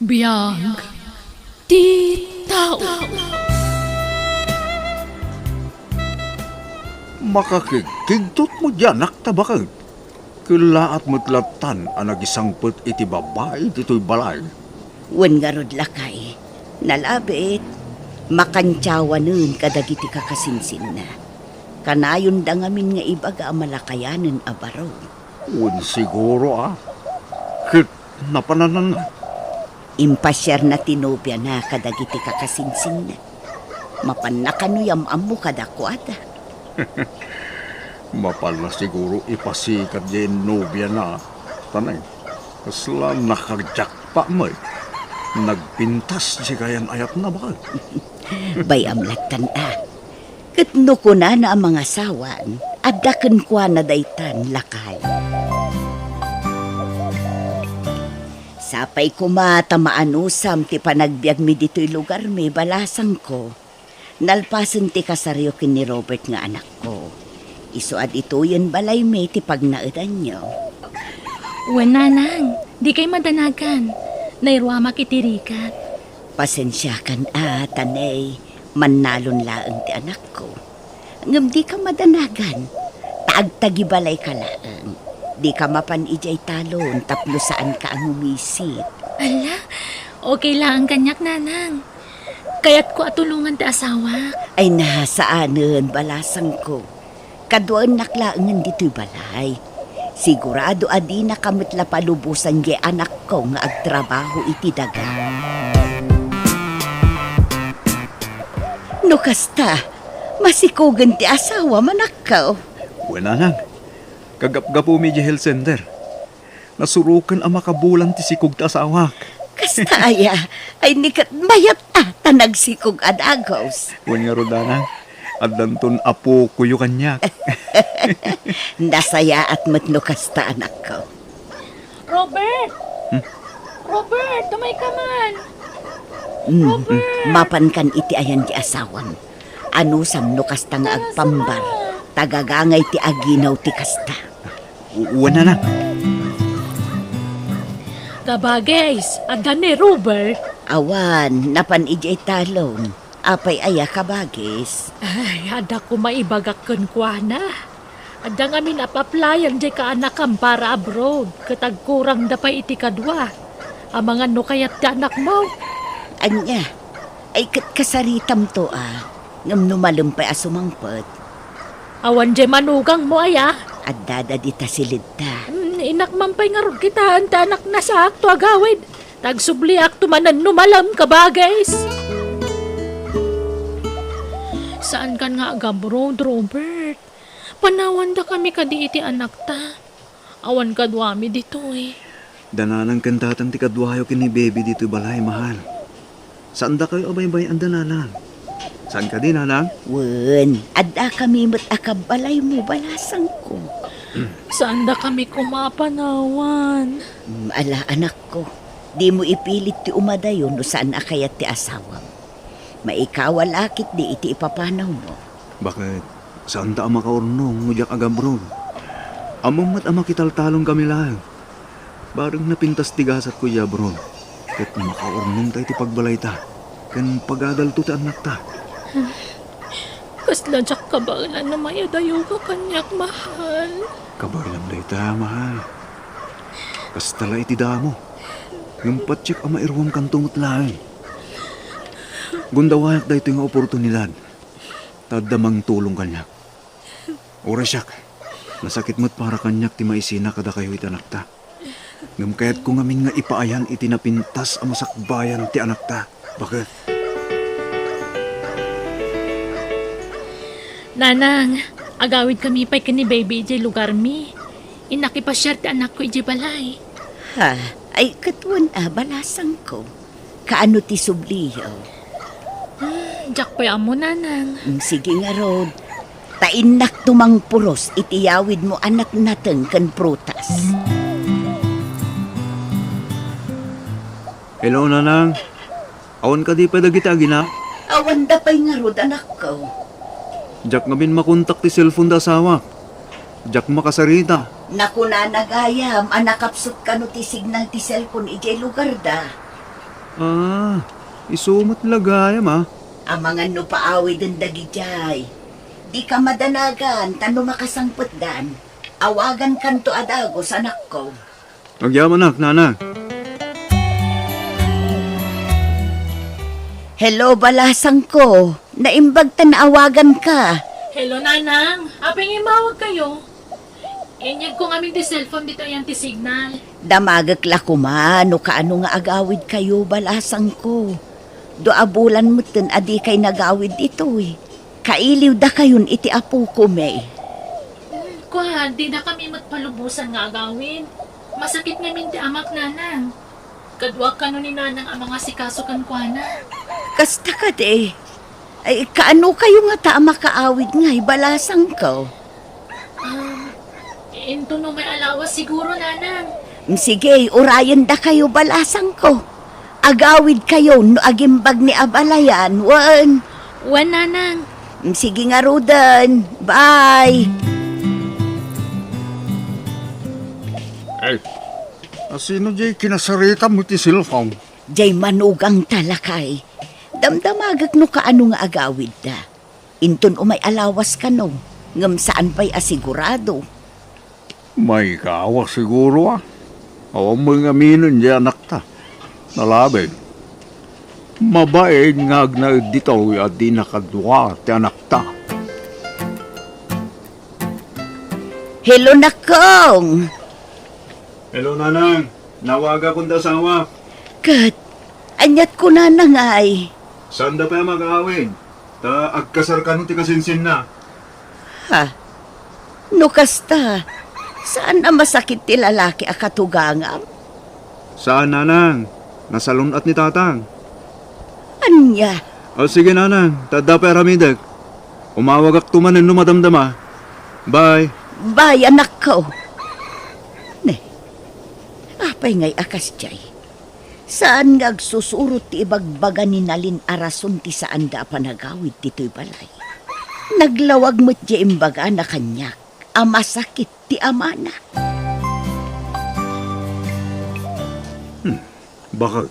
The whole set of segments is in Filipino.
Biyag ti tao. Makakigtot mo dyan, naktabakag. Kulaat mo't-latan ang nagisangpot iti babae dito'y balay. Wen nga rod lakay, nalabit, makantyawa nun kadagiti kakasinsin na. Kanayon da ngamin nga ibaga malakayanan abaro. Un siguro Kit napananan na. Impasyar na tinobya na kadagiti kakasinsin na. Mapannakanuyam amo kadakwada. Mapal na siguro ipasikat din nobya na. Tanay, kasla nakagyak pa mo eh. Nagpintas si kayan ayat na bakal. Bayam latan Katno ko na ang mga sawan, adakan kwa na daytan lakay. Sapay ko matamaanusam ti panagbiag mi dito'y lugar mi balasang ko. Nalpasan ti kasaryo kin ni Robert nga anak ko. Isuad ito yan balay mi ti pagnaudan nyo. Wen nanang, di kay madanagan. Nairwama kitirikat. Pasensya kan tanay, manalon laang ti anak ko. Ngam di ka madanagan, taagtagibalay ka laang. Di ka mapanijay talon, tapno saan ka ang umisit. Ala, okay lang ang kanyak nanang. Kaya't ko atulungan ti asawa. Ay nasaanan balasang ko. Kaduan naklaangan dito'y balay. Sigurado adi na kamit la palubusan gi anak ko nga agtrabaho iti daga. No kasta, masikugan ti asawa manakaw. Wenanang, kagap-gapo mi di health center. Nasurukan ang makabulan ti sikog ta asawak. Kasta aya, ay nikat mayat tanagsikog adagos. Wen nga rodanang, at danton apo kuyo kanyak. Nasaya at matno kasta anak ko. Robert! Robert, tumay ka man. Mapan kan iti ayan ti asawan. Ano sam no kasta nga agpambar. Tagagangay ti aginaw ti kasta. Wenanang. Kabagays, adan ni Robert. Awan, napan ijay talon. Apay aya kabagis. Ay, ada ko maibagakan kwa na. Ada nga min apaplayan di ka anakam para abroad. Katagkurang da pa iti kadwa. Ang mga no kayat ti anak mo. Anya, ay kasaritam to ngam numalumpay asumangpot. Awan di manugang mo aya. At dadadita silid ta. Inakmampay nga rog kita anta anak na sa akto agawid. Tagsubli akto manan numalam kabagays. Saan kan nga agabroad, Robert? Panawan da kami kadi iti anak ta. Awan kadwami dito eh. Dananang kantatan ti kadwayo kini baby dito balay, mahal. Saan da kayo abay-bay ang dananang? Saan ka din, nanang? Wen, adda kami mat akabalay mo balasang ko. Saan da kami kumapanawan? Ala anak ko, di mo ipilit ti umadayon no saan akayat ti asawa. Maikawalakit di iti ipapanaw mo. Bakit? Saan da ang makaurnong ngudyak agabron? Among mat ama kitaltalong kami lang. Barang napintas tigasat ko yabron. Kat makaurnong tayo ti pagbalay ta. Kan pagadal to ti anak ta. Kasla jak kabalan na mayadayo ka kanyak mahal. Kabaylam day ta, mahal. Kastala iti damo. Yung patsik ang mairwam kantungot lang. Gundawayak da ito yung oportunidad. Tadamang tulong kanyak. Orasyak, nasakit mo't para kanyak ti maisina kada kayo iti anak ta. Ngam kaya't kung amin nga ipaayan iti napintas ang masakbayan ti anak ta. Bakit? Nanang, agawid kami pa'y kani baby iji lugar mi. Inakipasyar ti anak ko iji balay. Ha, ay katuan balasang ko. Kaano ti subliyo? Jak pa'y amo, nanang. Sige nga rod. Tainak tumang puros itiyawid mo anak nateng kan prutas. Hello, nanang. Awan ka di pa dagiti agina? Awan da pa'y nga rod anak ko. Jak nga bin makontak ti cellphone da asawa. Jak makasarita. Naku na nagayam, anakapsot ka no ti signal ti cellphone ijay lugar da. Isumat lagayam Ang mga no paawid ang dagijay. Di ka madanagan, tano makasangpot dan. Awagan kanto adago sa anak ko. Agyaman nak, nanang. Hello, balasang ko. Naimbag ta na awagan ka. Hello, Nanang. Apeng imawag kayo. Inyag ko aming di cellphone dito yan ti signal. Damagak la kuma, no kaano nga agawid kayo, balasang ko. Do abulan mo tin, adi kay nagawid ito eh. Kailiw da kayon iti apo ko, may. Kuha, di na kami magpalubusan nga agawin. Masakit namin ti amak, Nanang. Kadwag ka no ni Nanang ang mga sikaso kan kuha na. Kasta ka de. Ay, kaano kayo nga ta makaawid nga, balasang ko. Into no may alawas siguro, Nanang. Sige, urayan da kayo, balasang ko. Agawid kayo, no agimbag ni abalayan, wan. Wan, Nanang. Sige nga, Rodan. Bye. Ay, sino jay kinasarita mo ti cellphone? Jay manugang talakay. Damdamagak no kaano nga agawid da. Inton umay alawas ka no. Ngam saan pa'y asigurado. May kawa siguro Awang mga minon di anak ta. Nalabig. Mabaid nga na dito at di nakadwa ti anak ta. Hello, nakong. Hello, nanang. Nawaga kong dasawa. Kat, anyat ko na nangay. Saan da pa mag-aawin? Ta agkasar ka nung ti kasinsin na. Ha? No kasta, saan na masakit ti lalaki a katugangam? Saan, nanang? Nasalon at ni tatang. Anya? O sige, nanang. Tada pa ramidag. Umawag ak tumanin no madamdama. Bye. Bye, anak ko. Ne, apay ngay akas jay. Saan nga agsusurot ti ibagbaga ni Nalin arason ti saan da panagawid tito'y balay. Naglawag mo't di imbaga na kanyak, amasakit ti amana. Baka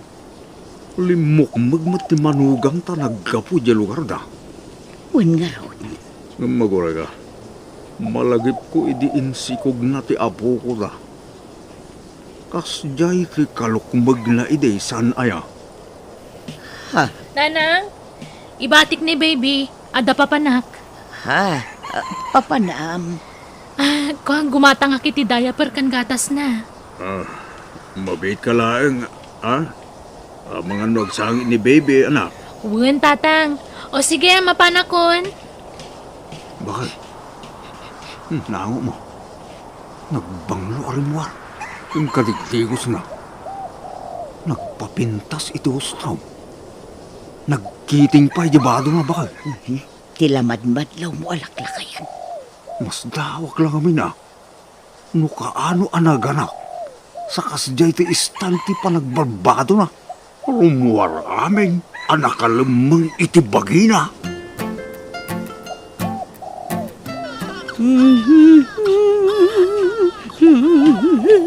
limok magmat ti manugang ta naggapu di lugar da. Wen nga ron. Magura ka. Malagip ko idiin sikog na ti apo ko da. Kas jay ti kalukmag na ide san aya. Ha? Nanang, ibatik ni baby. Ada papanak. Ha? Papanam. Kuhang gumatang akiti diaper kan gatas na. Mabait ka laeng, mga nagsangit ni baby, anak. Wen, tatang. O sige, mapanakon. Bakit? Nango mo. Nagbanglo arimwar. Yung kadigtigos na. Nagpapintas ito straw. Nagkiting pa ijabado nga bakal. Tilamad-madlaw mo alaklakayan. Mas dawak lang kami na. No kaano anaganak. Sa kasjay ti istanti pa nagbarbado na. Rumwar aming anakalamang itibagina.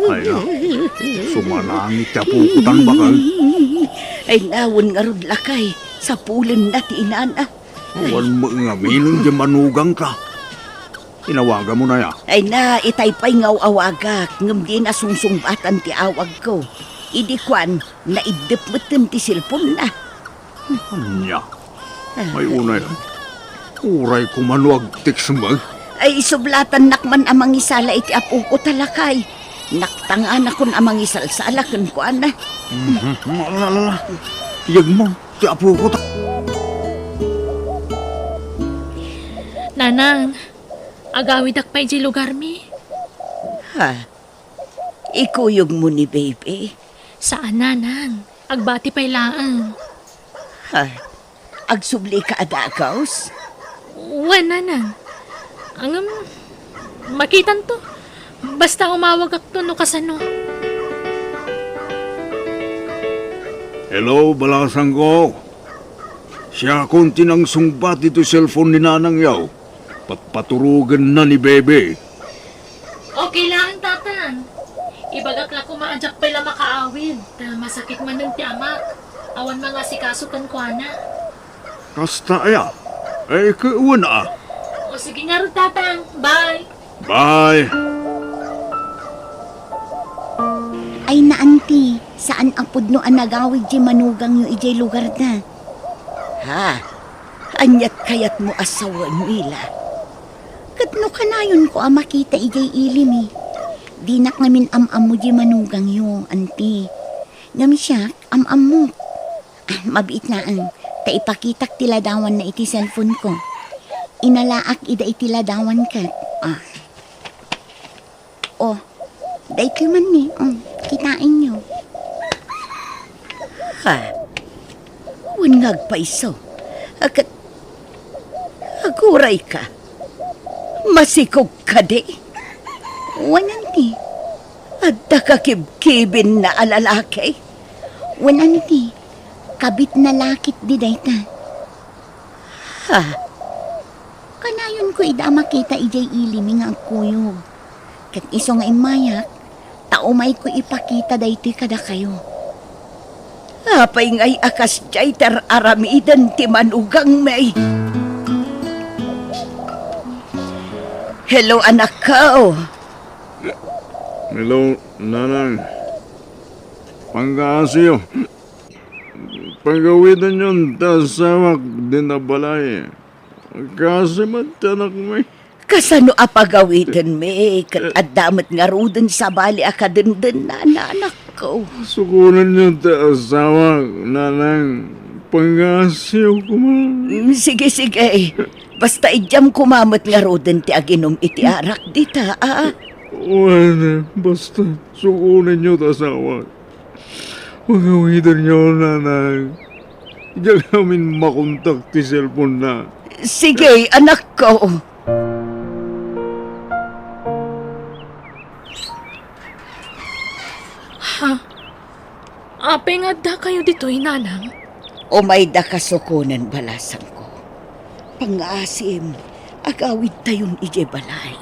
Ay na, sumanangit ti apukutan bakal. Ay nawon nga rod lakay. Sa pulin na ti inana. Awan mo nga minong di manugang ka. Inawaga mo na ya. Ay na, itay pa'y ngaw awagak. Ngam di na sungsungbatan ti awag ko. Idi kwan, naidip mo ti silpon na. Anya, may unay. Uray ko manuag tiks mag. Ay sublatan nakman amang isala iti apo ko talakay. Naktangan akon amang isalsalakan ko ana. Malala, iyag mo, ti apo ko ta. Nanang, agawid ak pa'y di lugar mi. Ha? Ikuyog mo ni baby? Saan, Nanang? Agbati pa'y laang. Ha? Agsubli ka adagaws? Wan, Nanang. Ang makitan to. Basta umawag ak to no kasano. Hello, balasang ko. Siya konti ng sungbat dito cellphone ni Nanang yaw. Patpaturugan na ni Bebe. Okay lang, tatang. Ibagak la kumaadyak pala makaawid. Masakit man ng tiamak. Awan mga sikasukan ko na. Kasta aya. Ay, kauna. O sige nga rin, tatang. Bye! Bye. Ay na, auntie, saan apod no anagawid di manugang yung ijay lugar na? Ha? Anyat kayat mo asawan nila. Katno ka na yun ko makita ijay ilim eh. Di nak ngamin am-am mo di manugang yung auntie. Ngam siya, am-am mo. Mabiit na ang taipakitak tiladawan na iti cellphone ko. Inalaak ida itiladawan ka. Oh, day ko man ni. Kitain nyo. Ha? Unag pa iso. Aguray ka. Masikog ka di. Wanan ni. Adda ka kibkibin na alalaki. Wanan ni. Kabit na lakit di day ta. Ha? Kanayon ko ida makita ijay ilimi nga agkuyog. Kat iso nga imayak. Taumay ko ipakita daytoy kada kayo. Apay ngay akas jay aramidan ti manugang may. Hello anak ko. Hello, nanang. Pangkaasiyo. Pagawitan yun, tasawak din na balay. Kasi matanak may. Kasano apagawitan me, kat adamat nga ruden sa bali akadenden na anak ko. Sukunan yun, tasawak, nanang. Pangkaasiyo ko man. Sige, sige. Basta ijam kumamot nga ruden ti aginom iti arak dita, Wala, basta sukunan nyo, tasawak. Pagawitan nyo, nanang. Diyan namin makontak ti cellphone na. Sige, anak ko. Ape nga da kayo dito'y nanang. O may dakasukunan balasan ko. Pangasim, agawid tayon ije balay.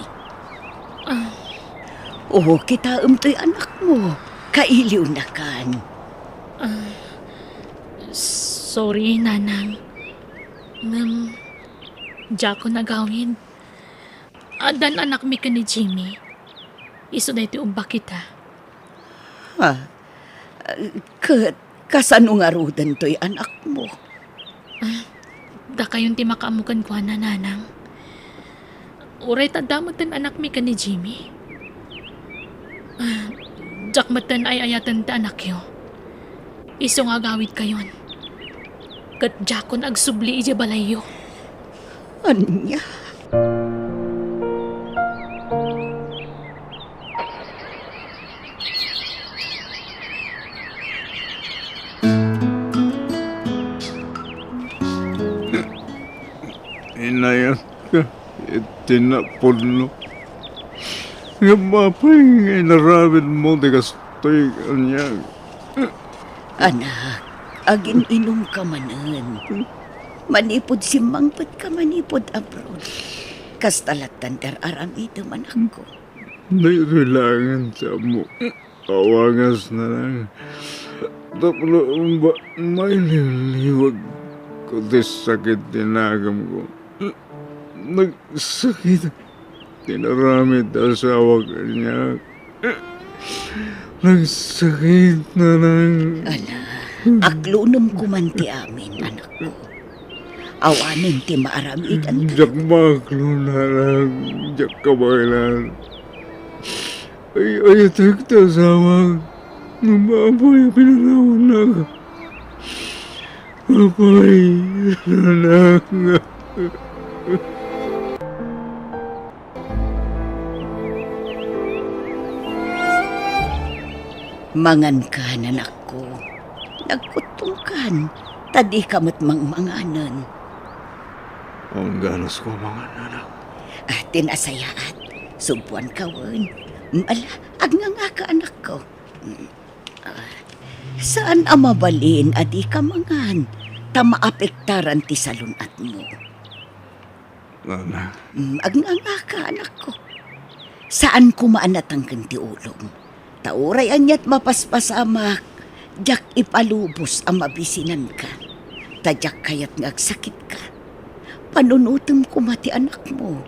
O kita umtoy anak mo, kailiw na kan. Sorry, nanang. Diya ko nagawin. Adan anak mi ka ni Jimmy. Iso na iti umba kita. Ha? Kasano nga rudan to'y anak mo? Da kayon ti makaamukan ko na, nanang. Uray tadamatan anak mi ka ni Jimmy. Jakmatan ay ayatan ta anak yo. Iso nga gawid kayon. Kat jakon agsubli ije balayo. Anya? Inayat ka, itinapon nga mapay nga inarawin mo di kastoy kanyang. Anak, agin inom ka manan. Manipod si mangpot ka manipod abroad. Kastalatan ter aram ito man ako. Nailangan sa mo. Awangas na lang. Tapos ba may niliwag ko di sakit tinagam ko. Nagsakit. Tinaramit asawa ka niya. Nagsakit na lang. Ala, aklunum kumanti amin, anak ko. Awanin ti maaramitan ta. Diyak maklo na lang. Diyak kabalan. Ay, tagta asawa. Mababoy pinanawan na ka. Mabay na lang. Mangan ka, nanak ko. Nagkutong kan. Tadi kamat mangmanganan. Ang ganas ko mga nanak. Tinasayaat. Subuan kawan. Ala, agnganga ka anak ko. Saan amabalin adi ka mangan? Tamaapektaran ti salunat mo. Nanak. Agnganga ka anak ko. Saan kumaanat ang kanti ulong? Tauray anyat mapaspasamak. Jak ipalubos ang mabisinan ka. Tadyak kayat ngagsakit ka. Panunutom ko mati anak mo.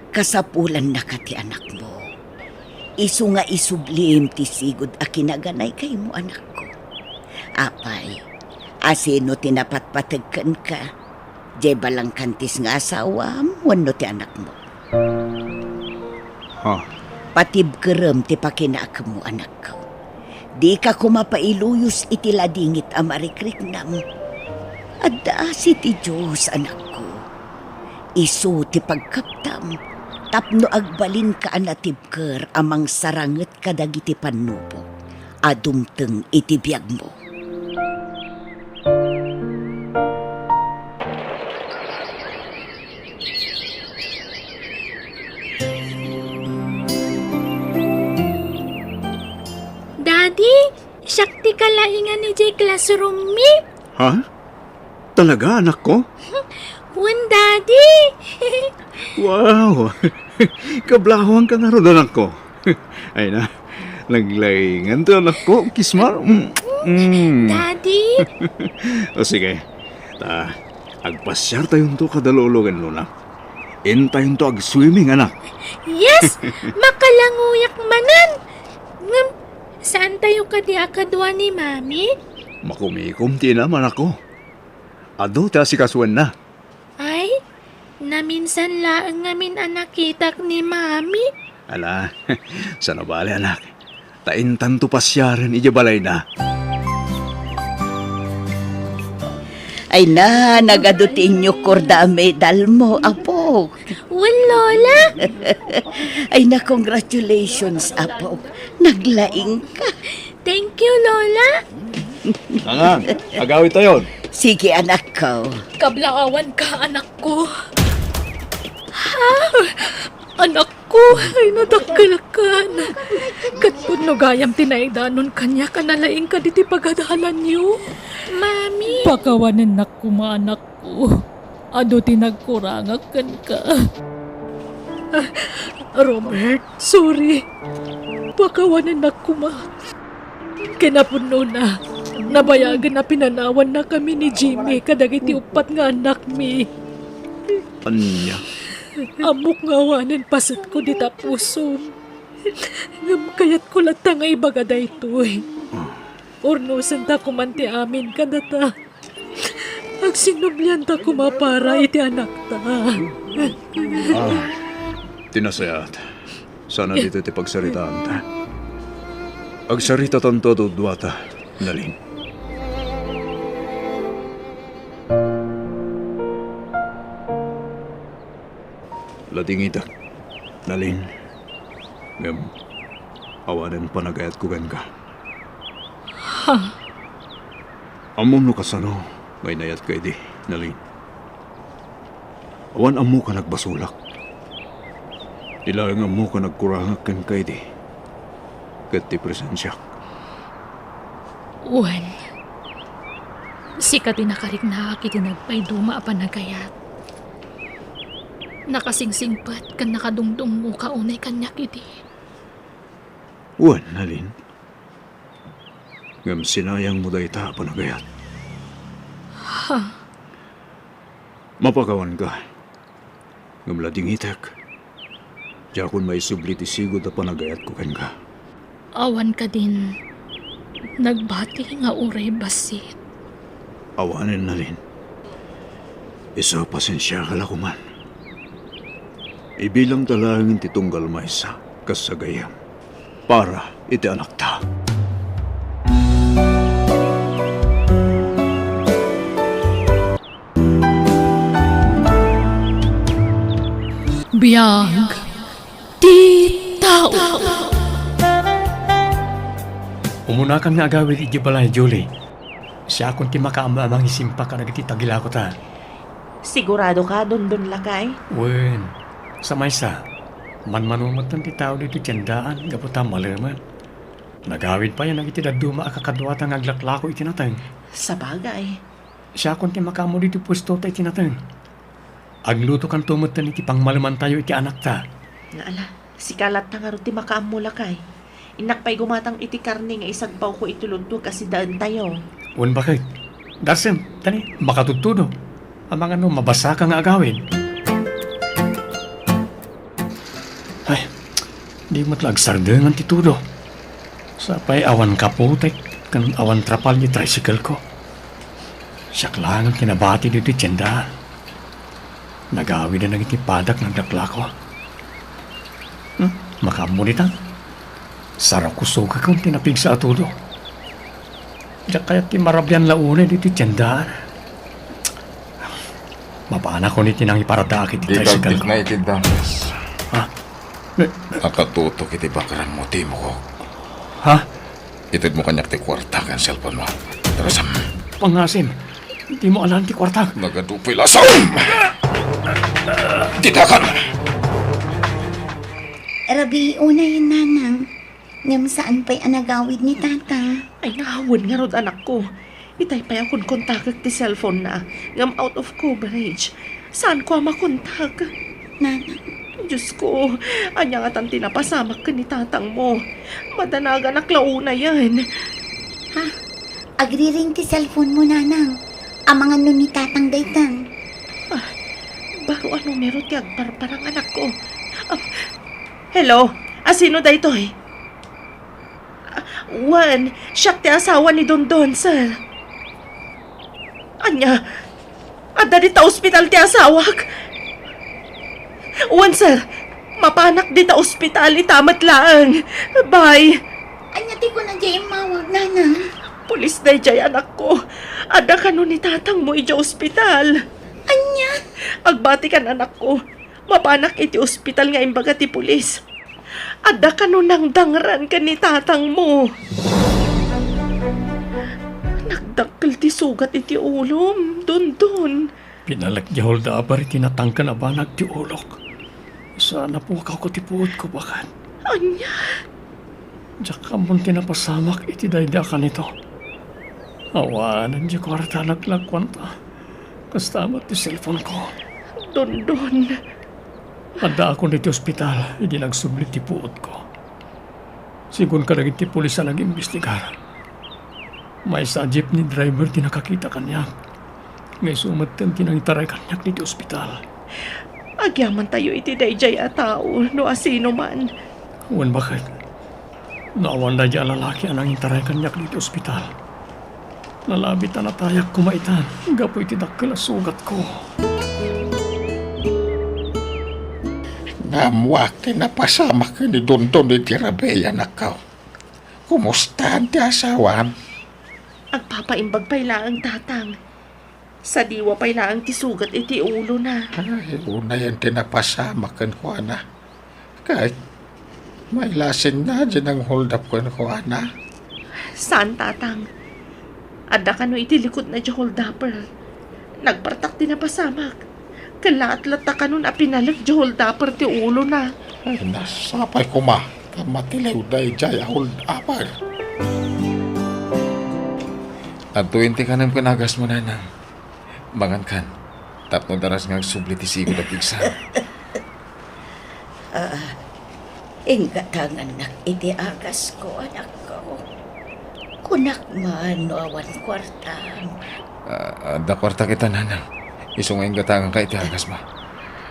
Kasapulan na ka ti anak mo. Isu nga isublim ti sigod a kinaganay kay mo anak ko. Apay, asino tinapatpatagkan ka. Di balang kantis nga asawa mo wano ti anak mo. Ha? Patib kerem ti pakinaak mo anak ko. Di ka kumapailuyos iti ladingit a marikriknam. Adda si ti Diyos anak ko. Isu ti pagkaptam. Tapno agbalin ka anatibker amang saranget kadagiti panubo. Adumteng iti biyag mo. Daddy, syakti ka laingan ni Jay classroom mi. Ha? Talaga, anak ko? Wan, Daddy. Wow! Kablahong ka na ron, anak ko. Ay na, naglaingan to, anak ko. Kismar. Daddy. O sige, agpasyar tayong to kadalulugan, Luna. Intayon to ag-swimming, anak. Yes, makalanguyak manan. Ngam, saan tayo kadwa ni Mami? Makumikom ti naman ako. Ado ta si kaswan na. Ay, naminsan laang ngamin anakitak ni Mami. Ala, sana bali, anak. Taintan to pasyaran, ijabalay na. Ay na, nagadutin nyo korda medal mo, apo. Wan, Lola. Ay na, congratulations, apo. Naglaing ka. Thank you, Lola. Nangang, agawit tayo. Sige, anak ko. Kablaawan ka, anak ko. Ha? Anak ko, ay nadakkel ka na. Katpun no gayam tinaidanon kanya kanalaing ka diti pagadalan niyo. Mami. Pakawanan na kuma anak ko. Ado tinagkurangakan ka. Robert, sorry. Pakawanan na kuma. Kinapuno na. Nabayagan na pinanawan na kami ni Jimmy kadagiti upat nga anak mi. Anya? Amok nga wanan pasat ko di tapusom. Ngam kayat ko lata nga ibagada ito eh. Ornusan ta kumanti amin kadata. Agsinublian ta kumapara iti anak ta. Tinasayat. Sana dito ti pagsaritaan ta. Agsarita tanto dudwata, Nalin. Ladingitak, Nalin. Ngam, awanan panagayat ko gan ka. Ha? Amom no kasano, may nayat kay di, Nalin. Awan amo ka nagbasulak. Ilang amo ka nagkurangak kan kay di. Kat ti presensyak. Uwan. Sikat tinakarik na kiti nagpay duma pa nagayat. Nakasingsingpat kan nakadungdung mo kaunay kanyak iti. Uwan, Nalin. Ngam sinayang mo day ta panagayat. Ha? Mapakawan ka. Ngam lading itak. Diakon may sublit isigod na panagayat ko kan ka. Awan ka din. Nagbati nga uray basit. Awanin, Nalin. Isa pasensya ka lakuman. Ibilang talangin titunggal maysa kasagayam. Para iti anak ta. Biyag. Di tao. Umunakan nga agawid iti balay, Julie. Siya akong ti makaamamang isimpa ka nagiti tagila ko ta. Sigurado ka, dun lakay? Wen, sa maysa, manmanumatan ti tao dito tiyandaan, gaputa malaman. Nagawid pa yan nagiti daduma akakadwata ng aglaklako itinatang. Sa bagay. Siya akong ti makamo dito pwesto ta itinatang. Agluto kan tumatan iti pangmalaman tayo iti anak ta. Nga ala, si kalat na nga rin ti makaam mo lakay. Inakpay gumatang iti karne nga isagpaw ko itulunto kasi daan tayo. Wan bakit? Darsem, tani, makatutudo. Ang mga mabasa ka nga agawin. Ay, di matlag sardengan ti tudo. Sapay awan kaputek, kan awan trapal ni tricycle ko. Siyak lang ang kinabati dito tiyenda. Nagawi na nang itipadak ng dakla ko. Makamunitan. Sarap ko suka kung tinapig sa atudo. Diyak kaya ti marabyan launa dito tiyendaan. Mapana ko ni tinang iparadakit ti tricycle ko. Ikaw na itindamas. Ha? Nakatutok iti bakaran mo, timo ko. Ha? Itid mo kanyak ti kwarta kan cellphone mo. Tarasam, Pangasim. Hindi mo alam ti kwartag. nagadupoy lasam! Titakan! Rabi, una yun, nanang. Ngam saan pa'y anagawid ni tatang? Ay nahawan nga rod anak ko. Itay pa akong kontakak ti cellphone na. Ngam out of coverage. Saan ko makontak? Nanang, Diyos ko, anya nga tan tinapasamak ka ni tatang mo. Madanaga naklauna yan. agri-ring ti cellphone mo, nanang. Amangan nun ni tatang daytan. Baro ano meron ti agparparang anak ko. Hello? Sino da ito eh? Juan, siyak ti asawa ni Dondon, sir. Anya, adda di ta ospital ti asawak. Juan, sir, mapanak di ta ospital itamat laang. Bye. Anya ti ko na dyan mawag, nanang. Pulis na jay anak ko. Adda ka nun ni tatang mo ija ospital. Anya? Agbati kan anak ko. Mapanak iti ospital nga imbaga ti pulis. Adda ka nun nang dangran ka ni tatang mo. Nagdakkel ti sugat iti ulom. Dun. Pinalagyahol da abari tinatangka na ba ti ulok. Sana po ako ti puot ko bakan. Anya, Diyak ka mong tinapasamak iti dayda ka nito. Awanan di kwarta naglagkwanta. Kastamat ti cellphone ko. dun. Adda ako niti ospital, hindi nagsublit ti puot ko. Sigun ka naging ti pulis na nag-imbestigar. May sa jeepney driver ti nakakita kanyak. Ngay sumatan ti nang itaray kanyak niti ospital. Agyaman tayo iti dayjay a tao no asino man. Wan bakit? Naawan na dyan lalaki anang itaray kanyak niti ospital. Nalabit na natayak kumaitan. Gapoy ti dakkel a sugat ko. Namwak ti napasamak ka ni Dondon iti Rabey, anak ka. Kumusta ang ti asawan? Agpapaimbag pay laang tatang. Sa diwa pay laang ti sugat iti ulo na. Ay, una yan ti napasamak kan ko, ana. Kahit may lasin na dyan ang hold up kan ko, ana. Saan tatang? Adda ka no iti likod na di holdupper. Nagpartak din na pasamak. Kalaat-lat ka nun a pinalag di holdupper ti ulo na. Ay, nasapay ko ma. Kamatilaw dahi jay hold upper. At 20 ka nang pinagas mo, nanang. Bangan kan. Tapno daras nga sublit isigod at igsan. Ingkatangan nak iti agas ko, anak ko. Kunak man no awan kwarta. Da kwarta kita, nanang. Isungay nga tangang ka itihagas ma.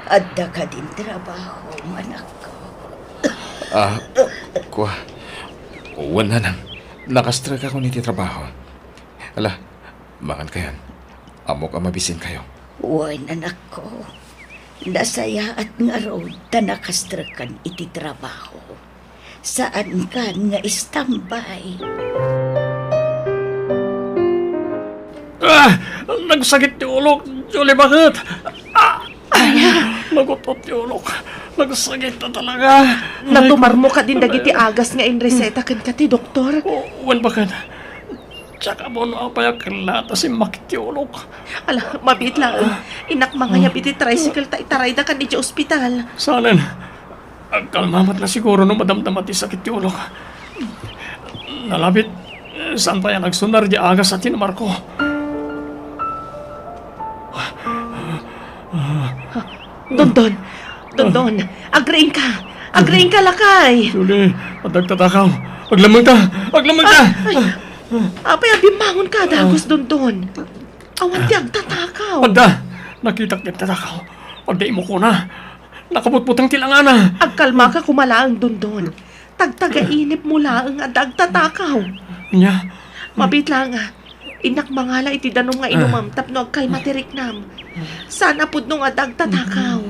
Adda ka din trabaho, anak ko. Kuha. Uwan, nanang. Nakastrike ako niti trabaho. Ala, makan kayan. Amo ka mabisin kayo. Uwan, anak ko. Nasaya at nga road ta nakastrakan iti trabaho. Saan ka nga istambay? Nagsakit ti ulok. Julie, bakit? Nagutot ti ulok. Nagsakit na talaga. Natumar mo ka din dagiti agas nga inreseta kan ka ti doktor. Wan bakit? Tsaka mo na payak kalata si makit ti ulok. Ala, mabit lang. Inak mangayap iti tricycle ta itaray da kan iti ospital. Sanen, agkalmamat na siguro no madamdamat ti sakit ti ulok. Nalabit, saan pa yan nagsunar di agas sa tinamar ko? Dondon, agrain ka lakay. Julie, madagtatakaw. Aglamang ta! Aglamang ta! Apay, abimangon ka, dagos Dondon. Awan ti agtatakaw. Adda! Nakita kita takaw. Pagday mo ko na. Nakabutbutang tilangana. Agkalma ka kumalaang Dondon. Tagtaga-inip mo laang at agtatakaw. Nya, Mabit lang inak mangala iti danom nga inumam tapno agkay matiriknam. Sana pud nung adag tatakaw.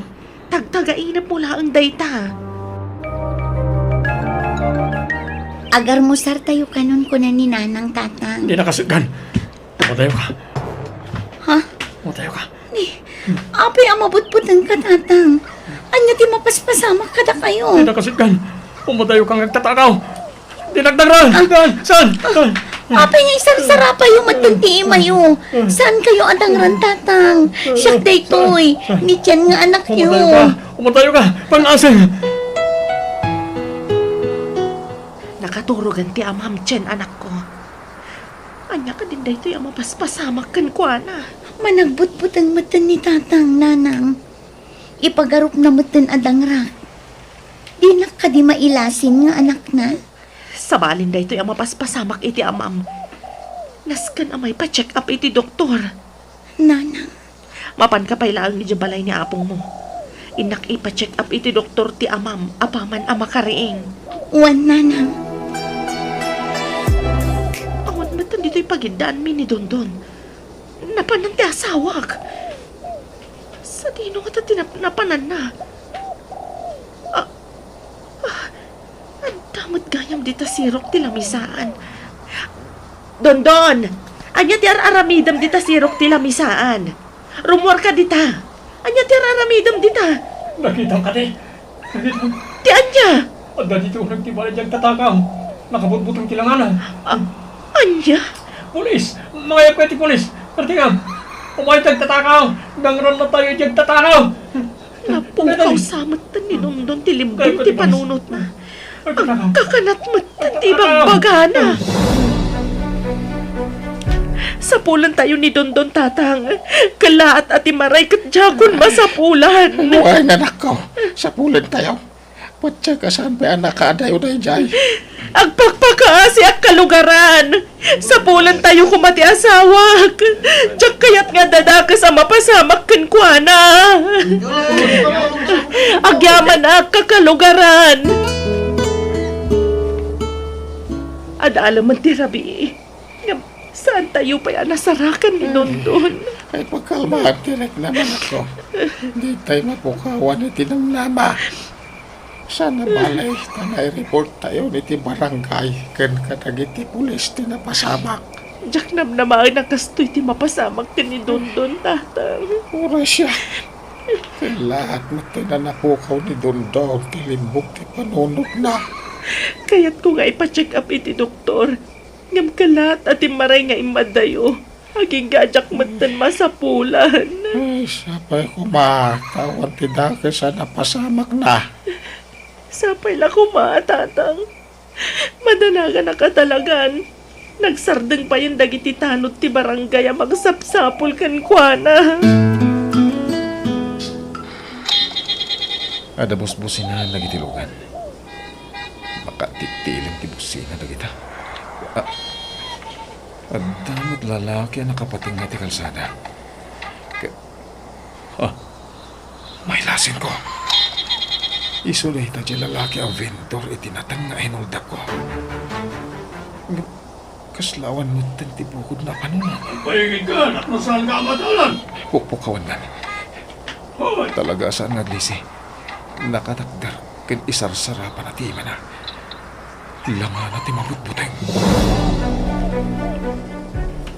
Tagtaga-inip mo laang dayta. Agar mo sar tayo kanon ko na ni Nanang Tatang. hindi nakasugan. Matayo ka. Ha? Matayo ka. Apay ang mabutbutan ka, Tatang. Anya ti mapaspasamak kada kayo. Hindi nakasugan. Pumatayo kang nagtatakaw. Dinagdagran! Saan? Saan? Apay nga isarsarapa yung matunti mayo. Saan kayo adangran, Tatang? Siya daytoy. Ni Tiyan nga anak Pumatayo yun. ka. Pumatayo ka. Pang-asang. Nakaturugan ti amam Chen anak ko. Anya ka din daytoy ang mapaspasamak kan ko ana. Managbutbut ang matan ni Tatang, Nanang. Ipagarup na matan adangrak. Di na ka di mailasin nga anak na. Sabalin daytoy ang mapaspasamak iti amam. Naskan amay pa-check up iti doktor. Nanang, Mapan ka pay laang ni balay ni apong mo. Inak ipa-check up iti doktor ti amam apaman ang makariing. wan Nanang. Awan matan dito'y pagindaan mi ni Dondon. Napanan ti asawak. Sa dino nga ta napanan na. Ang damot gayam dita sirok ti lamisaan. Dondon! Anya ti aramidam dita sirok ti lamisaan. Rumor ka dita. Anya ti aramidam dita. Nakita ka di. Ti anya. Adda dito nagtibala diyang tatakaw. Nakabutbutang tilangana. Anya. Pulis! Mga yapka ti pulis! Kartingam! Umay tatakaw! Dangran na tayo diyang tatakaw! Napukaw samat ta ni Dondon ti limbong ti panunot na. Ang kakanat mo ti bagbagana. Sapulan tayo ni Dondon Tatang. Kalaat at imaray kat jakon masapulan. Buhay na nako. Sa pulan tayo. Patsa ka saan pa anak ka adayo na jay. Agpakpakaasi ang kalugaran. Sapulan tayo kumati asawak. Tsak kayat nga dadakas ang mapasamak kan kuana. Agyaman ang kakalugaran. Adala man ti rabi. Saan tayo pa nasarakan ni Dondon? Ay pagkalmahan direk naman ako. Hindi tayo mapukawan iti ng nama. Sana balay tanay report tayo niti barangay. Kan katagiti pulis ti napasamak. Diyak namnamaan ang kastoy ti mapasamak ti ni Dondon, Tatang. Ura siya. Lahat mo tinanapukaw ni Dondon. Tilimbog ti panunod na. Kaya't ko nga ipa-check up iti doktor. Ngam kalat at imaray nga imadayo. Aging gajak matan masapulan. Ay, sapay kumakawan ti dake sa napasamak na. Sapay la kumatatang. Madanagan na katalagan. Nagsardeng pa yung dagiti tanot ti barangay ang magsapsapol kan kuana. Ada bus-busina lagi tilugan. Makatitiling ti busina lagi ta. Damot lalaki ang nakapating nga ti kalsada. May lasin ko. Isulay ta di lalaki ang vendor itinatang nga hinuldak ko. Kaslawan mo ti bukod na panunan. Pahingin ka! At nasaan ka madalan? Pukpukawan lang. Talaga saan nga glisi. Nakatakdar ken isarsara pa na ti na. Lama na ti mabutbuteng.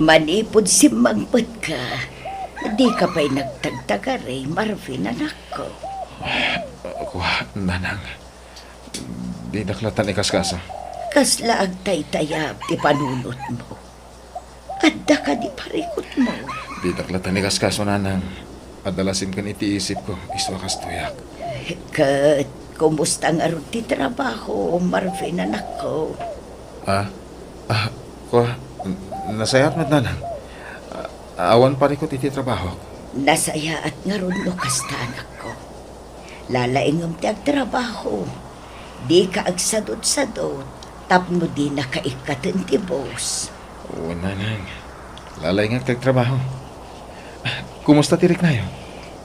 Manipod si Magput ka. Di ka pa'y nagtagtagaray, Marvin, anak ko. Kuha, nanang. Di naklatan ikaskasa. Kasla agtay-tayab ti panunot mo. Adda ka di parikot mo. Di naklatan ikaskaso, nanang. Adalasim kan iti isip ko, iswa kastuyak. Kat, kumusta ang aron ti trabaho, Marvin, anak ko? Kuha, nasayat mo, nanang. Awan pa rin ko iti trabaho. Nasaya at nga ron lukas ta, anak ko. Lalaingam ti agtrabaho. Di ka agsadot-sadot. Tapno di nakaikatan ti boss. Oo, nanang. Lalay nga tagtrabaho. Kumusta tirik na yun?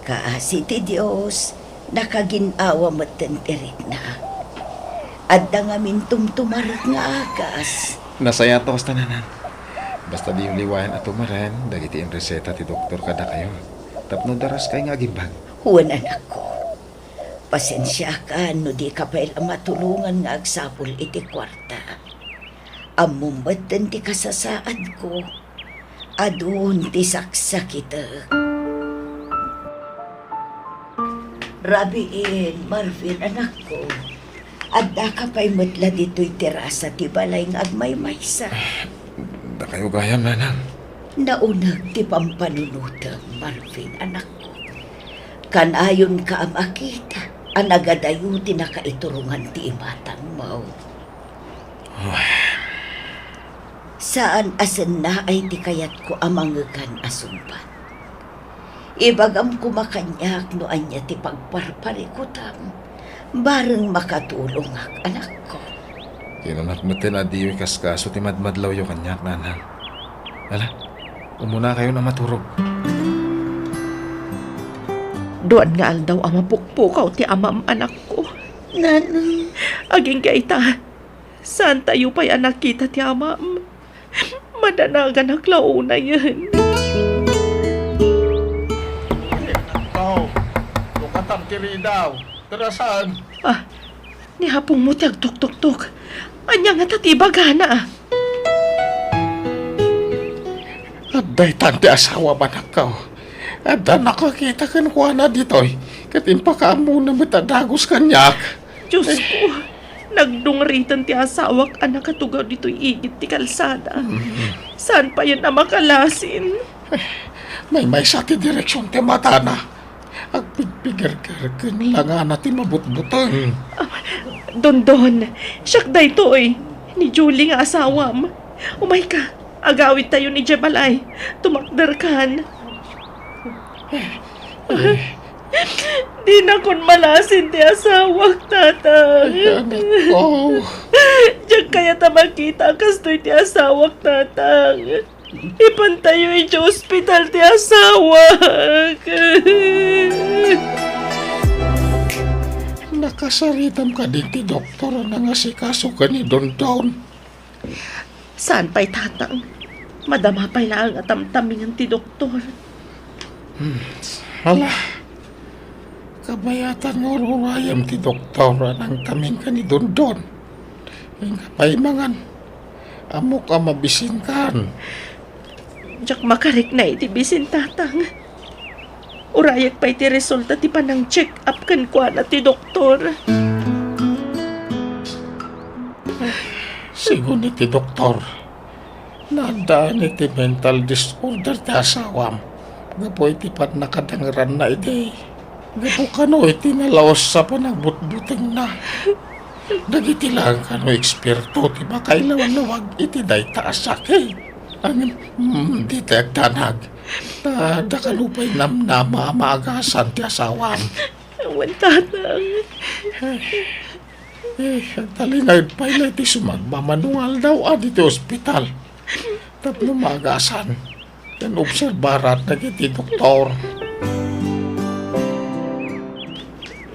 Kaasi ti Diyos, nakaginawa mo tirik na. Adda nga mintum tumarik nga agas. Nasaya to hasta nanan. Basta di yung liwayan at tumaran, dagiti ang reseta ti doktor kada kayo. Tapno daras kay nga gimbag. Huwan anak ko. Pasensya ka no di ka pa ila matulungan nga agsapol iti kwarta. Amumbat din ti kasasaad ko. Adun ti saksakita. Rabiin, Marvin, anak ko. Adda ka pa'y matla dito'y terasa ti balay nga agmaymaysa. Da kayo gayam, nanang. Naunag ti pampanunutang, Marvin, anak ko. Kanayon ka ang akita, ang nagadayo ti nakaiturungan ti imatang mo. Saan asan na ay ti kayat ko amangagan asumpat. Ibagam kumakanyak no anya ti pagparparikutam, bareng makatulong ak anak ko. Kinunat mo tinadiyo kaskaso ti madmadlaw yung kanyak, nanang. Ala, umuna kayo na maturog. Doon nga aldaw ang mapukpukaw ti amam anak ko. Nanang, Aging kaita, saan tayo pa'y anak kita ti amam? Madanagan ang launa yan. Ikaw, lukatan kiri daw. Tarasan. Ni hapong mo tiyag tuk-tuk-tuk. Anya nga tatibagana. Aday tante asawa ba na ka? Ada nakakita kan kuha na ditoy. Katimpa ka muna matadagos kanyak. Diyos ko, nagdungritan ti asawak anak katugaw dito'y igit ti kalsada. Saan pa yan na makalasin? May sa ti direksyon ti mata na. Agpigpigir-gir lang nga natin mabutbutang. Don, siyak da ito ni Julie nga asawam. Umay ka, agawit tayo ni Jabalay. Tumakder kan. Di na kon malasin ti asawak, tatang. Anak ko. Diyan kaya ta makita kastoy ti asawak, tatang. Ipantayo sa hospital ti asawak. Nakasaritam ka din ti doktor na nga si kaso ka ni Don Don. Saan pa'y tatang? Madama pa'y lang at tamtamingan ti doktor. Hala. Kabayatan nga rurayam ti doktor nang taming ka ni Don Don. Nga pa'y mangan. Amo ka mabisin kan. Diyak makarik na iti bisin, tatang. Urayak pa'y ti resulta ti panang check up kan kwa na ti doktor. Sigun ni ti doktor. Nadaan ni ti mental disorder ti asawam. Nga po iti pat nakadangran na iti. Nga po kano iti nalaos sa panagbutbuting na. Dagiti lang kano eksperto ti makailawan-lawag iti day taasake. Ang di tagtanag. Na dakalupay namnama maagasan ti asawam. Awan, tatang. Ang talinagd pa ila iti sumagmamanual daw iti ospital. Tapno maagasan. Yan obserbarat na iti doktor.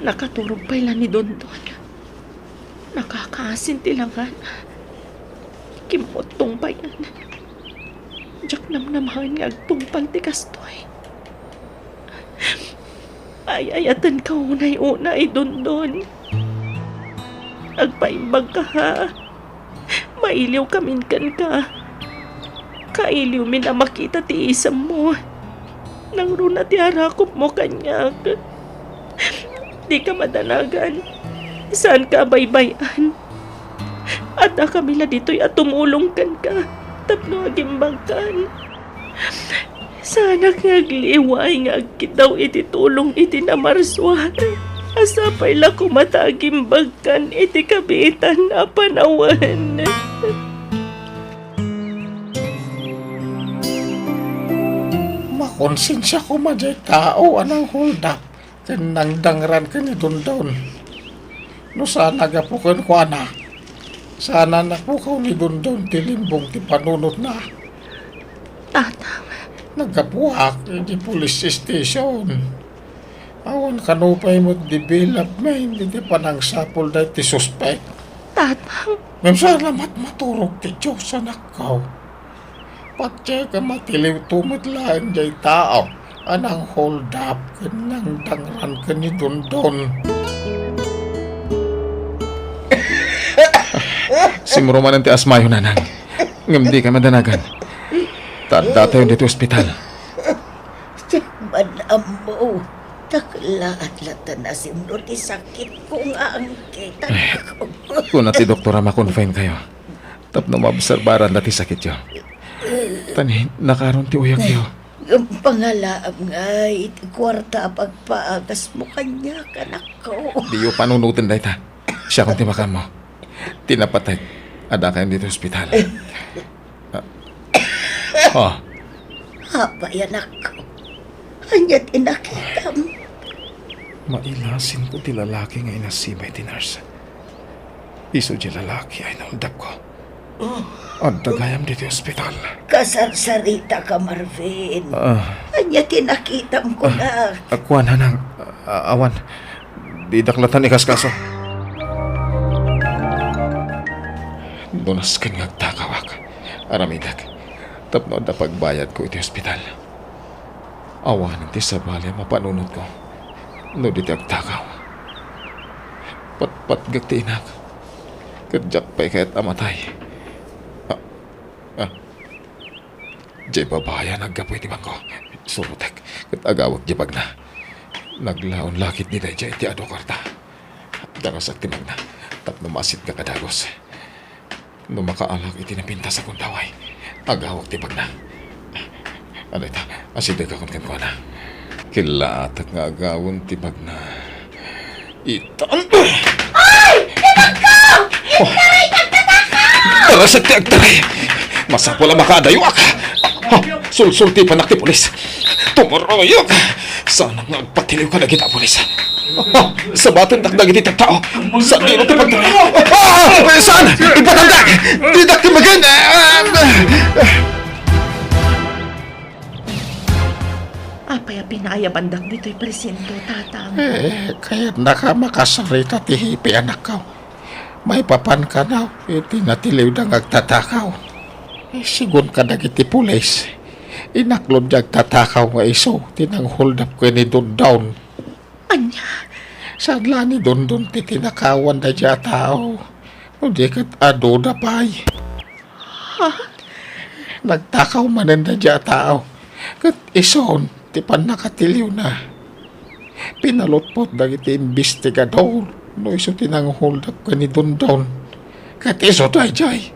Nakaturog pa ila ni Don. Nakakaasin tilangan. Kimotong pa yan. Diyak namnamahan nga agtungpal ti kastoy. Ay-ayatan ka unay-unay, Don. Agpaimbag ka, ha? Mailiw kaminkan ka. Kailiw min na makita ti isam mo. Nang runa ti harakop mo kanyak. Di ka madanagan. Saan ka baybayan? At kamila dito'y at tumulongkan ka. Tapno agimbag kan. Sana ngagliway nga agkitaw iti tulong iti namarswan. Asapay la kumatagimbag kan iti kabitan na panawan. Makonsensya ko maday tao anang hold up. Kanang dangran ka ni Don Don. No sana gapukan ko na. Sana napukaw ni Dondon tilimbong ti panunot na. Tatang, Nagkapuak di police station. Awan kanupay mo development, hindi pa nang sapol dahil ti suspect. tatang, Ngam salamat maturog ti Diyos sa nakaw. Patya ka matiliw tumot lang jay tao. Anang hold up ka nang dangran ka ni Dondon. Simuro man ang ti asmayo nanang. Ngam di ka madanagan. Tanda tayo dito ospital. Manam mo. Takla at lata na simno ti sakit ko nga ang kita ko. Kung na ti doktora makonfine kayo. Tapno maobserbaran dati sakit yo. Tani, nakaroon ti uyak yo. Ang pangalaam nga, iti kwarta pagpaagas mo kanya, kanak ko. Di yo panunutin dahi ta. Siya kung timakan mo. Tinapatay. Ada kayo dito ospital. Oh, Hapayan ako. Hanyat inakita mo. mailasin ko ti lalaki nga inasibay ti nurse. Iso di lalaki ay naundap ko. At dagayam dito ospital. Kasarsarita ka, Marvin. Hanyat inakita mo ko na. Akuan hanang awan. Di daklatan ikaskaso. Dunas kan ngagtakawak. Aramidak. Tapno da pagbayad ko iti ospital. Awan ti sabali mapanunod ko. No di agtakaw. Pat gagti inak. Kadyak pa'y kahit amatay. Jay babaya naggapoy ti bangko. Surutek. Kat agawag jibag na. Naglaon lakit ni Dayjay ti ado kwarta. Darasak ti magna. Tapno masit ka kadagos. No makaalak iti napinta sa kundaway. Agawag ti pagna. Ano ita? Asiday ka kung ko na. Kilatak nga agawon ti pagna. Itan! Ay! Tinakaw! Itaray! Tagtatakaw! Darasak ti agtaray! Masapo lang makaadayuak! Sulsulti pa nakti pulis! Tumuroyok! Sana nga agpatiliw ka na kita pulis! Sa batin takdag iti tao! Saan dito ti pagtaray? Saan? Ipatandag! Tidak ti magan! apay pinaya bandak dito'y presento, tatang. Kaya nakamakasarita ti hipi anak ko. May papan ka na, iti natiliw na ngagtatakaw. Sigun ka nagiti pulis. Inaklod nagtatakaw nga iso, tinang hold up ko ni Dondon. Anya, Sadla ni Dondon ti tinakawan na dya tao. Hindi kat ado na pa'y. Nagtakaw manan na dya tao. Kat ison, ti pan nakatiliw na. Pinalotpot dagiti investigador. No iso tinang hold up ka ni Dondon. Kat iso dayjay.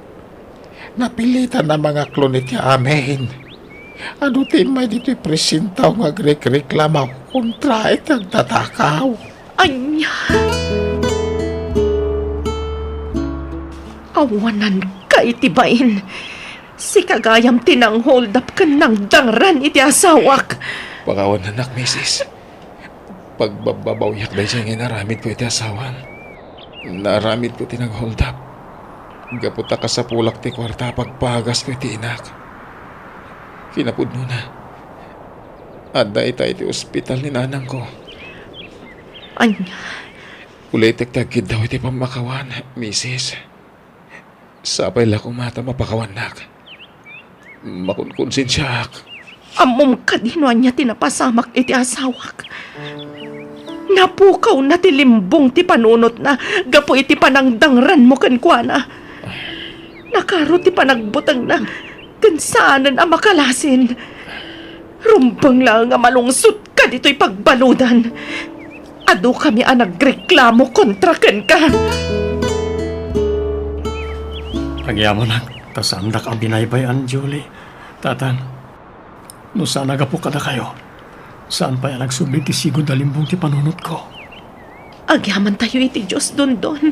Napilitan na mga klonit ya amin. Ano ti may dito'y presentaw nga reklamaw kontra itang tatakaw. anya. Awanan ka itibain. Si kagayam tinang hold up ka ng dangran iti asawak. Pagawan anak, misis. Pagbababawiyak dahil siya nga naramid ko iti asawan. Naramid ko tinang hold up. Gaputa ka sa pulak ti kwarta pagpagas ko iti inak. Kinapudno na. Adda ita iti ospital ni nanang ko. Anya, Ulitek tagid daw iti pamakawan, misis. Sapay la kong mata mapakawanak. Makunkonsensyak. amom ka dinuan niya tinapasamak iti asawak. Napukaw na ti limbong ti panunot na gapo iti panangdangran mo kankwana. Nakaro ti panagbutang na kansanan ang makalasin. Rumbang lang nga malungsot ka dito'y pagbaludan. Ado kami ang nagreklamo kontra ken ka. Agyaman ang tasandak ang binaybayan, Julie. Tatan, no saan nagapo ka na kayo? Saan pa yan nagsublit ti sigod na limbong ti panunot ko? Agyaman tayo iti Diyos Dondon.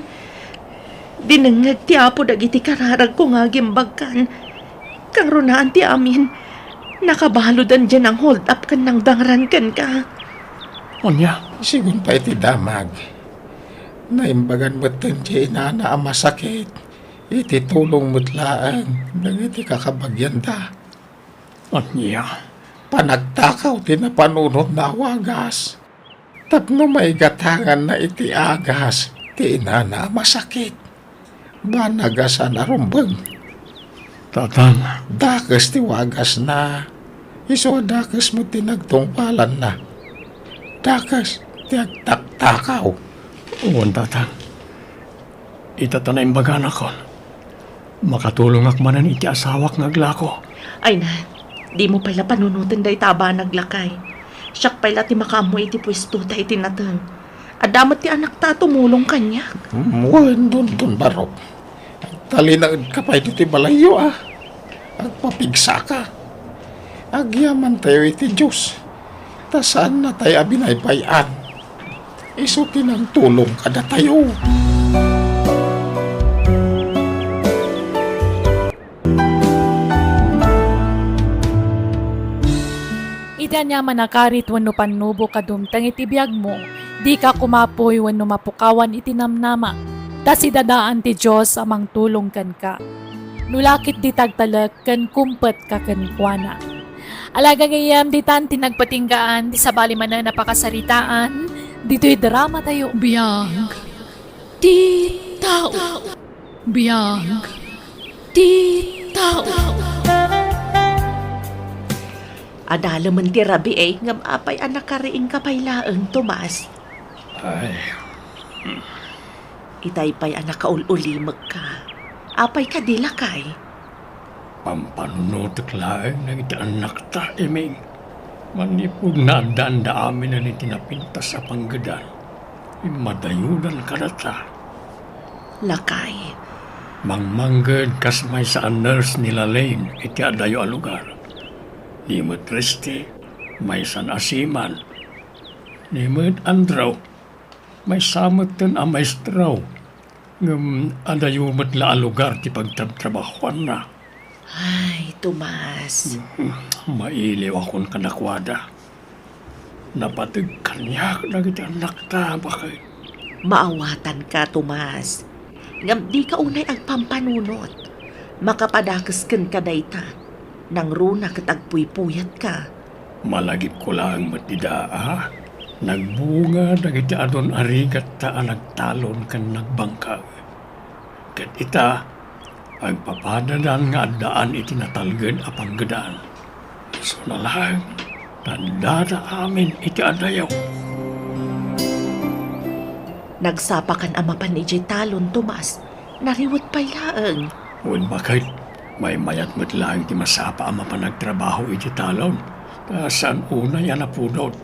Dinangag ti apo dagiti kararag ko nga gimbagkan. Kang runaan ti amin. Nakabalodan dyan ang hold up kan ng dangran kan ka. Onya, Sigun pa iti damag. Naimbagan mo tan dya inana ang masakit. iti tulong mutlaan, nang iti kakabagyan da. At niya, Panagtakaw ti napanunod na wagas. Tapno may gatangan na iti agas, ti ina na masakit. Banagasan arumbang, Tatang, dakas ti wagas na. Iso dakas mo tinagtungpalan na. Dakas ti agtaktakaw. uwan tatang. Itatanay baga na kon. Makatulong akmanan iti asawak ngaglako. Ay na, di mo pala panunutin day taba naglakay. Siyak pala ti makamu iti pwesto ta iti natang. Adamat ti anak ta tumulong kanya. Muwan dun barok. Talinagad ka pa iti balayo Agpapigsa ka. Agyaman tayo iti Diyos. Tasaan na tayo abinaybayan. Isutin ang tulong kada tayo. Ida niya manakarit wano panubo kadumtang itibiyag mo, di ka kumapoy wano mapukawan itinamnama. Tas idadaan ti Diyos amang tulong kan ka. Nulakit di tagtalag kan kumpet ka kan kuana. Alaga gayam di tan tinagpatinggaan di sabali man na napakasaritaan, dito'y drama tayo. Biyag, di tao. Biyag, di tao. Adala man ti rabi ngam apay anak kariing kapaylaang Tomas. Ay, Itay pa'y anak kaululimag ka. Apay ka di lakay. pampanunod laeng na iti anak ta, eming. Manipod na danda amin na ni tinapinta sa panggadan. Imadayunan ka na ta. Lakay. Mangmanggad kas may sa nurse nila Lane iti adayo a lugar. Ni mo't Christy, may san asiman. Ni mo't Andraw, may samot ten a maestraw. Ngam adayo mo't la a lugar ti pagtabtrabahuan na. Ay, Tomas. Mailiw akong kanakwada. Napatag kanyak na iti anak ta, bakit? Maawatan ka, Tomas. Ngam di ka unay agpampanunot. Makapadakas kan ka dayta. Nang runa katagpuy-puyat ka. Malagip ko lang matidaa. Nagbunga dagiti adon arigat ta nagtalon kan nagbangka. Ket ita, agpapadadan nga daan iti natalged a panggadaan. So na lang, tanda na amin iti adayaw. Nagsapakan ama pa ni talon, Tomas. Nariwot pa'y laang. Wen bakit, may mayat mo't lang ti masapa ama pa nagtrabaho iti talon. Saan una yan napudot.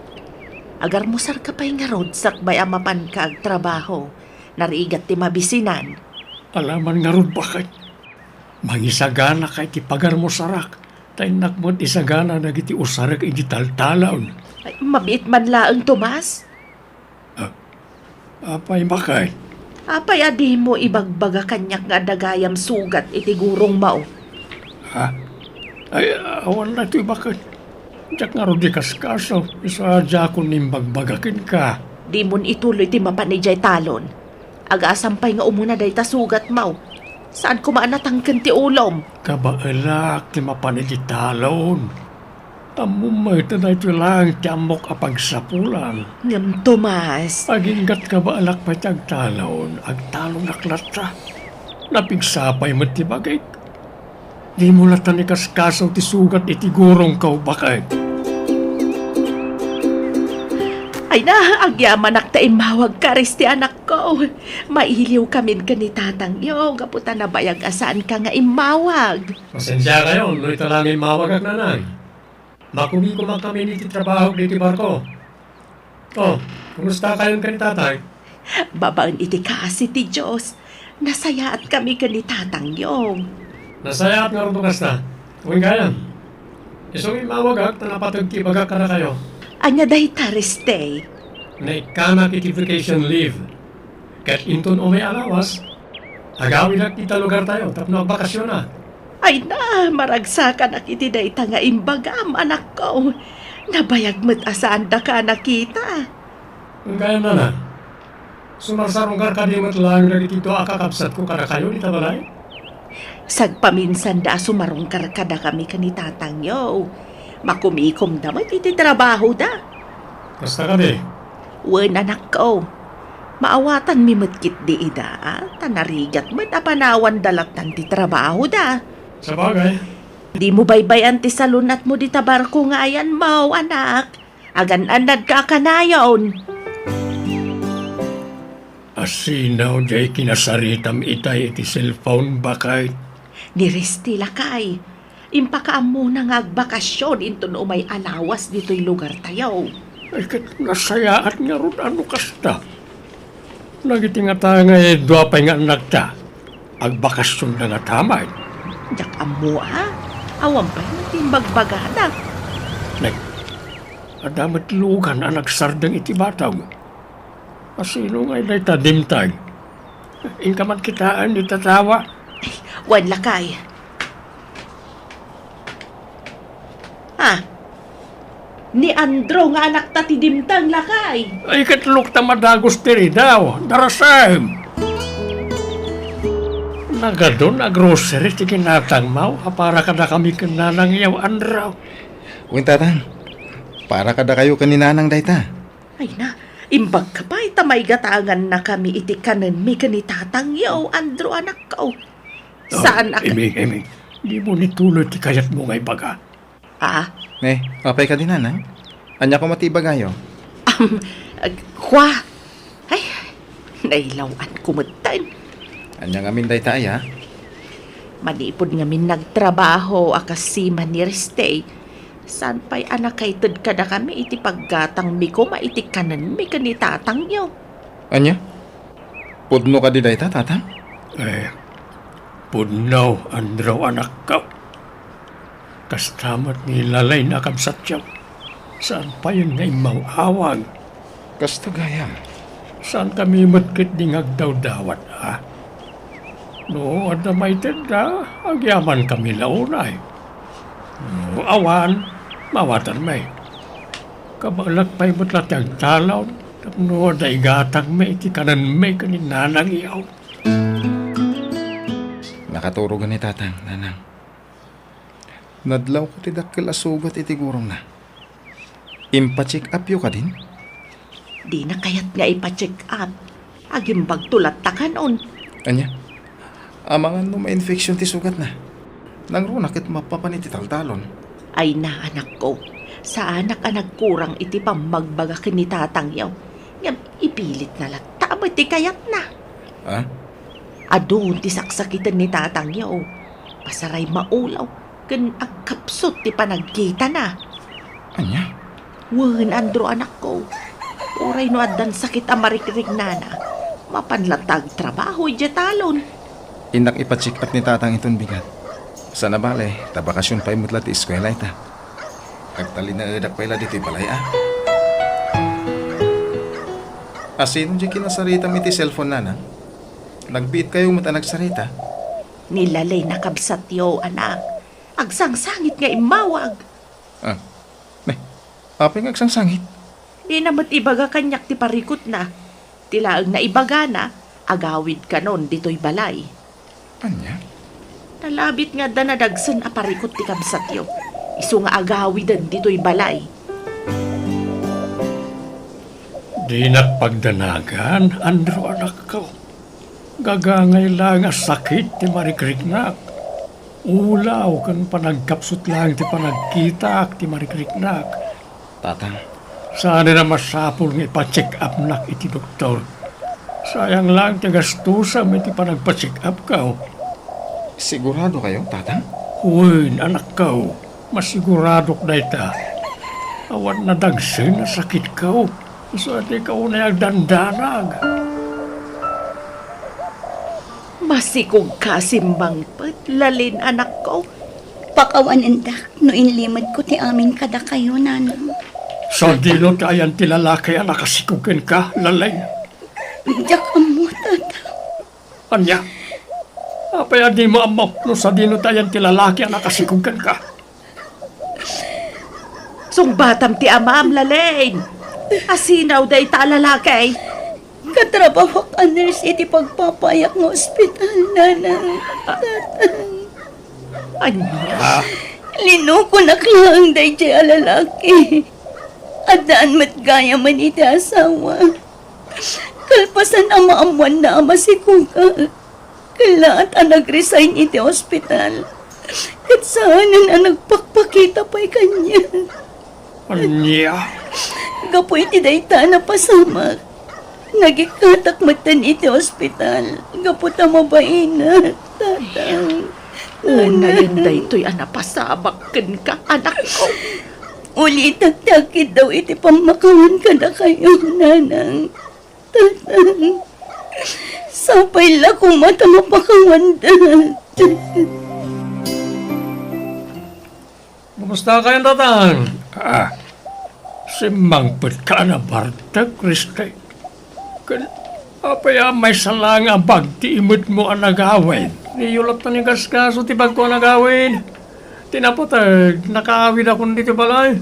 Agar musar ka pa'y nga rod sakbay ama pan ka agtrabaho. Narigat ti mabisinan. Alaman nga ron bakit. Mangisagana kay ti pagar mo sarak. Tay nakmod isagana nagiti usarak iti taltalon. Ay, mabiit man laang, Tomas. Apay bakit? Apay adi mo ibagbaga kanyak nga dagayam sugat iti gurong mao. Ha? Ay, awan na ito bakit? Diyak nga ron di kaskaso. Isa dya ko nimbagbagakin ka. Di mon ituloy ti mapanijay talon. Aga-asampay nga umuna day ta sugat mao. Saan ko maanatangkan ti ulom? Kabaelak ti mapaniti talon. Amumay na ito lang ti amok apagsapulan. Ngam, Tomas. Aginggat kabaalak pa ti agtalon. Agtalon aklata. Napigsapay mo ti bagay. Di mo latan ni kaskaso ti sugat iti gurong kau bakit. Ay na, agyaman ak ta imawag ka ris ti anak ko. Mailiw kamin ka ni tatang yo. Gaputan na bayag asaan ka nga imawag. Pasensya kayo, no ito lang mawag ag nanay. Makubi ko man kami niti trabaho diti barko. Oh, kumusta kayong ka ni tatay? Babaan iti kasi ti Diyos. Nasayaat kami ka ni tatang yong. Nasaya at nga rin na. Huwag kayan. Isong imawag ag na napatagkibaga ka na kayo. Anya dahi tariste. Na ikanak iti vacation leave. Kat inton o may alawas, agawin at kita lugar tayo, tapno agbakasyon na. Ay na, maragsakan ak iti dayta nga imbagam, anak ko. Nabayag mo't asaan da ka nakita. Kung kaya na na, sumarsarong ka di mat lang na dito akakapsat ko kada kayo ni tabalay. Sagpaminsan da sumarong karkada kami kanitatang yo. Makumikom da mo iti trabaho da. Basta ka di. Wen anak ko. Maawatan mi metkit di ida. Tanarigat mo apanawan dalatan ti trabaho da. Sa bagay. Di mo baybayan ti salunat mo di tabarko nga ayan mo, anak. Agan-anad ka kanayon. Asinaw jay kinasaritam itay iti cellphone bakay. Ni Risti lakay. Impakaam mo na nga agbakasyon into no may alawas dito'y lugar tayo. Ay kat nasayaan nga ron ano kasta. Nagiti nga ta nga duapay nga anak ta. Agbakasyon na nga tamay. Yak amo Awan pa yung bagbagada. Adamat lugan ang nagsardang iti bataw. Asino nga ilay tadimtag. Inka man kitaan di tatawa. Wan lakay. Ni Andro nga anak ta ti dimtang lakay. Ay katlok ta madagos tiri daw. Darasam. Nagadon na grocery ti kinatang mau. Para kada kami kananang yaw andraw. Uwin tatang, para kada kayo kaninanang dayta. Ay na, imbag ka pa itamay gatangan na kami iti kanan mi kanitatang yaw Andro anak ko. Saan ak... Imig. Di mo nituloy ti kayat mo ngay baga. Apay ka dinanang? Anya ko matibagayo. Kwa? Ay, nailawan kumutan. Anya ngamin dayta ay ha? Manipod ngamin nagtrabaho akasima ni Riste. San pa'y anak kay ka na kami iti paggatang mi ko maiti kanan mi kanitatang yaw. Anya? Pudno ka di dayta, tatang? Pudnaw, andraw anak ka. Kastamat ni lalay na kamsatyaw. Saan pa yun ngay mawawag? Kasta gayam. Saan kami matkit di ngagdaw-dawat, ha? No, ada may tenda, agyaman kami launay. No, awan, mawatan may. Kabalak pa'y matlat ang talaw, no, ada igatang may, iti kanan may kaninanang iyaw. Nakaturogan ni tatang, nanang. Nadlaw ko ti dakkel asugat iti gurong na. Impa-check up yo ka din? Di na kayat nga ipa-check up. Agimbag tulat ta kanon. Anya? Amangan no ma-infection ti sugat na. Nangruna ket mapapan iti taltalon. Ay na anak ko. Sa anak kurang iti pamagbaga kinitatang yaw. Ngam ipilit na lang. Tamat ti kayat na. Ha? Adun ti saksakitan ni tatang yaw. Pasaray maulaw. Kan agkapsot ti panagkita na. Anya? Wen Andro anak ko. Oray no adan sakit amarikrik nana. Mapanlatag trabaho iti talon. Indak ipa-check up ni tatang iton bigat. Sana balay, tabakasyon pa imutla ti eskwela ita. Agtali na edak pa ila dito'y balay Asino di kinasarita mi ti cellphone nana? Nagbiit kayo mata nagsarita? Nilalay na kabsat yo anak. Agsangsangit nga imawag. Apay nga agsangsangit. Di namat ibaga kanyak ti parikot na. Tilaang na ibaga na, agawid ka nun dito'y balay. Anya? Nalabit nga danadagsan a parikot ti kabsat yo. Isu nga agawidan dito'y balay. Di nakpagdanagan, Andro anak ko. Gagangay lang nga sakit ti marikriknak. Ulaw kan panagkapsot lang ti panagkita ti marikriknak. Tatang, Saan na masapol nga ipa-check up nak iti doktor. Sayang lang ti gastusam iti panagpa-check up ka. sigurado kayo, tatang? Uy, anak ka. Masiguradok na ita. Awan na dagsin na sakit ka. So at ikaw na yung dandanag. Masikog ka simbang lalin anak ko. Pakawanendak, no inlimad ko ti amin kada kayo, nanang. So dilo tayan ti lalaki ang nakasikukin ka, lalay. Diyak amo, tata. Anya? Apaya di mo amok no sa dino tayan ti lalaki ang nakasikukin ka. Sungbatam ti amam lalin. Asinaw day ta lalaki. Katrabaho ka nurse iti pagpapayak ng ospital, nanang. Tatang. Anya, Linoko na klang day jay alalaki. Adaan mat gaya man iti asawa. Kalpasan ang maamuan na ama si Kuka. Kailangan ang nag-resign iti ospital. At saan ang nagpakpakita pa'y kanya. Anya, Gapo iti dayta na pasamak. Nagikatak matan iti ospital. Gapo tamabain na. Tatang. una yun daytoy anapasabak ken ka, anak ko. Uli tagtakid daw iti pamakawan ka na kayo, nanang. Tatang. Sapay la kung mata mapakawan da. kumusta kayong tatang? Si Mangpet ka na Barta, Kriste. Apaya may salang abag ti imot mo ang nagawin. Niyulap na ni Gaskaso ti bag ko ang nagawin. Tinapotag, nakaawid ako dito balay.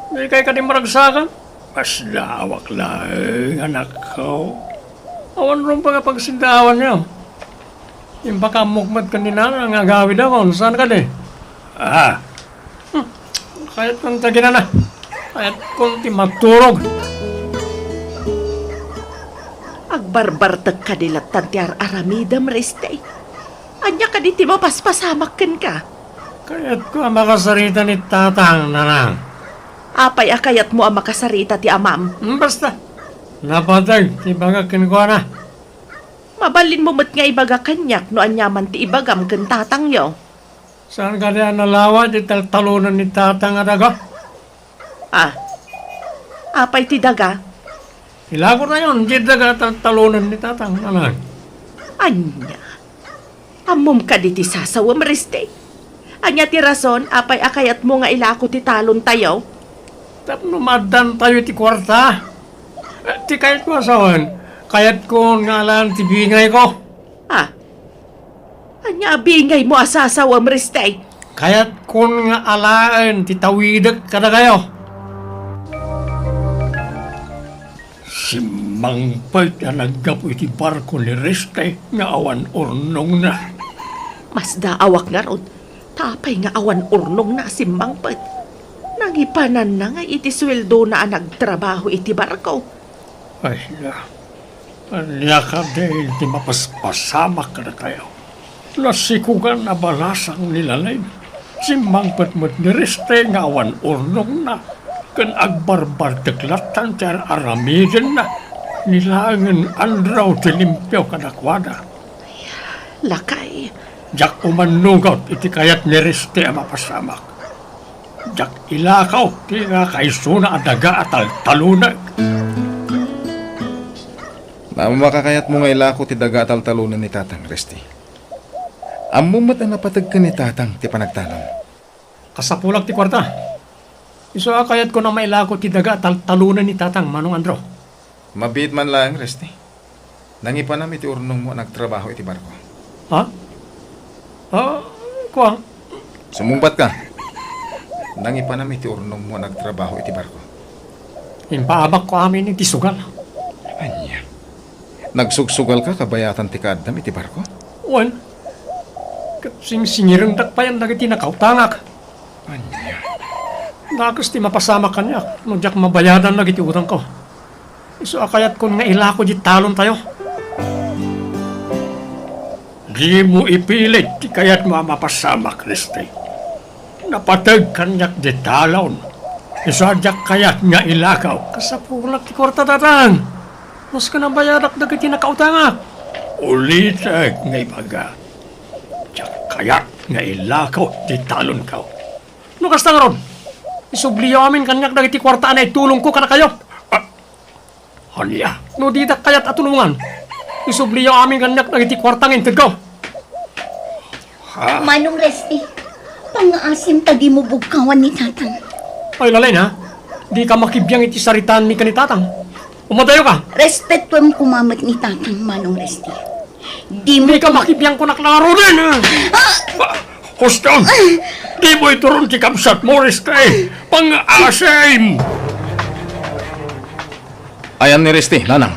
Hindi kay ka di maragsakan. Mas lawak lang, anak ko. Awan rin pa nga pagsindawan niyo. Yung baka mukmat kanina ang agawid ako. Saan ka di? Kahit kung tagina na. Kahit kung ti maturog. Agbarbartag ka nila tantiar aramida mariste. Anya ka di ti mapaspasamak ken ka. Kaya't ko ang makasarita ni tatang nanang. Apay akayat mo ang makasarita ti amam. Basta, napatag, ibagakin ko na. Mabalin mo mat nga ibaga kanyak no anyaman ti ibagam ken tatang yo. Saan ka diyan nalawa, di talunan ni tatang at ako? Apay ti daga. Ilago na yun, di daga talunan ni tatang nanang. Anya. Amom ka di ti sasawa mariste. Anya ti rason, apay akayat mo nga ilako ti talon tayo. Tapno madan tayo ti kwarta. Ti kayat ko asawan, kayat ko ngalan ti bingay ko. Anya bingay mo asasawa mariste. Kayat ko nga alaan ti tawidag kada kayo. Si Mangpet na naggapo iti barko ni Reste nga awan urnong na. Mas daawak nga ron. Tapay nga awan urnong na si Mangpet. Nangipanan na nga iti sweldo na nagtrabaho iti barko. Ay na, anya ka dahil di mapaspasamak ka na kayo. Nasikugan na balasang nilalay. Si Mangpet mo't ni Reste nga awan urnong na. Kan agbarbar teklatan tiar aramidin na. Nilangan andraw tilimpyaw kadakwada. Lakay. Jak umanugot iti kayat ni Reste ang mapasamak. Jak ilakaw ti nga kaisuna adaga at talunag. Makakayat mo nga ilako ti daga taltalunan ni tatang Resti. Amumat ang napatag ka ni tatang ti panagtanon. Kasapulag ti kwarta. Iso kayat ko na mailako ti daga at talunan ni tatang Manong Andro. Mabit man lang, Resti. Nangipa namin ti urnong mo nagtrabaho iti barko. Ha? Kuwang? Sumumbat ka. Nangipa namin ti urnong mo nagtrabaho iti barko. Impaabak ko amin iti sugal. Anya. Nagsugsugal ka kabayatan ti kaadam iti barko? Wan. Sing-singirang dakpayan dagiti nakautangak. Anya. Nakas ti mapasama kanya. No jak mabayadan dagiti utang ko. Iso akayat ko nga ilako di talon tayo. Di mo ipilit ti kayat mo mapasama, Kriste. Napatag kanyak di talon. Iso jak kayat nga ilakaw. Kasapulag ti kwarta tatang. Mas ka nang bayadak dagiti nakautangak. Ulitag nga ibaga. Jak kayat nga ilakaw di talon ka. No kasta nga ron, isubliyo amin kanyak dagiti kwarta na itulong ko kana kayo. Hanya, no didak kayat atulungan. Isubliyo amin kanyak dagiti kwarta nga intid ko. Manong Resti, pangaasim tagi mo bugkawan ni tatang. Ay lalay na, di ka makibiyang iti saritaan ni kanitatang. Umatayo ka. Respetuam kumamat ni tatang, Manong Resti. Di mo Di ka makibiyang ko naklaro din. Huston, di mo ituron ti kamsat mo, Reste. Pang-asim! Ayan ni Resti, nanang.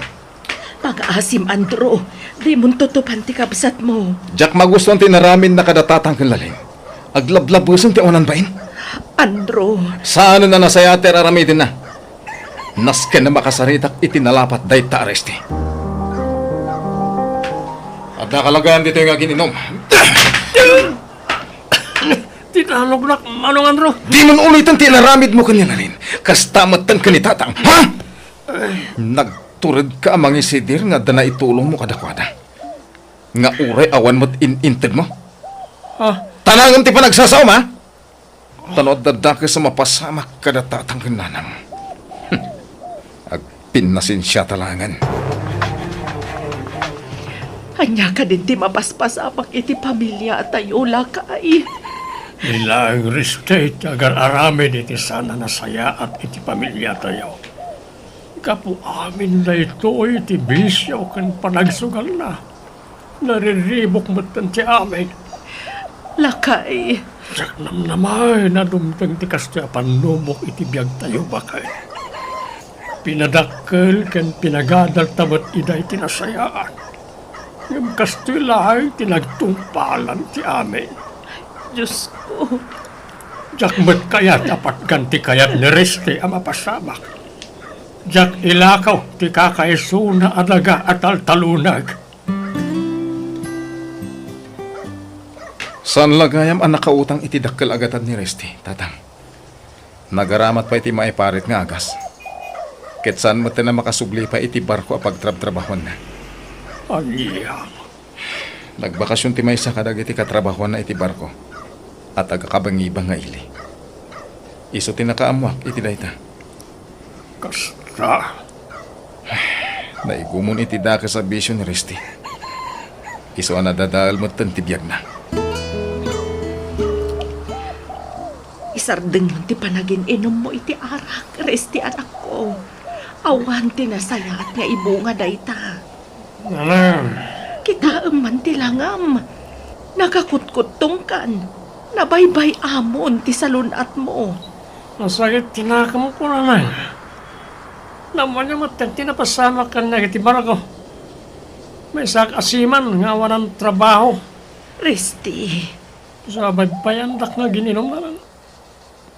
Pag-asim, Andro. Di mo tutupan ti kabsat mo. Jak magustuhan ti naramin na kadatatang kanlaling. Aglablabusan ti awanan bain. Andro, Saan na nasaya ti aramidin na? Nasken na makasaritak itinalapat day ta aresti. At nakalagaan dito yung agininom. Tinanog na, Manong Andro. Di man ulitan ti naramid mo kanya na rin. Kastamat tan kanitatang. Ha? Nagturad ka amang isidir nga dana itulong mo kadakwada. Nga uray awan mo't inintid mo. Tanangan ti panagsasaom ha? Tanod dadaka sa mapasama kadatatang kinanang. Agpinasin siya talangan. anya ka din ti mapaspasamak iti pamilya at tayo lakay. Nila ang restate agar aramin iti sana nasaya at iti pamilya tayo. Kapu amin na ito iti bisyo kan panagsugal na. Nariribok mo ti amin. Lakay, Sak namnamay na dumtang ti kastya panumok iti biyag tayo bakay. Pinadakkel ken pinagadal tamat iday tinasayaan. Yung kastilahay tinagtungpalan ti amin. Diyos ko. Jakmet kayat apat ganti kayat ni Reste ang mapasamak. Jak ilakaw ti kakaisuna adaga at altalunag. San lagayam ang nakautang iti dakkel agatan ni Resti, tatang. Nagaramat pa iti maiparit nga agas. Ket saan mo na makasubli pa iti barko a pagtrab-trabahuan na. Aniyam. Nagbakasyon ti maysa kadag iti katrabahuan na iti barko. At agakabangibang nga ili. Iso tinakaamuak iti dayta. Kasta. Naigumon iti daka sa bisyo ni Resti. Iso ang nadadal mo tibiyag na. Isardeng ti panagin inom mo iti arak, Resti anak ko. Awan ti nasaya at nga ibunga dayta. Nanang. Kita man ti langam. Nakakutkutong kan. Nabaybay amon ti salunat mo. Masakit tinakam ko naman. Naman niya matenti na pasama ka na iti barako. May sak asiman nga walang trabaho. Resti, Sa baybayandak nga gininom na lang.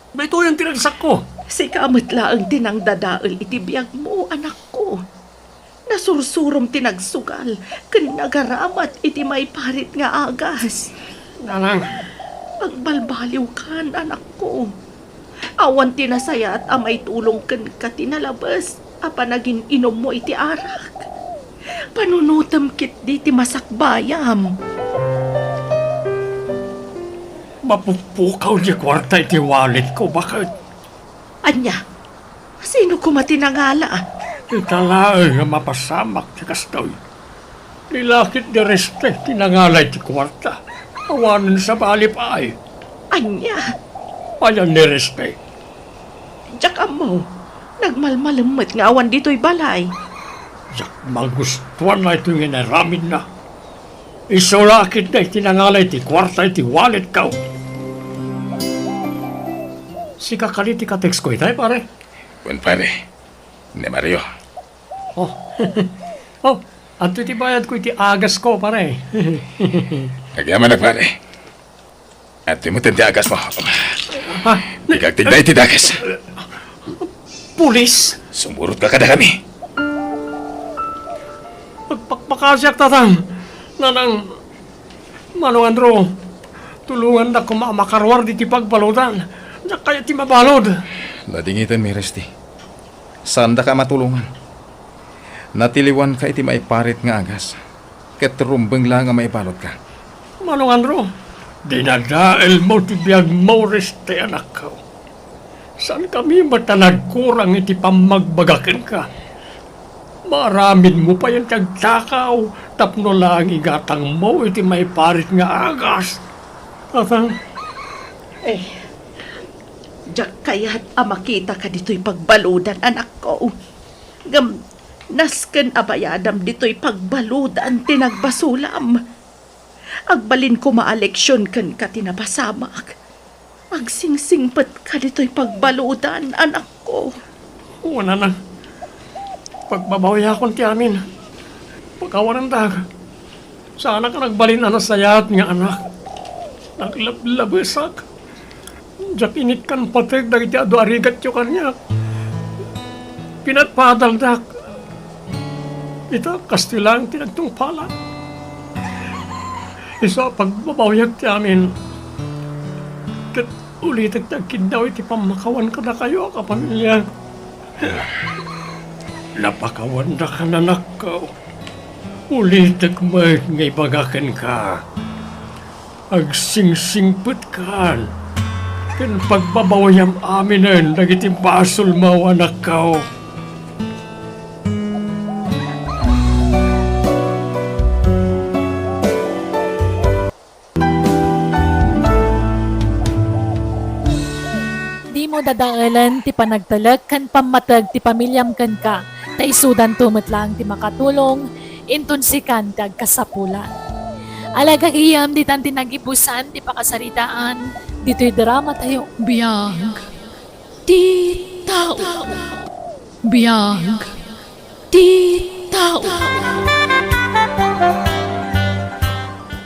Ba ito yung tinagsak ko. si kamot laang tinang dadaol iti biyag mo, anak ko. Nasursurom tinagsugal, ken nagaramat iti may parit nga agas. Nanang. Pagbalbaliw kan, anak ko. Awan tinasaya at amay tulong ken ka tinalabas, apa naging inom mo iti arak. Panunutam kit di ti masakbayam. Mapupukaw di kwarta iti wallet ko. Bakit? Anya, sino ko matinangala? Italaay nga mapasamak ti kastoy. Nilakit di Reste tinangalay ti kwarta. Awanan sa balip ay. Anya, Ayan ni Reste. tsaka mo, nagmalmalamot nga awan dito'y balay. Yak magustuhan na ito yung inaramin na. Isulakit na itinangalay ti kwarta iti wallet ka. Si kakaliti ka text ko itay pare. Buen pare, ni Mario. Oh, oh, at iti bayad ko iti agas ko pare. Nagyaman na pare. At timutin ti agas mo. Ha? Ikagtigda iti dagas. Pulis? Sumurot ka kada kami. Magpakpakasyak tatang. Nanang, Manong Andro, tulungan na makarwar di ti pagbaludan. Kaya ti mabalod. Ladingitan mi Resti. Sanda ka matulungan. Natiliwan ka iti maiparit nga agas. Ket rumbeng lang nga maibalot ka. Manong Andro, dinadael mo ti biyag mo Reste anak ko. Saan kami matanagkurang iti pamagbagakin ka? Maramin mo pa yung tagtakaw, tapno lang igatang mo iti maiparit nga agas. Tatang, Diyak kaya't makita ka dito'y pagbaludan, anak ko. Nasken abayadam dito'y pagbaludan, tinagbasulam. Agbalin ko maaleksyon kan ka tinapasamak. Agsingsingpet ka dito'y pagbaludan, anak ko. wala na. Pagbabawi akong ti amin. Pagkawanan dag. Sana ka nagbalin na sayat nga anak. naglablabesak. Jakinit kan patek dagiti ado arigat yo kanyak. Pinatpadaldak. Ita kastilang tinagtungpalan. Isa pagbabawyak ti amin. Kat ulitak tagkid daw iti pamakawan ka na kayo kapamilya. Napakawan na ka nanak ko. Ulitak may ngay bagakan ka. Agsingsingput kan. Kan pagbabawayam aminan dagiti basol mawanak ka. Di mo dadaalan ti panagtalag kan pamatag ti pamilyam kan ka. Ta isudan tumet lang ti makatulong, intunsikan kag kasapulan. Alaga iyam di tan tinagibusan ti pakasaritaan, dito'y drama tayo biyag. Di tao. Biyag. Di tao.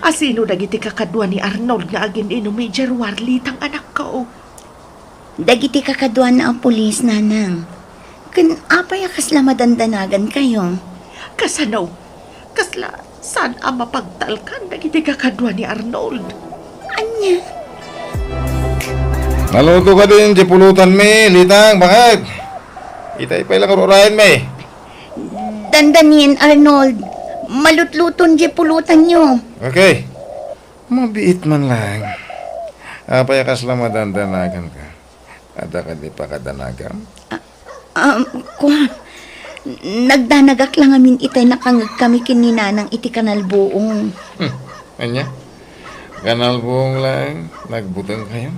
Asino dagiti kakadwa ni Arnold nga agin inumi Jerwarli tang anak ko. Dagiti kakadwa na ang pulis, nanang. Kan apay kasla madandanagan kayo. Kasano? Kasla, saan ang mapagtalkan dagiti kakadwa ni Arnold? Anya? Naluto ka din, di pulutan me, Litang, bakit? Itay pa ilang karurayan me. Dandanin, Arnold. Malutluton di pulutan nyo. Okay. Mabiit man lang. Apay kasla madandanagan ka. Ada ka di pa kadanagan? Nagdanagak lang amin itay nakangag kami kininanang iti kanal buong. Anya? Kanal buong lang, nagbutang kayo.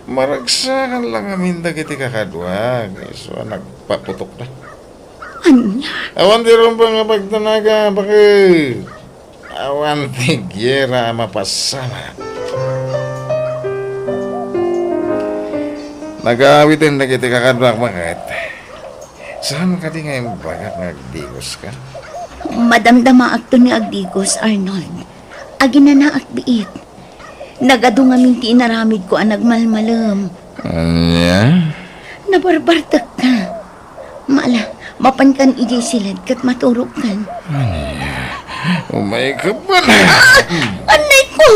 Maragsakan lang amin dagiti kakadwa. So, nagpaputok na. Anya? Awan di rin ba nga pagtanaga? Bakit? Awan di gyera mapasama. Nag-aawitin dagiti kakadwa, bakit? Saan ka di ngayon bagat nagdigos ka? Madamdama akto ni Agdigos, Arnold. Agi na naakbiit. Nagado nga minti inaramid ko ang nagmalmalam. Anya? Nabarbartak ka. Maala, mapankan ijay silad kat maturok kan. Umay ka ba na? Anay ko!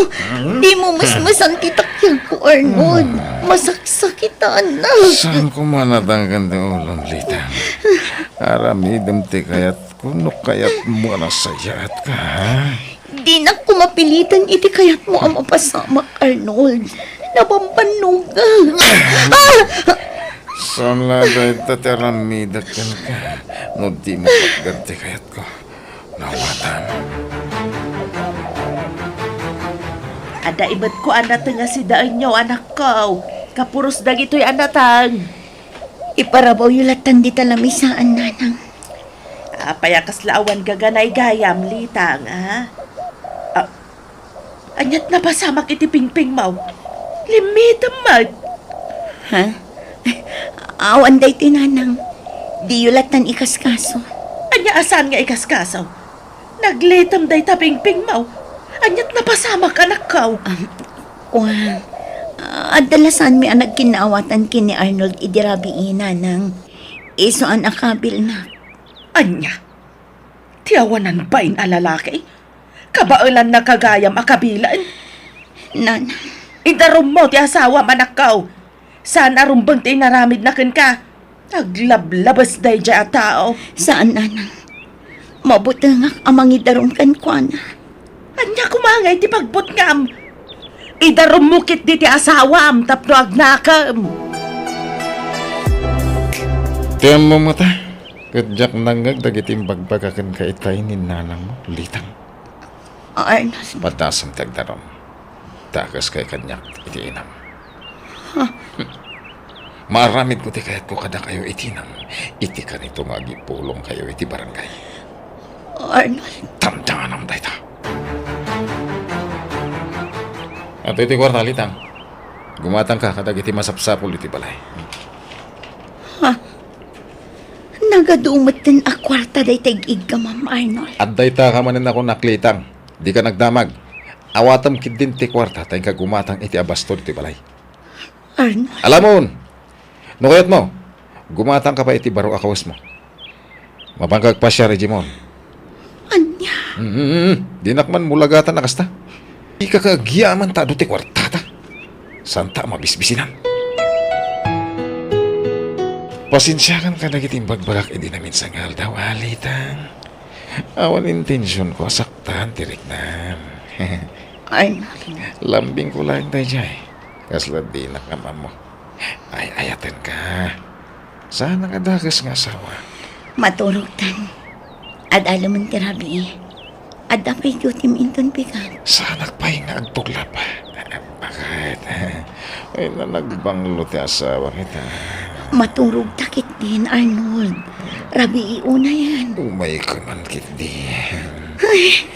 Di mo masmasang titakyan ko, Arnold. Masaksakitan na. Saan ko manatanggan di ulang Litang? Aramidam ti kayat kuno kayat mo na sayat ka, ha? Di na ko mapilitan iti kayat mo ang mapasamak, Arnold. Napampanong ka. Saan na dahil tataramidat kan ka? No di mo pagganti kayat ko. Nawatan. Ada ibat ko anak nga si daan nyo, anak ko. Kapuros dagito'y anatang. Iparabaw yulatan di talamisaan, nanang. Payakas laawan gaganay gayam, Litang, ha? Anyat na pasamak iti pingping mo. Limitam mag. Ha? Awan day tinanang. Di yulatan ikaskaso. Anya asan nga ikaskasaw? Naglitam day ta pingping mo. Anyat na pasamak anak ko. Kuwang. Adalasan mi ang nagkinawatan kini Arnold idirabi nanang. Iso ang akabil na. Anya? Tiyawanan ba in alalaki? Kabailan na kagayam akabilan? Nanang. Idarom mo ti asawa manak ko. Saan arumbang ti naramid na kin ka? Aglablabas day dya tao. Saan, nanang? Mabutangak amang idarom kan kwa na. Anya kumangay ti pagbutngam. Idarom mukit di ti asawam tapno agnakam. Tiyan mo mata. Kadyak nangag dagitim bagbagakan ka itay ni nanang mo, Litang. Arnold. Patasang tagdarom. Takas kay kanyak iti inam. Maramid ko ti kayat ko kada kayo itinam. Iti ka nito magipulong kayo iti barangay. Arnold. Tamdangan ang dayta. At iti kwarta, Litang. Gumatang ka kadag iti masapsapul iti balay. Nagadumot din a kwarta day tag-ig ka, Ma'am Arnold. At dayta ka manin ako naklitang. Di ka nagdamag. Awatam kidin ti kwarta tayo kagumatang iti abastor iti balay. Arnold, Alamon! Nukayat mo, gumatang ka pa iti baro akawas mo. Mabangkag pa siya, Regimon. anya. Dinakman mulagatan na kasta. Di ka kagyaman ta do ti kwartata. Santa mabisbisinan. Pasensyakan ka nagiting bagbagak hindi namin sangal daw alitang. Awan intensyon ko saktan tirik na. Arnold, Lambing ko lang tayo jay. Kasla di nakamam mo. Ay ayatan ka. Sana nga dagas nga asawa. maturog tan. Ad alam ti Rabi. Ad apay yutim inton pikan. Sana pahinga ang tuglap. Bakit? Ay na nagbanglo ti asawa kita. Maturog takit din, Arnold. Rabi iuna yan. Umay ka man kiti.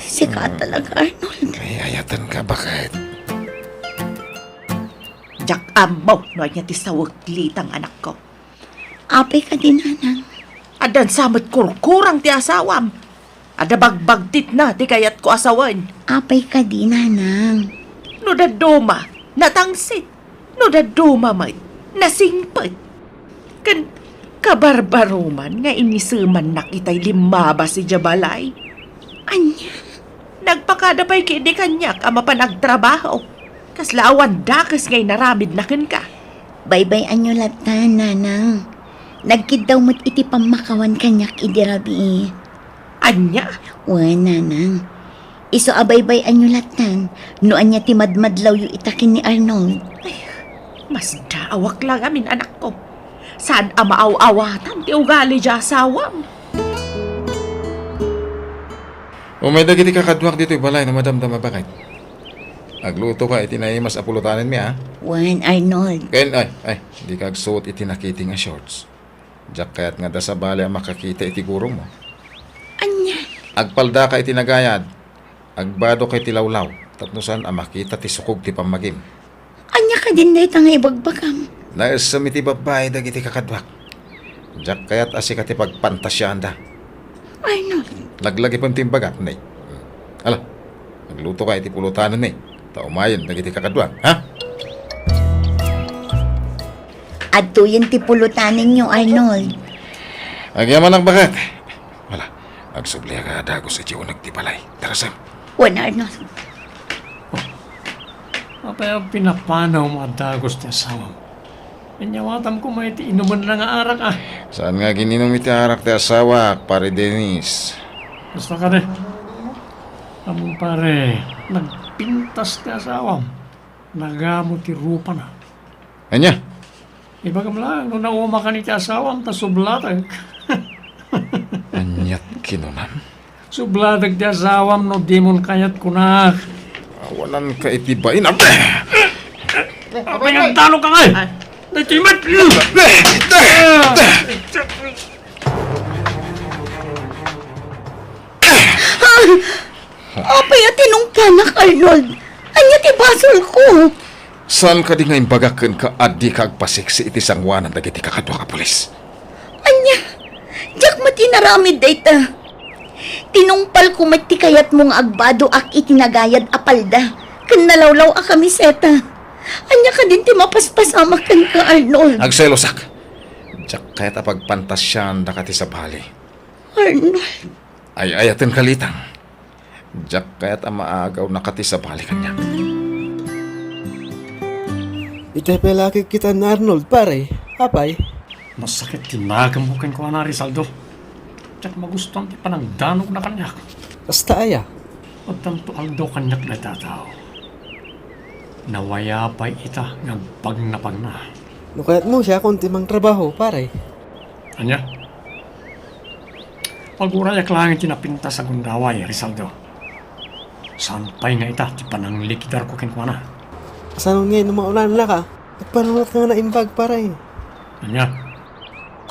Sika talaga, Arnold. Ay ayatan ka bakit? Jak amaw no niya ti sawag litang anak ko. Apay ka din, anang. Adan samot kurkurang ti asawam. Ada bagbagtit na ti kayat ko asawan. Apay ka din, anang. No daduma, natangsit. No daduma man, nasingpet. Kan kabarbaruman nga inisuman na kita'y limaba si Jabalay. Anya. Nagpakadapay kini kanyak ama pa nagtrabaho. Kaslawan dakas ngay naramid na ka. Bye-bye anyo latan, nanang. Nagkid daw mo't iti pamakawan kanyak idirabi. Anya, Wan, nanang. Iso abay-bay anyo latan. No anya ti madmadlaw yu itakin ni Arnold. mas daawak lang amin anak ko. Saan amaaw-awatan ti ugali di asawam. Umay dagiti kakadwak dito balay na madamdama bakit? Agluto ka iti na mas apulutanin mi ha? Wan, Arnold. Ken ay, di ka agsuot iti nakiti nga shorts. Diyak kayat nga da sa bali ang makakita iti gurong mo. Anya. Agpalda ka iti nagayad. Agbado ka iti lawlaw. Tapnusan ang makita ti sukog ti pamagim. Anya ka din na itang ibagbagam. Naisam iti babay dagiti kakadwak. Diyak kayat asi ka ti pagpantasyahan da. Arnold. Laglagi pang timbagat, nay. Ala, nagluto ka iti pulutanan, nay. Taumayan, dagiti kakadwak, ha? Adto yan ti pulutanin nyo, Arnold. Agyaman ang bakat. Wala, agsubli ka dago sa tiyo nagtipalay. Tarasam. Wan, Arnold. Apay ang pinapanaw mga dagos ti asawa mo. Inyawatam ko may ti inuman lang nga arak ah. Saan nga gininom iti arak ti asawa, pare Dennis? Basta ka rin. Among pare, nagpintas ti asawa mo. Nagamot ti rupa na. Anya? Iba kam lang, nung nauma ka ni ti asawa mo, tas sublatag. Anyat kinunan. Sublatag ti asawa mo, no dimon kayat kunak. Awanan ka itibain. Apay ang talo ka nga! Natimat! Apay at tinungkanak, Arnold. Anya ti basol ko. Saan ka di nga imbagakan ka at di ka agpasiksi iti sangwanan dagiti kakadwa ka pulis? Anya. Diyak matinaramid dayta. Tinungpal ko mati kayat mong agbado ak itinagayad apalda. Kan nalawlaw a kamiseta. Anya ka din ti mapaspasama kan ka, Arnold. Agselosak. Diyak kaya't apagpantasyan da ka ti sa bali. Arnold. Ay ayaten kalitang. Diyak kaya't amaagaw na kati sa bali kanya. Itay pelaki kita na Arnold, pare. Apay? Masakit tinagam mo kan ko na Rizaldo. Tsak magustuhan ti panangdanog na kanyak. Basta aya. At tanto aldo kanyak na tatao. Nawaya pa'y ita nga pagnapag na. Nukayat mo siya kung timang trabaho, pare. Anya? Pagurayak lang tinapinta sa gundaway, Rizaldo. Saan pa'y nga ita, ti pananglikidar ko kinkwana. Sanong ngayon maulan na ka. Nagpanunot ka nga na imbag, pare. Anya?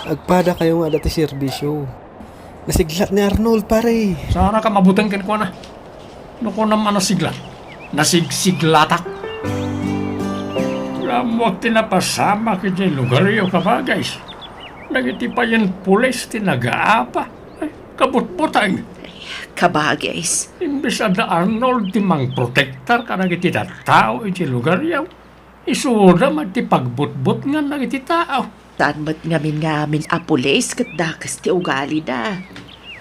Agpada kayo nga dati serbisyo. Nasiglat ni Arnold, pare. Sana ka mabutang kinkwana. Nuko naman nasiglat. Nasigsiglatak. Lamwag tinapasama ka dyan lugar yung kabagay. Nagiti pa yan pulis, tinagaapa. Ay, kabutbutang. kabagis. Imbes ada Arnold ti mang protektar ka na iti tao iti lugar yaw. Isuda man ti pagbutbut nga na iti tao. Saan ba't ngamin apulis kat dakas ti ugali da.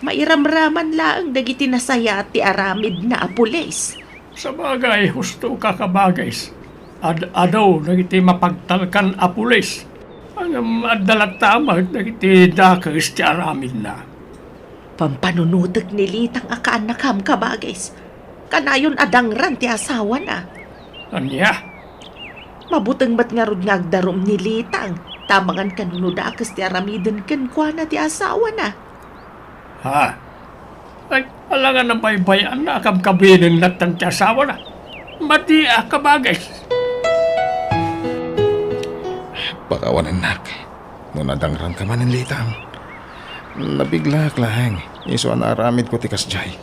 Mairamraman lang dagiti nasaya ti aramid na apulis. Sa bagay, husto ka kabagays. Adaw nagiti mapagtalkan apulis. Ang madalat tamag nagiti dakas ti aramid na. Pampanunutag ni Litang akaanak ham kabagis. Kanayon adangran ti asawa na. Anya? Mabutang ba't nga rod nga agdarom ni Litang. Tamangan kanunudakas ti aramiden ken kwa na ti asawa na. Ha? Ay, alangan ng baybayan na kabkabinin natan ti asawa na. Mati kabagay. Pakawan anak. Nunadangran ka man ng Litang. Nabigla lang. Iso ang aramid ko tikas jay.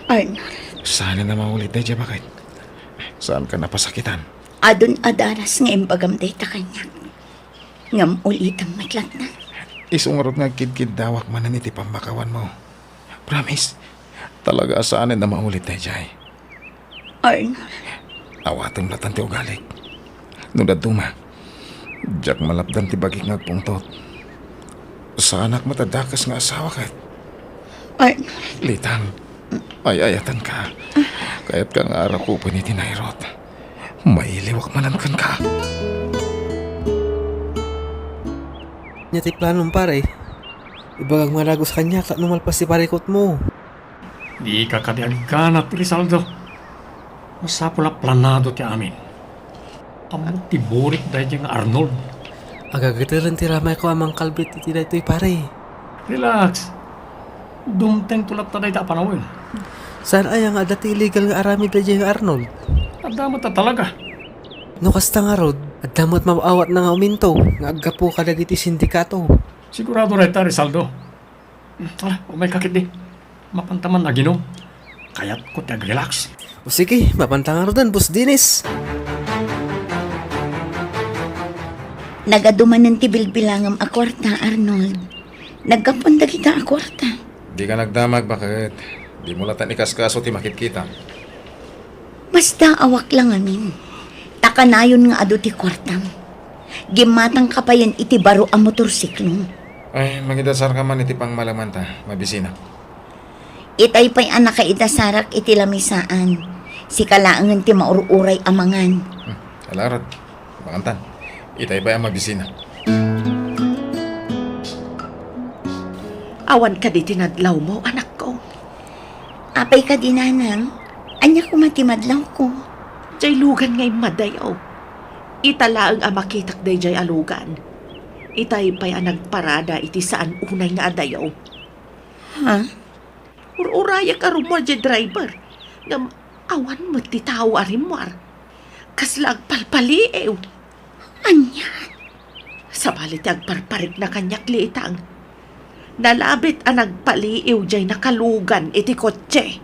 Arnold, Sana na maulit na jay bakit? Saan ka napasakitan? adun adaras nga imbagamday ta kanya. Ngam ulitang matlat na. Isungarot nga kid-kid dawak man na niti pambakawan mo. Promise. Talaga saan na maulit na jay. Arnold, Awatong latan ti ugalik. Nunad tuma. Diyak malapdan ti bagik nga pungtot. Sa anak matadakas nga asawa kat. Arnold, Litang, ay-ayatan ka. Kaya't kang araw ko ni tinayrot. Mailiwak manan kan ka. Nya ti planom pare. Ibagang malago sa kanya kat numalpas si parikot mo. Di ka kadiagganat, Rizaldo. Masapula planado ti amin. Amo ti burik dahil nga Arnold. Agagatiran ti ramay ko amang kalbit iti daytoy pare. Relax. Dumteng tulad ta dahi ta panawin. Saan ay ang adati illegal nga aramid na nga Arnold? Adamot ta talaga. No kasta nga rod, at damot maawat na nga uminto, nga aggapo ka dagiti sindikato. Sigurado rin ta, Rizaldo. Tara, umay kakit di. Mapantaman na ginom. Kaya't ko tag-relax. O sige, mapantangan rodan, Boss Dinis. nagaduman ng tibilbilangam akwarta, Arnold. Nagkapunta kita akwarta. Di ka nagdamag bakit? Di mo latan ikaskaso ti makit kita. Basta awak lang amin. Takanayon nga ado ti kwartam. Gimatang kapayan iti baro ang motorsiklo. Ay, magidasar ka man iti pang malaman ta. Mabisina. Itay pa'y anak ka itasarak iti lamisaan. Si kalaangan ti maururay amangan. Alarad. Makantan. Itay ba ang mabisina? Awan ka di tinadlaw mo, anak ko. Apay ka dinanang. Anya ko matimadlaw ko. Jay lugan ngay madayaw. Italaang amakitak day jay alugan. Itay pa'y nagparada iti saan unay nga adayaw. Ha? Ururaya ka rumo jay driver. Ngam awan mo ti tao arimwar. Kaslag palpaliew. Anya? Sabalit agparparik na kanyak litang. Nalabit ang nagpaliiw jay nakalugan iti kotse.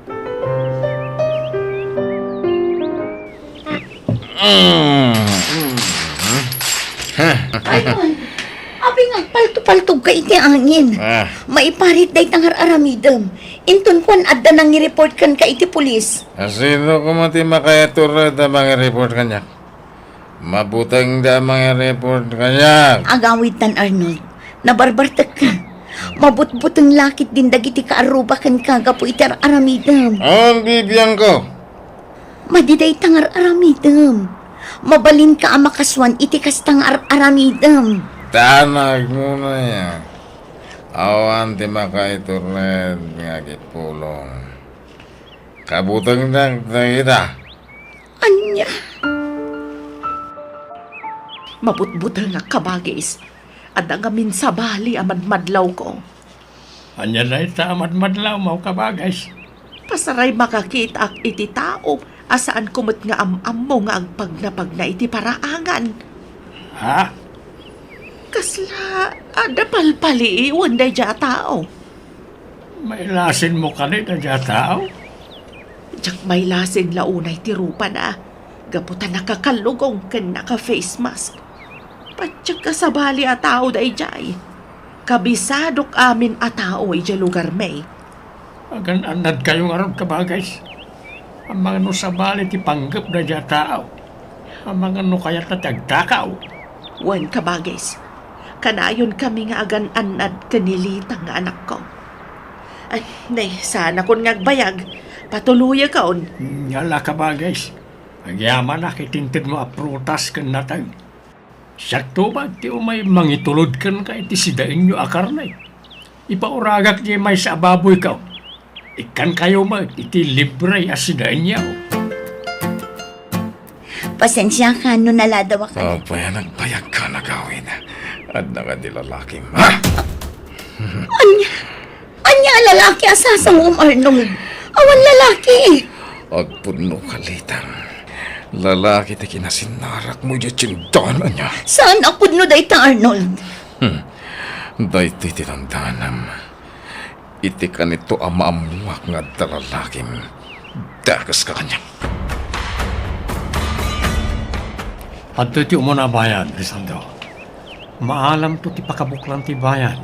Ayun. Abi nga, palto-paltog ka iti angin. Maiparit day tangar aramidem. Intun kwan adda nang i-report kan ka iti pulis. Asino ko mati makayatura da mga report kanya? Mabutang da mga report kanya. Agawid tan Arnold. Nabarbartak ka. Mabutbutang lakit din dagiti kaaruba kan kagapo iti aramidem. Ang bibiyang ko. Madiday tangar aramidem. Mabalin ka ang makaswan iti kastang aramidem. Tanag mo na yan. Awan ti makaiturnet nga gipulong. Kabutang nang kita. Anya? Mabutbutang nga kabagis. At ang amin sa bali amadmadlaw ko. Anya na ita amadmadlaw mo kabagays. Pasaray makakita ak iti tao. Asaan kumot nga am mo nga ang pagnapag na iti paraangan. Ha? Kasla, ada palpali iwan day dya tao. May lasin mo ka na dya tao? Diyak may lasin launay tirupa na. Gaputan nakakalugong ken naka-face mask. Patyak ka sa bali a tao day jay. Kabisadok amin a tao ay lugar may. Agan anad kayong arab kabagay. Ang mga no sa balit ipanggap na dya tao. Ang mga no kayat na tagtakaw. Wan ka ba, guys? Kanayon kami nga agan anad kanilitang nga anak ko. Ay, nay, sana kon ngagbayag. Patuluya kaon. Ngala kabagay. Ang yaman na kitintid mo a prutas kan natang. Sakto ba ti umay mangitulod kan ka iti sidain nyo akarnay. Ipauragak niya may sa baboy ka. Ikan kayo mag iti libre asidain niya. Pasensya ka, no naladawa ka. Pagpaya nagbayag ka na gawin. At nakadilalaki ma. Anya lalaki asasang Arnold. Awan lalaki. Agpuno kalitang. Lalaki ti kinasinarak mo yung tsindanan niya. Saan ako no dayta Arnold? Dahil tinandanam. Iti ka nito ang maamuak nga dalalakim. Dagas ka kanya. At iti umuna bayan, Lisandro. Maalam to ti pakabuklan ti bayan.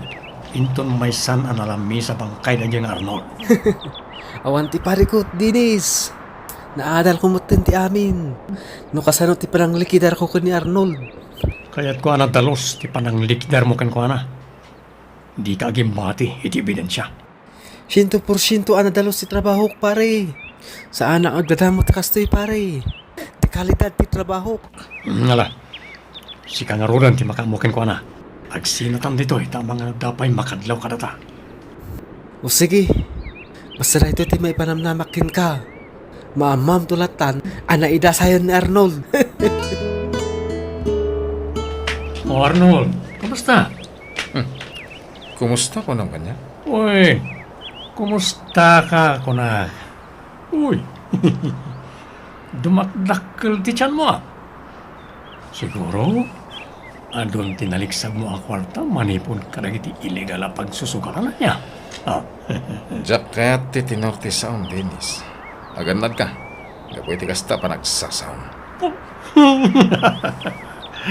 Inton may san analami sa bangkay na diyang Arnold. Awan ti parikot, Dinis. Naadal ko mutin ti amin. No kasano ti panang likidar ko ni Arnold. Kaya't ko ana dalos ti panang likdar mo kan ko ana. Di ka gimbati iti ebidensya. 100% anadalos ti trabaho ko, pare. Saan ang agdadamot kastoy, pare. Ti kalidad ti trabaho. Ngala, si kangarudan ti makamukin ko ana. Agsinatan dito ita mga dapay makadlaw ka data. O sige, basta na ito ti may panamnamakin ka. Maamam tulatan, anaida sayon ni Arnold. O Arnold, kamusta? Kumusta ko ng kanya? Uy, kumusta ka kuna? Uy, dumakdakkel ti tiyan mo. Siguro, adon tinaliksag mo ang kwarta, manipon ka na iti illegal ang pagsusugaran na niya. Jacket ti tinorti saon, Dennis. Aganad ka. Gapoy ti kasta pa nagsasaon.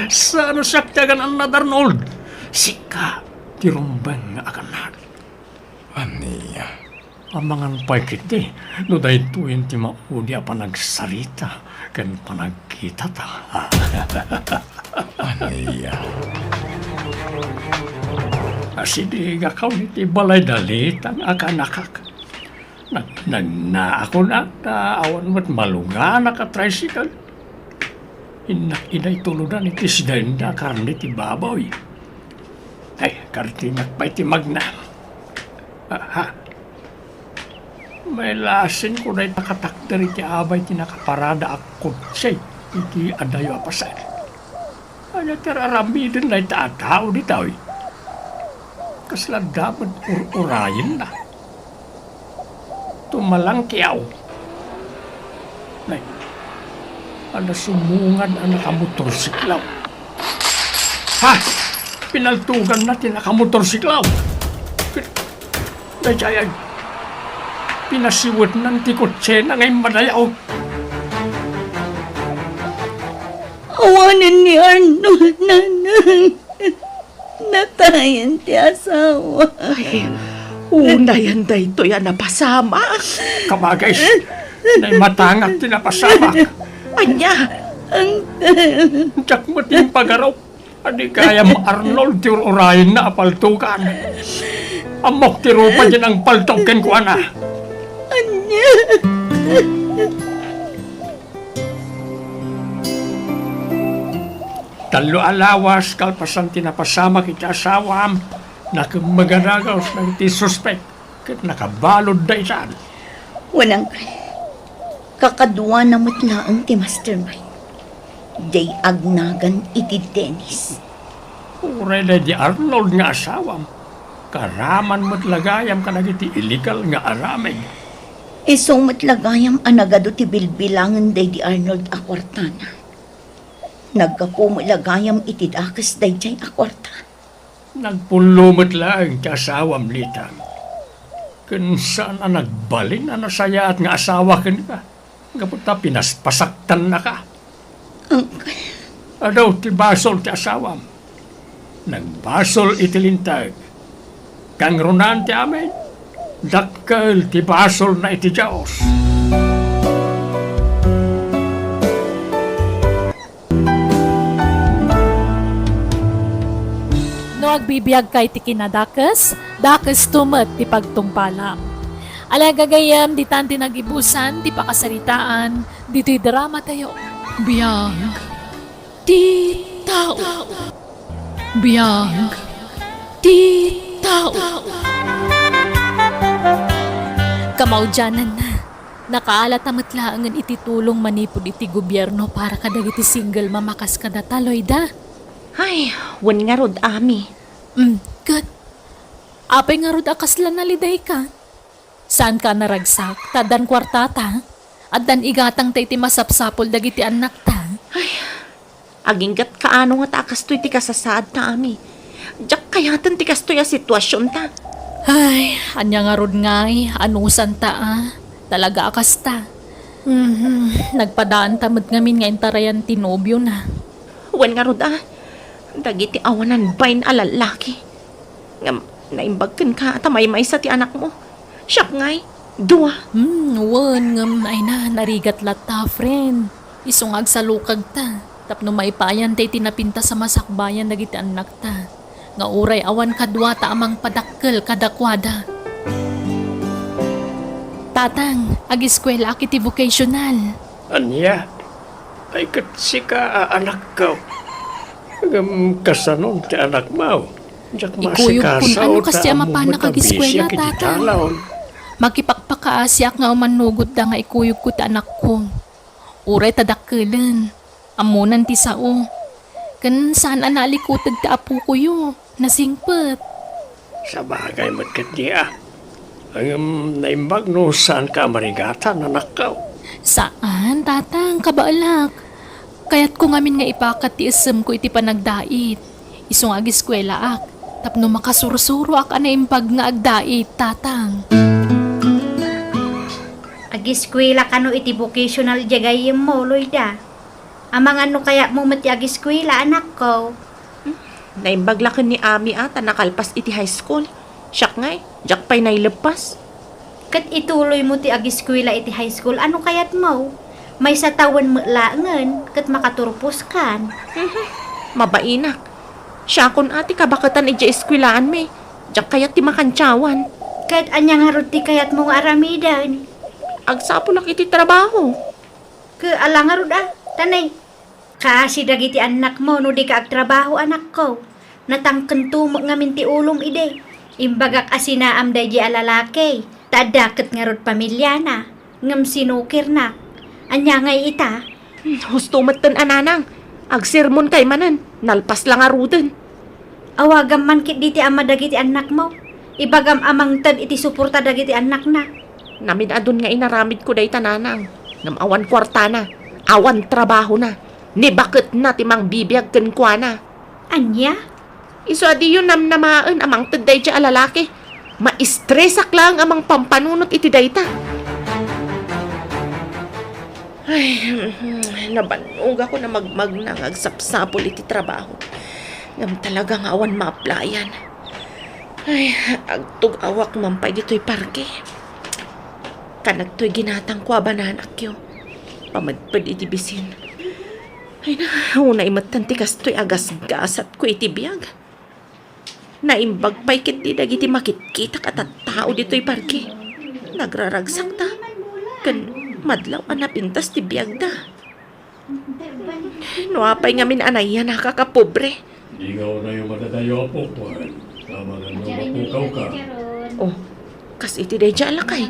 Saan siya tiyagan ang Arnold? Sika, tirumbang nga akanad. Aniya. Amangan pa kiti, no dahil tuwin ti maudi pa nagsarita, kan panagkita ta. Aniya. Asidiga ka ti balay dalit ang akanakak. Nagna ako na, awan mo't malunga naka-tricycle. Inay tuludan iti sidain na karne ti baboy. Ay, kartinak pa iti magna. Ha? May lasin ko na nakatakder iti abay ti nakaparada ako say iti adayo apasay. Ano tirarami din na itatao di tao. Kasla dapat urayin na. Tumalang kiyaw. Nay, ano sumungan ang nakamotorsiklaw. Ha? Pinaltugan natin nakamotorsiklaw. Dayay, pinasiwat ng tikotse na ngayon madayaw. Awanin ni Arnold, nanang. Natayan ti asawa. Ay, una yan day to yan napasama. Kabagay, na'y matangak tinapasamak. Anya, Tsak mo tiyong pagaraw. Adi kaya mo Arnold urayin na apaltukan. Amok tirupa dyan ang paltoken ko ana. Anya. Talo alawas kalpasan tinapasama kita asawam. Nakamagaragaw na iti suspect. Kat nakabalod da isan. Wanang kakaduwa na mutla ang ti mastermind. Day agnagan iti Dennis. Uray na di Arnold nga asawam. Karaman mo't lagayam ka iti illegal nga aramay. Iso matlagayam anagado ti bilbilangan day di Arnold akwartana. Nagkapo lagayam iti dakas day jay akwarta. Nagpulumot lang ti asawam litang. Kung saan na nagbalin na nasaya at nga asawa ka ka. Kaputa pinaspasaktan na ka. Uncle, Adaw ti basol ti asawam. Nagbasol itilintag. Kang runan ti amin. Dakkel ti basol na iti Diyos. No agbibiyag kay ti kinadakas, dakas tumet ti pagtungpalam. Alagagayam di tanti nagibusan, di pakasaritaan, dito'y drama tayo. Biyag, di tao. Biyag, di tao. Kamaudyanan na. Nakaalatamat laangan iti tulong manipod iti gobyerno para kadagiti single mamakas kada taloy da. Ay, wan nga rod, Ami. Good. Apay nga rod akaslan na liday ka. Saan ka naragsak? Tadan kwartata? At dan igatang tayo ti masapsapol dagiti anak ta. Aginggat kaano nga takas to'y ti kasasaad ta, Ami. Diyak kayatan ti kastoy a sitwasyon ta. Ay, anya nga rod ngay, anusan ta Talaga akas ta. Nagpadaan tamad ngamin nga intarayan tinobyo na. Wan nga rod, dagiti awanan bain alalaki. Nga, naimbagkan ka at may sa ti anak mo. Siyak ngay, dua. Wan ngam ay na, narigat lata, friend. Isungag sa lukag ta. Tapno maipayan tayo tinapinta sa masakbayan dagiti anak ta. Nga uray awan kadwa ta amang padakkel kadakwada. Tatang, ag-eskwela akiti vocational. Anya, ay katsi ka anak ko. Kasanon ti anak mo. Diyak Ikuyog kun ano kasi ta mapana kag-eskwela, tata. Makipagpakaasyak nga umanugot da nga ikuyog ko ti anak ko. Uray tadakkelan. Amunan ti sao. Kan saan analikutag ti apo ko yo. Nasingpet. Sa bagay magkat niya. Ang naimbag no saan ka marigatan anak ko. Saan, tatang? Kabaalak. Kaya't ko ngamin nga ipakat ti isem ko iti panagdait. Isong ag-eskwela ak. Tapno makasurusuro ak anaimbag nga agdait, tatang. Ag-eskwela ka no iti vocational jagayem mo, Loida. Amang ano kaya mo mati ag-eskwela, anak ko? Naimbaglakan ni Ami ata nakalpas iti high school. Siyak ngay, diyak pa'y nailepas. Kat ituloy mo ti ag-eskwela iti high school, ano kayat mo? May sa tawan mo laangan, kat makaturpos kan. Mabainak. Siya kun ati kabakatan iti eskwelaan me. Diyak kayat ti makantsawan. Kat anyang harot ti kayat mong aramidan. Agsapulak iti trabaho. Ka alang harot tanay. Kasi dagiti anak mo no di ka agtrabaho anak ko. Natangken tumo ngamin ti ulom ide. Imbagak asinaam day di alalaki. Tadaket nga rod pamilya na. Ngam sinukir na. Anya ngay ita. Husto matan ananang. Agsermon kay manan. Nalpas lang aruden. Awagam man kit diti ama dagiti anak mo. Ibagam amang tad iti suporta dagiti anak na. Namin adun nga inaramid ko day tananang. Ngam awan kwarta na. Awan trabaho na. Ni bakit na timang bibiyag ken kwa na. Anya? Iso adi yun namnamaan amang taday dya alalaki. Maistresak lang amang pampanunot iti dayta. Ay, nabanog ako na magmag agsapsapol iti trabaho. Ngam talagang awan ma-applyan. Ay, agtug-awak mampay dito'y parke. Kanagto'y ginatang kwa bananak yo. Pamadpad iti bisin. Ay na, una imatan ti kasto'y agas-gasat ko iti biyag. Naimbag pa'y kit di dagiti makitkitak at tao dito'y parke. Nagraragsak ta. Kan madlaw anapintas ti biyag da. Nuapay ngamin anay yan nakakapobre. Ikaw na yung madadayo po po. Tama na mapukaw ka. Oh, kas iti day dya alakay.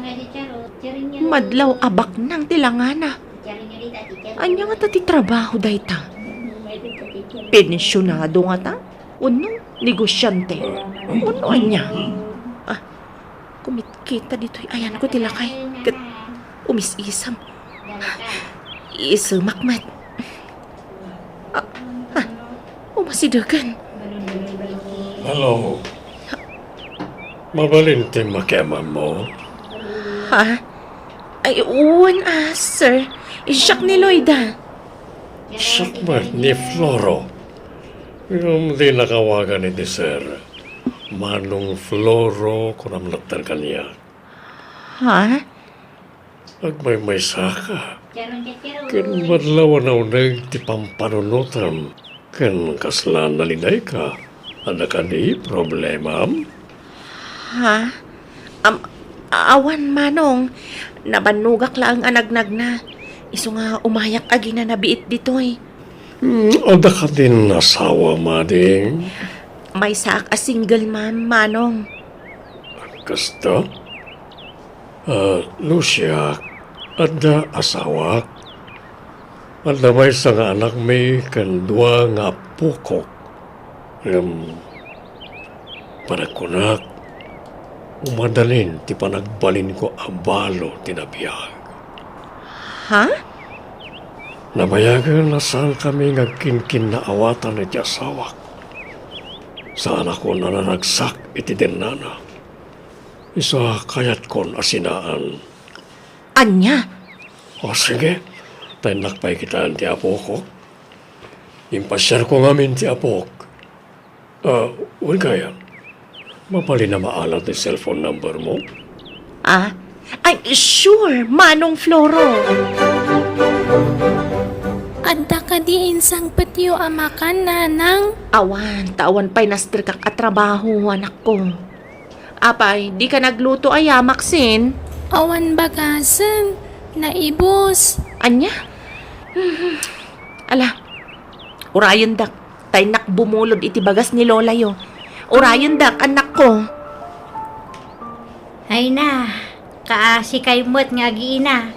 Madlaw abak nang tilangana. Anya nga ta ti trabaho day ta. Pensyonado nga ta. Uno, negosyante. Uno anya. Kumitkita dito'y ayan ko tilakay. Kat umis-isam. Isumakmat. Umasidagan. Hello. Mabalintin makiaman mo. Ha? Ay, uwan sir. Isyak ni Loida. Sakmat ni Floro. Yung di nakawagan ni Sir. Manong Floro kunam laktan kanya. Ha? Agmay-maysa ka. Kan madlaw na unag ti pampanunutan. Kan kaslan na linay ka. Anak ani problema. Ha? Awan manong. Nabanugak lang ang anagnag na. Iso nga umayak agi na nabiit ditoy. Ada ka din asawa, mading. May saak a single man, manong. Kasta? Lucia, ada asawa. Ada may sa nga anak may kandwa nga pukok. Panakunak, umadalin ti panagbalin ko abalo tinabiyag. Ha? Nabayagan na saan kami ngagkinkin na awatan iti asawak. Saan ako nananagsak iti dinana. Isa kayat kon asinaan. Anya? O sige, tayo nakpay kita ti apo ko. Impasyar ko ngamin ti apok. Huwag kaya. Mapali na maalat ni cellphone number mo. Ay, sure, manong Floro. Adda ka di insang petyo amakan, nanang. Tawan pa'y naster kak atrabaho, anak ko. Apay, di ka nagluto ay Maxine. Awan bagasan. Naibos. Anya? Ala, urayon dak, tay nakbumulod iti bagas ni Lola yo. Urayon dak, anak ko. Ay na, kaasi kay mo't nga giina.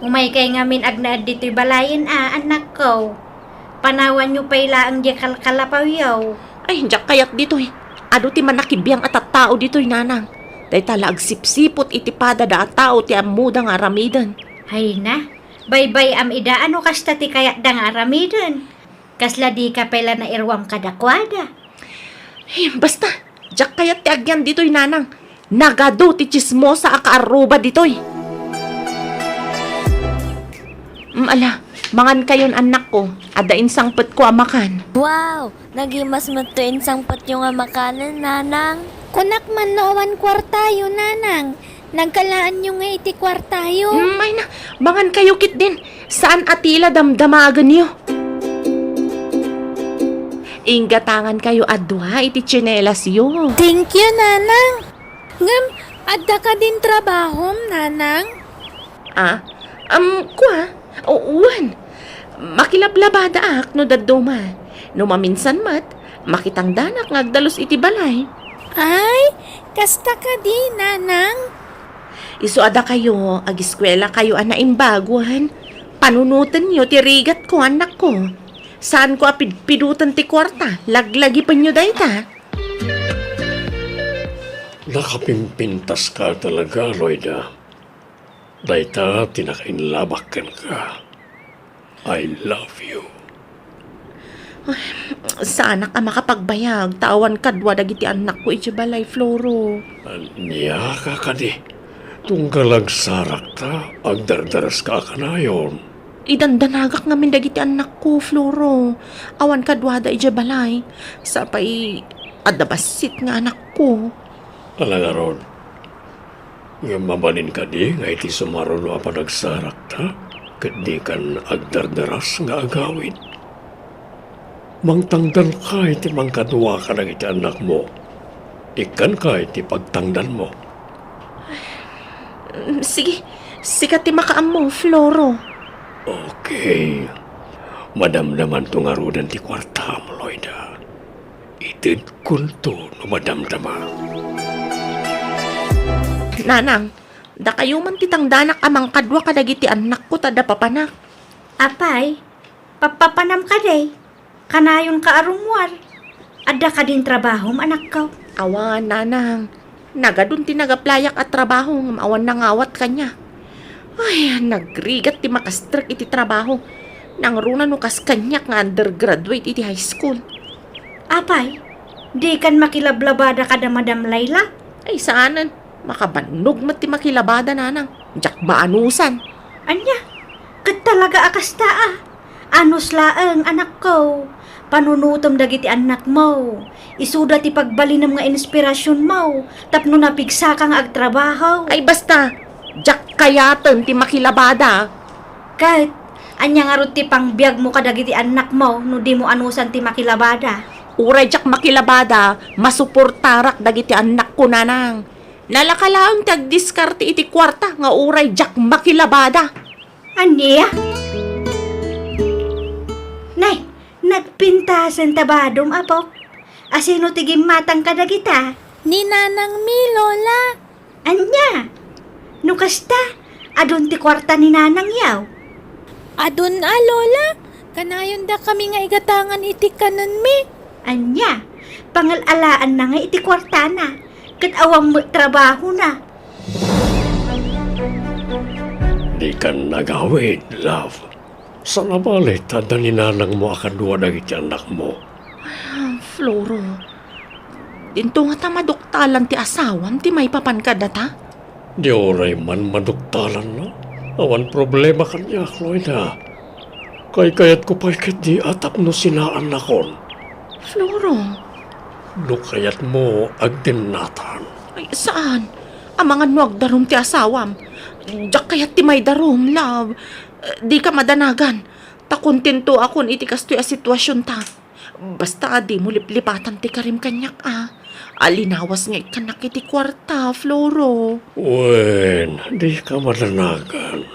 Umay kay ngamin agnaad dito'y balayin anak ko. Panawan nyo pa'y laang di kalkalapaw yaw. Ay, hindi kayat dito'y. Ado ti manakibiyang at tao dito'y nanang. Day tala agsipsipot iti pada da at tao ti amuda nga aramidan. Hay na, baybay am ida ano kasta ti kayat da nga aramidan. Kasla di ka pala na irwam kadakwada. Ay, basta, diyak kayat ti agyan dito'y nanang. Nagado ti chismosa akaaruba dito'y. Ala, mangan kayon anak ko. Adain sangpet ko amakan. Wow! Nagimas mo to insangpat yung makanan, nanang. Kunak man noowan kwartayo, nanang. Nagkalaan nyo nga iti kwartayo. Ay na, mangan kayo kit din. Saan atila damdamagan niyo? Inggatangan kayo adwa iti tsinelas yo. Thank you, nanang. Ngam, adda ka din trabaho, nanang. Kwa? Uwan. Makilablabada ak no daduma. No maminsan mat, makitang danak ngagdalos iti balay. Ay, kasta ka di, nanang. Iso ada kayo, agiskwela kayo ana imbaguhan. Panunutan niyo ti rigat ko anak ko. Saan ko apidpidutan ti kwarta? Laglagi pa niyo dayta. Nakapimpintas ka talaga, Loida. Dayta, tinakainlabakan ka. I love you. Sana ka makapagbayag. Tawan kadwa dagiti anak ko iti balay, Floro. Niya ka ka di. Tunggalag sarak ta, agdardaras ka kanayon. Idandanagak ngamin dagiti anak ko, Floro. Awan kadwa da iti balay. Sapay, adabasit nga anak ko. Alagaron, nga mabalin ka di, nga iti sumaron wa pa nagsarak ta, kat di kan agdardaras nga agawin. Mangtangdan ka iti mangkadwa ka ng iti anak mo. Ikan ka iti pagtangdan mo. Sige, sikat ti makaam mo, Floro. Okay. Madamdaman to nga rudan ti kwarta mo, Loida. Itid kunto no madamdama. Nanang, da kayo man titang danak amang kadwa kadagiti anak ko tada papanak. Apay, papapanam ka day. Kanayon ka arumwar. Adda ka din trabaho, anak ko. Awan, nanang. Nagadun ti nagaplayak at trabaho ngam awan nangawat kanya. Ay, nagrigat ti makastrek iti trabaho. Nang runa no kas kanyak nga undergraduate iti high school. Apay, di kan makilablabada ka da Madam Layla? Ay, saanan? Makabanog mat ti makilabada, nanang. Diyak maanusan. Anya, kat talaga akasta Anos laeng, anak ko. Panunutom dagiti anak mo. Isuda ti pagbalinam nga inspirasyon mo. Tapno napigsa ka nga agtrabaho. Ay, basta. Kayaton ti makilabada. Kahit, anya nga ron ti pangbiag mo kadagiti anak mo, no di mo anusan ti makilabada. Uray jak makilabada, masuportarak dagiti anak ko nanang. Nalakalaang tagdiskarte iti kwarta nga uray jak makilabada. Anya? Nay, nagpintasan tabadom, apo. Asino tigim matang kadagita? Ni Nanang mi, Lola. Anya? No kasta, adun ti kwarta ni nanang yaw. Adun Lola. Kanayon da kami nga igatangan iti kanan mi. Anya? Pangalalaan na nga iti kwarta na. Kat awang mo trabaho na. Di ka nagawid, love. Sa nabalit, tanda ni Nanang mo akadua dagiti anak mo. Floro, dinto nga ta maduktalan ti asawan ti may papankada ta? Di oray man maduktalan na. Awan problema kanya, Cloyda. Kayat ko pa'y di atap no sinaan nakon. Floro, No kayat mo agdinatan. ay saan? Amangan mo agdarom ti asawam. Diyak kayat ti may darom, love. Di ka madanagan. Ta kontento akon iti kastoy a sitwasyon ta. Basta di mo liplipatan ti karim kanyak Alinawas nga ikanak iti kwarta, Floro. Wen, di ka madanagan.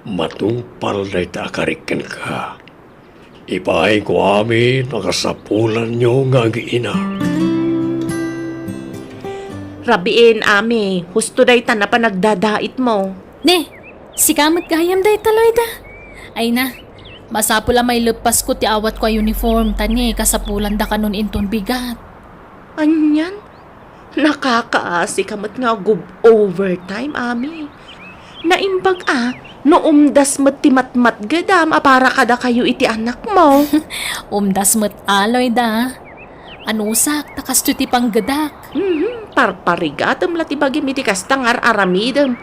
Matungpal na itakarikin ka. Ipaay ko amin nakasapulan nyo nga giina. Rabiin, ami. Husto day ta na pa nagdadait mo. Ne, sikamat gayam day taloy da. Ay na, masapula may lupas ko ti awat ko a uniform tani kasapulan da kanon inton bigat. Anyan? Nakakaasi kamat nga gub overtime, ami. Naimbag no umdas mat ti matmat gadam para kada kayo iti anak mo. Umdas met aloy da. Anusak, takasto ti panggadak. Parparigatam la ti bagim iti kastangar aramidem.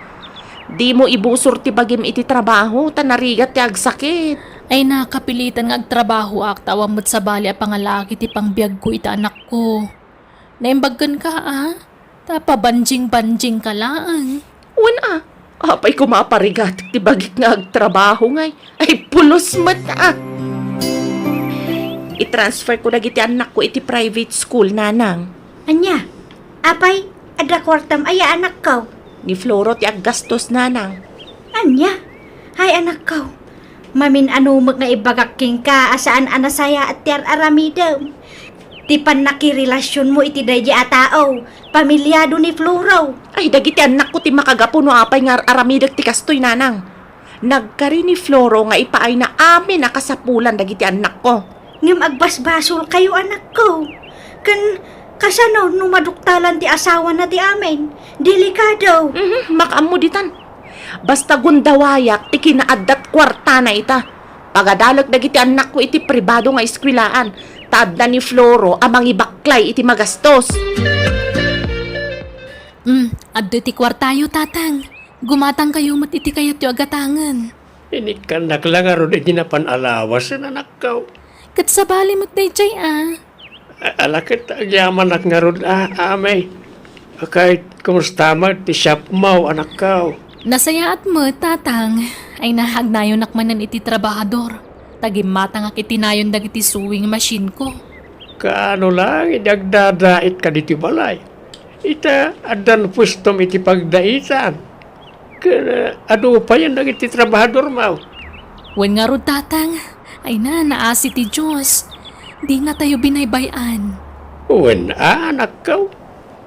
Di mo ibusor ti bagim iti trabaho, tanarigat ti agsakit. Ay nakapilitan nga agtrabaho ak tawam met sa bali a pangalaki ti pangbiag ko iti anak ko. Naimbagkan ka Tapabanjing-banjing ka lang. Wan apay kumaparigat ti bagik nga agtrabaho ngay. Ay pulos mat I-transfer ko dagiti anak ko iti private school, nanang. Anya? Apay, ada kwartam aya anak ko. Ni Floro ti aggastos, nanang. Anya? Hay anak ko. Mamin anumag nga ibagakking ka asaan anasaya at tiar aramidem. Ti panakirelasyon mo iti dayi a tao. Pamilyado ni Floro. Ay, dagiti anak ko ti makagapo no apay nga aramidag ti kastoy, nanang. Nagkari ni Floro nga ipaay na amin nakasapulan dagiti anak ko. Ngem agbasbasol kayo anak ko. Kasano no maduktalan ti asawa na ti amin. Delikado. Makaam mo ditan. Basta gundawayak ti kinaaddat kwarta na ita. Pagadalag dagiti anak ko iti pribado nga eskwilaan. Tadda ni Floro amang ibaklay iti magastos. Addo ti kwartayo tatang. Gumatang kayo mat iti kayat yo agatangan. Inikanak lang aron iti napanalawas na anak ko. Kat sa bali mo't day jay Alakit agyaman ak nga ron amay. Kahit kumusta mo ti shop mo anak ko. Nasayaat mo, tatang, ay nahagnayon nakmanan iti trabahador. Tagimata nga kitinayon dagiti sewing machine ko. Kaano lang, idagdadait ka diti balay. Ita, adan pustom iti pagdaitan. Ano pa yan dagiti trabahador mo? Wen nga ro, tatang, ay naasi ti Diyos. Di nga tayo binaybayan. Uwan anak ko.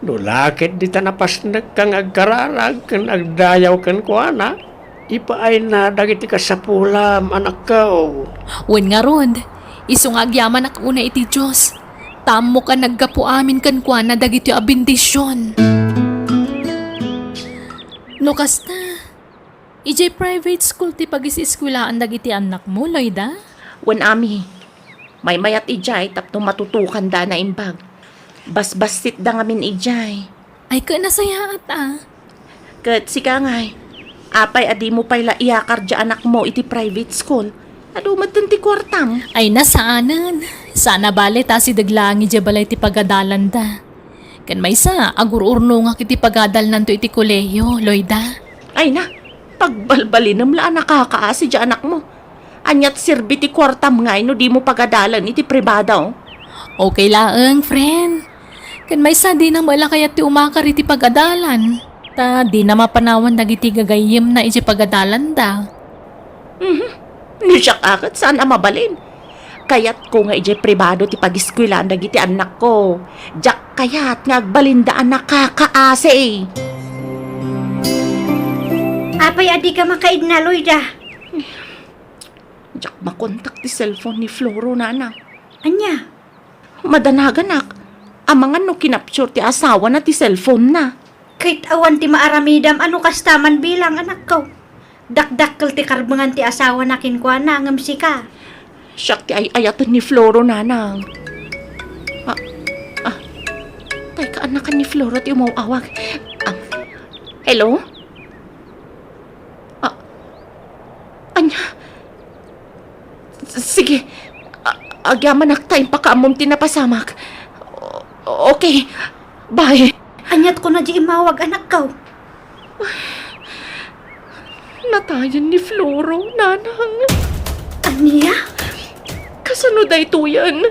Nulakit di tanapasnag kang agkararag kang agdayaw kang kuana. Ipaay na dagiti kasapulam anak ko. Wen nga ron, isong agyaman ak una iti Diyos. Tamo ka naggapu amin kan kwa na dagiti abindisyon. No kasta, ijay private school ti pag-isiskulaan dagiti anak mo, Loida? Wan ami. May mayat ijay tapno matutukan da na imbag. Basbasit da ngamin ijay. Ay ka nasayaat Kat sika ngay. Apay adi mo pa'y iakar dya anak mo iti private school. Adumat dun ti kwartam. Ay nasaanan. Sana bale ta si daglangi dya balay ti pagadalan da. Kan may sa, agur-urno nga kiti pagadal nanto iti kolehiyo, Loida. Ay na, Pagbalbalinam la nakakaasi di anak mo. Anyat sirbi ti kwartam nga no di mo pagadalan iti pribada oh. Okay laeng, friend. Kan may sa di na mala kaya ti umakar iti pagadalan. Ta di na mapanawan dagiti gagayem na iti pagadalan da. Nisyak akat saan mabalin. Kayat ko nga iti pribado ti pag-iskwilaan dagiti anak ko. Diyak kayat nga agbalindaan nakakaasi. Apay adi ka makaidna, Loida. Diyak makontak ti cellphone ni Floro nana. Anya? Madanaganak. Amangan no kinapsure ti asawa na ti cellphone na. Kahit awan ti maaramidam, ano kastaman bilang anak ko. Dakdakkel ti karbangan ti asawa na kinkwa na, ngamsi ka. Siyak ti ayatan ni Floro nanang. Tay ka anakan ni Floro ti umawawag. Hello? Anya? Sige. Agyaman aktay pakaamom tinapasamak. Okay. Bye. Anyat ko na di imawag anak ko. Natayan ni Floro, nanang. Aniya? Kasano day to yan?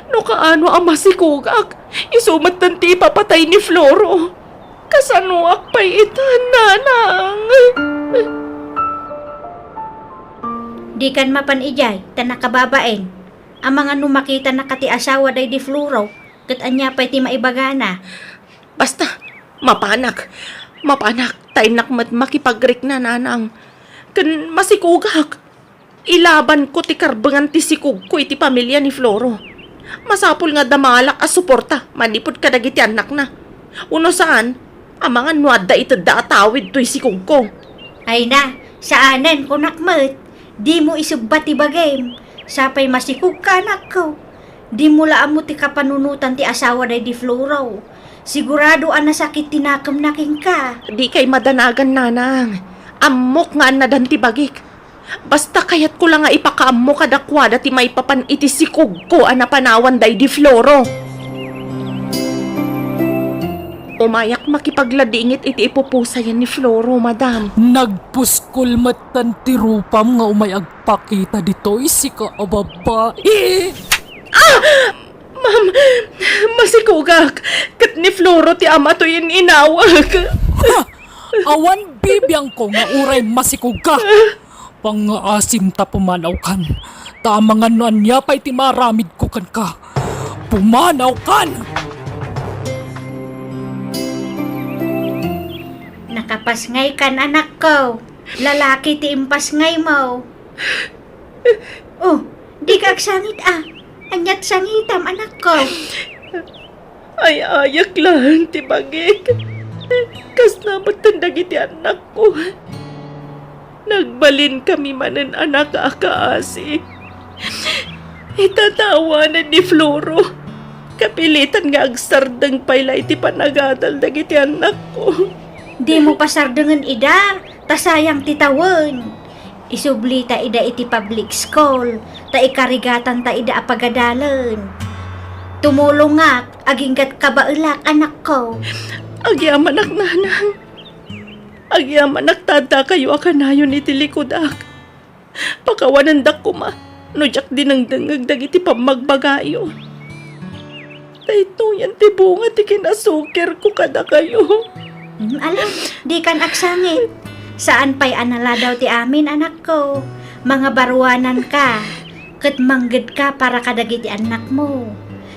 No kaano ang masikugak? Isumat tanti papatay ni Floro. Kasano akpay itan, nanang? Di kan mapanijay, ta nakababaen. Ang mga numakita na kati asawa day di Floro, kat anya pa'y ti maibagana. Basta, mapanak. Mapanak, taynak mat makipagrik na nanang. Kan masikugak. Ilaban ko ti karbangan ti sikug ko iti pamilya ni Floro. Masapul nga damalak as suporta, manipod kadagiti anak na. Uno saan, amangan nuadda itadda atawid to'y sikug ko. Ay na, saanen kunakmet. Di mo isugbat ti bagay. Sapay masikug ka anak ko. Di mo laan mo ti kapanunutan ti asawa day di Floro. Sigurado ang nasakit tinakam naking ka. Di kay madanagan nanang. Amok nga nadan ti bagik. Basta kayat ko lang nga ipakaammo kadakwada ti may papan iti sikug ko anapanawan day di Floro. Umayak makipagladingit iti ipupusayan ni Floro, madam. Nagpuskulmatan ti rupam nga umayagpakita dito isi ka babae. Ma'am, masikugak. Kat ni Floro ti ama to yung inawag. Awan bibiyang ko nga uray masikog ka. Pangaasim ta pumanaw kan. Tamangan no anya pa'y ti maramid ko kan ka. Pumanaw kan! Nakapasngay kan anak ko. Lalaki ti impasngay mo. Oh, di ka agsangit ah. Anyat sangitam anak ko. Ay, ayak lang ti bagik. Kas naman tandagi ti anak ko. Nagbalin kami manan anak akaasi. Itatawanan ni Floro. Kapilitan nga agsardang payla iti panagadal dagiti anak ko. Di mo pasardengan ida, tasayang titawan. Isubli ta ida iti public school, ta ikarigatan ta ida apagadalan. Tumulong nga, aginggat kabailak anak ko. Agyaman ak nanang. Agyaman ak tada kayo akanayon iti likodak. Pakawanan dak ko ma, no jak dinangdangag dagiti pamagbagayo. Dahito yan ti bunga ti kinasukir ko kada kayo. Alam, di kan aksangit. Saan pa'y anala daw ti amin, anak ko? Mga baruanan ka. Kat mangged ka para kadagiti anak mo.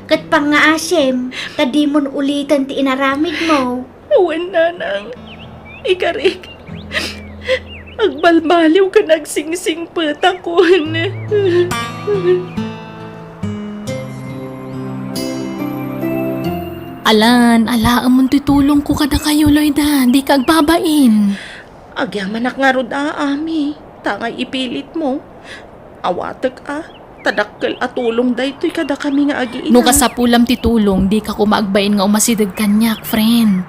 Kat pangaasim, tadi mon ulitan ti inaramid mo. Awan nanang. Ikarik. Agbalbaliw ka nagsingsing patakon. Alan, alaan tutulong ko kada kayo, Loida. Di ka agbabain. Agyaman ak nga rod ami. Tangay ipilit mo. Awatag tadakkel atulong daytoy kada kami nga agiina. No kasapulam ti tulong, di ka kumaagbain nga umasidag kanyak, friend.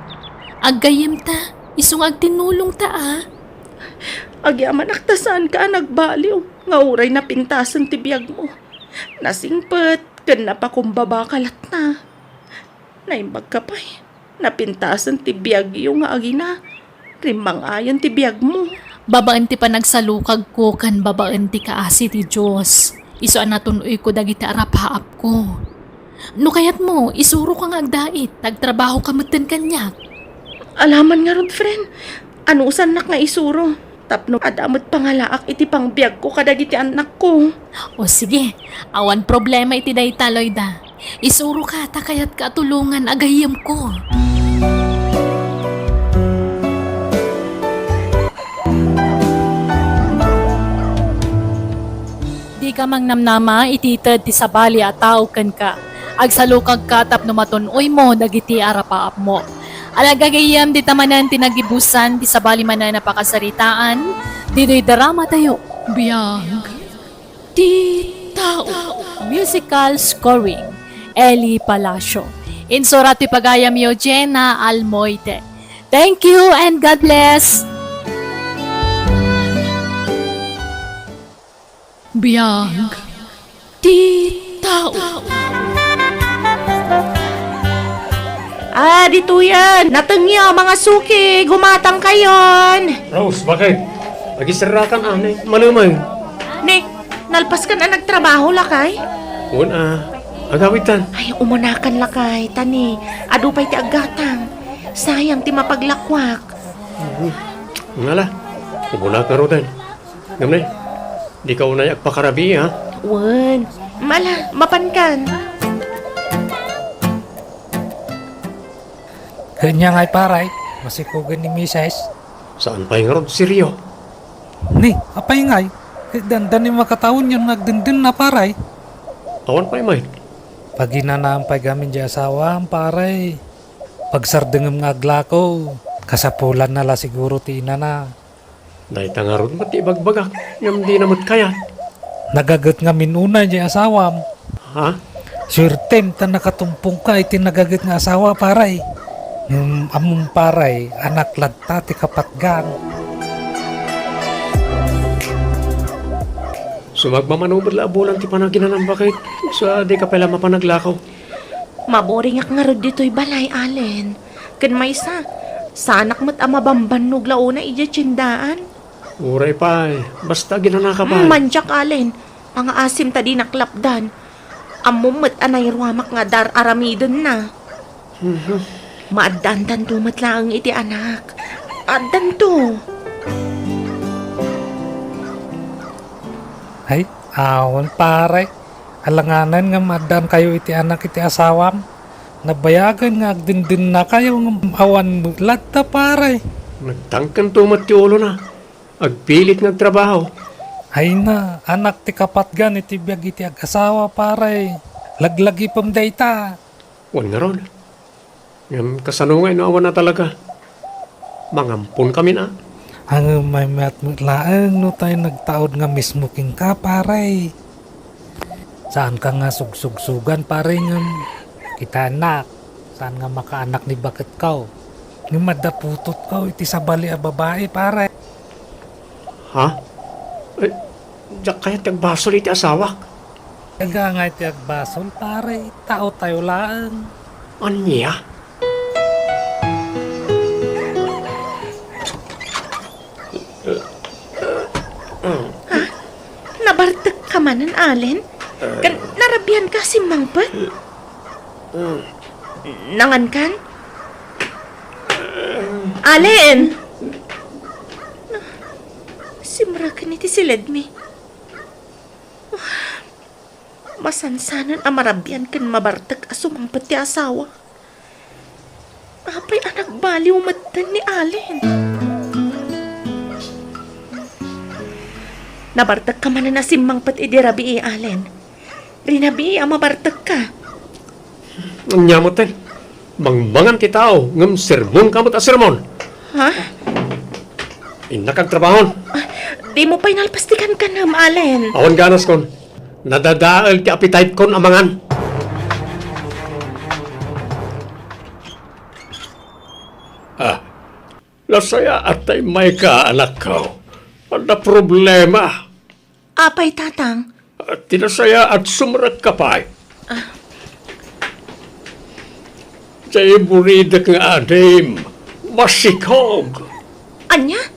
Aggayem ta, isung agtinulong ta Agyaman ak tasan ka nagbaliw. Nga uray na pintasan ti biyag mo. Nasingpet, kan na pa kumbaba kalat na. Naimbag ka pa'y. Napintasan ti biyag yung nga agina. Rimang ayan ti biyag mo. Babaan ti pa nagsalukag ko kan babaan ti kaasi ti Diyos. Iso anatunoy ko dagiti arapaap ko. No kayat mo, isuro ka nga agdait, tagtrabaho ka matan kanyak. Alaman nga rod, friend. Ano usan nak nga isuro? Tapno adamot pangalaak iti pangbiag ko kadagiti anak ko. O sige, awan problema iti dayta Loida. Isuro ka, takayat ka tulungan agayam ko. Di ka mang namnama ititad ti sabali at tao kan ka. Agsalukag ka tapno matunoy mo dagiti arapaap mo. Alagagayam di tamanan tinagibusan di sabali manan napakasaritaan. Di drama tayo. Biyag. Di tao. Musical scoring. Eli Palacio. Insurat ti pagayam yo Jenna Almoite. Thank you and God bless. Biyag. Di tao. Dito yan. Natengyo, mga suki. Gumatang kayon. Rose, bakit? Nagisarakan anay, malumay. Nick, nalpas ka na nagtrabaho, lakay? Agawitan. Ay, umunakan, lakay. Tani, adu pa'y ti agatang. Sayang ti mapaglakwak. Ngala, ubuna ka ro din. Gamne, di ka unay agpakarabi, ha? Wan, mala, mapankan. Kanya nga'y paray, masikugan ni Mises. Saan pa yung rod si Rio? Ni, apay nga'y, dandan ni makataon yun nagdindin na paray. Awan pa yung may. Pag inanaam pa gamin di asawa, ang paray. Pagsardengam nga aglako, kasapulan na la siguro ti ina na. Dahil nga rod mati bagbagak, yung di namot kaya. Nagagat nga minuna di asawam. Ha? Surtem ta nakatumpong ka, iti nagagat nga asawa paray. Yung among paray, anak ladta ti kapatgan. Sumagmamanubad la abulan ti panaginan ng bakit. Sa di ka pala mapanaglakaw. Maboring ak nga rod dito'y balay, Allen. Kan may sa anak mo't amabamban nuglaw na iya tsindaan. Uray pa basta ginanaka pa. Manjak, Allen. Mga asim ta di naklapdan. Amumot anay ruamak nga dar aramidon na. Maaddan to matlaang iti anak. Addan to. Ay, awan paray. Alanganan nga madan kayo iti anak iti asawam. Nabayagan nga agdindin na kayo ng awan mutlat ta paray. Nagtangkan tumat ti ulo na. Agpilit ng trabaho. Ay na, anak ti kapatgan iti biyag iti ag-asawa paray. Laglagi pam dayta. Wan nga ron. Yan kasanungay no awan na talaga. Mangampun kami na. Ang may matmutlaan no tayo nagtaod nga mismo king ka paray. Saan ka nga sugsugsugan paray nga kita anak. Saan nga makaanak ni bakit kaw. Ni madaputot kaw iti sabali a babae paray. Ha? Eh, diyak kaya tagbasol iti asawak. Kaga nga iti agbasol paray. Tao tayo lang. Anya? Nabartek ka manan, Allen? Kan narabihan ka si Mangpat? Nangan kan? Allen! Simra ka niti si Ledmi. Masansanan amarabihan kan mabartek asumangpat ti asawa. Apay anak baliw matan ni Allen. Nabartak ka man na simangpat idirabi Allen. Rinabi mabartak ka. Anya mo ten. Mangbangan ti tao. Ngam sermon kamot a sermon. Ha? Inakagtrabahon. Di mo pa'y nalpastikan ka na, Allen. Awan ganas kon. Nadadaal ti appetite kon amangan. Lasaya atay may ka anak ko. Ada problema. Apay, tatang? Tinasaya at sumrak ka pa. Jay buridak nga adim. Masikog. Anya?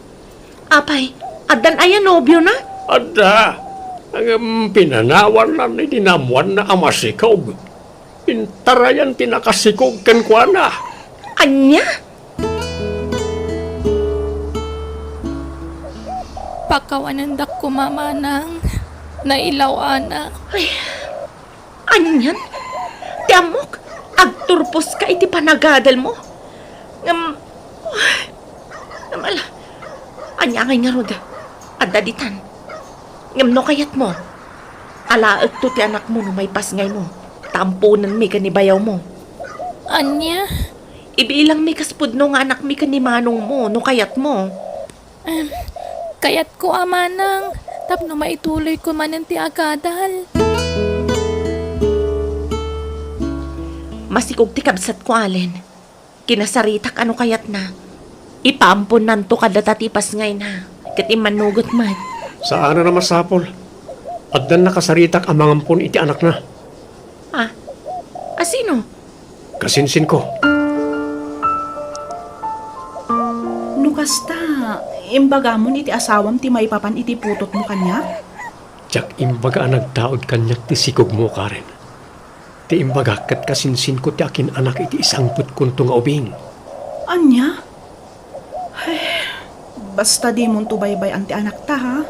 Apay, Adan ayan nobyo na? Ada, ang pinanawan na ni dinamuan na amasikog. Intarayan tinakasikog kan kwa na. Anya? Pakawanandak ko mamanang nailaw ana. Anyan? Tiamok, agturpos ka iti panagadal mo. Ala, anya ngay nga rod. Adaditan. No kayat mo. Alaag to ti anak mo no may pasngay mo. Tampunan mi kanibayaw mo. Anya? Ibilang mi kaspudno nga anak mi kanimanong mo no kayat mo. Kayat ko amanang tapno maituloy ko manan ti agadal. Masikog ti kabsat ko alin. Kinasaritak ano kayat na. Ipampon nanto kada tatipas ngay na. Kat imanugot man. Saan na masapol? At dan nakasaritak ang mangampon iti anak na. Sino? Kasinsin ko. Nukasta, imbagamon iti asawam ti maipapan iti putot mo kanya? Tiyak imbaga ang nagtaod kanyak ti sikog mo, Karen. Ti imbaga kat kasinsin ko ti akin anak iti isang putkunto nga ubing. Anya? Ay, basta di mong tubaybay ang ti anak ta, ha?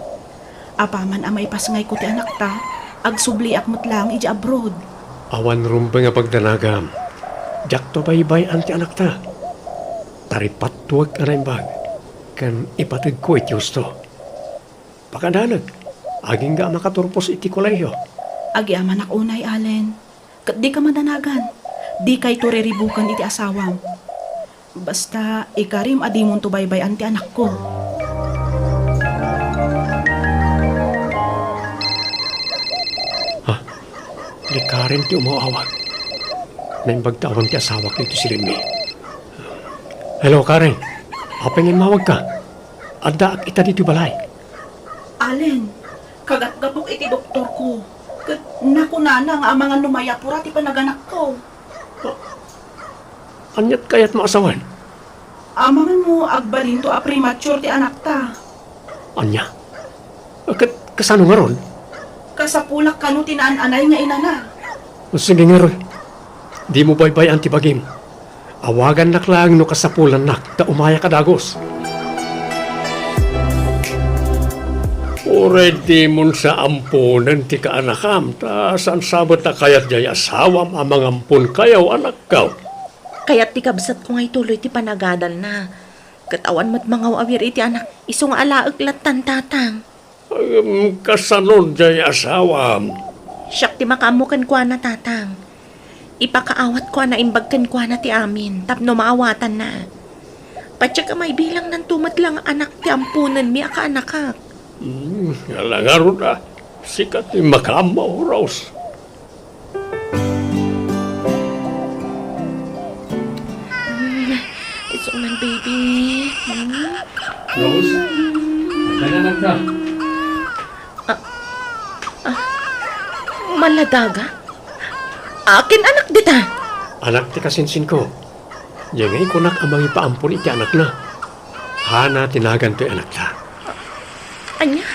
Apaman amay pasngay ko ti anak ta, agsubli akmot lang iji abroad. Awan rumba nga pagdanagam. Diyak to baybay ang ti anak ta. Taripat tuwag ka na imbag. Kan ipatid ko iti gusto. Pakadanag. Aging ga makaturpos iti koleyo. Agi amanak unay, Allen. Kat di ka madanagan. Di kay tureribukan iti asawam. Basta ikarim adi mong tubaybay ang ti anak ko. Di Karen ti umawawag. Naimbagtawan ti asawa ko ito si Linmi. Hello, Karen. Apengin mawag ka. Adda ak ita dito balay. Allen, kagat-gapok iti doktor ko. Kat nakunana nga ang mga numayapura ti panaganak ko. Anyat kayat maasawan? Amangan mo agbalin to a premature ti anak ta. Anya? Kasano nga ron? Kasapulak kanu tinaan-anay nga inana. Sige nga ron. Di mo baybay ang tibagim. Awagan nak lang no kasapulan nak ta umaya kadagos. Already mon sa ampunan ti kaanakam ta saan sabot na kayat jay asawam amang ampun kayaw anak kaw. Kaya't ti kabsat ko ngay tuloy ti panagadal na. Katawan mo't mga awir iti anak. Isong alaag latan tatang. Kasanod jay asawam. Siyak ti makamukan kwa na tatang. Ipakaawat kwa na imbagkan kwa na ti amin. Tapno maawatan na. Patsya ka may bilang ng tumat lang anak ti ampunan mi aka anakak. Alangaro na. Sikat ti makamaw, Rose. It's man, baby. Rose? Kananan ka. Maladaga? Akin anak dita. Anak ti kasinsin ko. Yangay kunak amang ipaampun iti anak na. Hana tinagan to anak ta. Anya?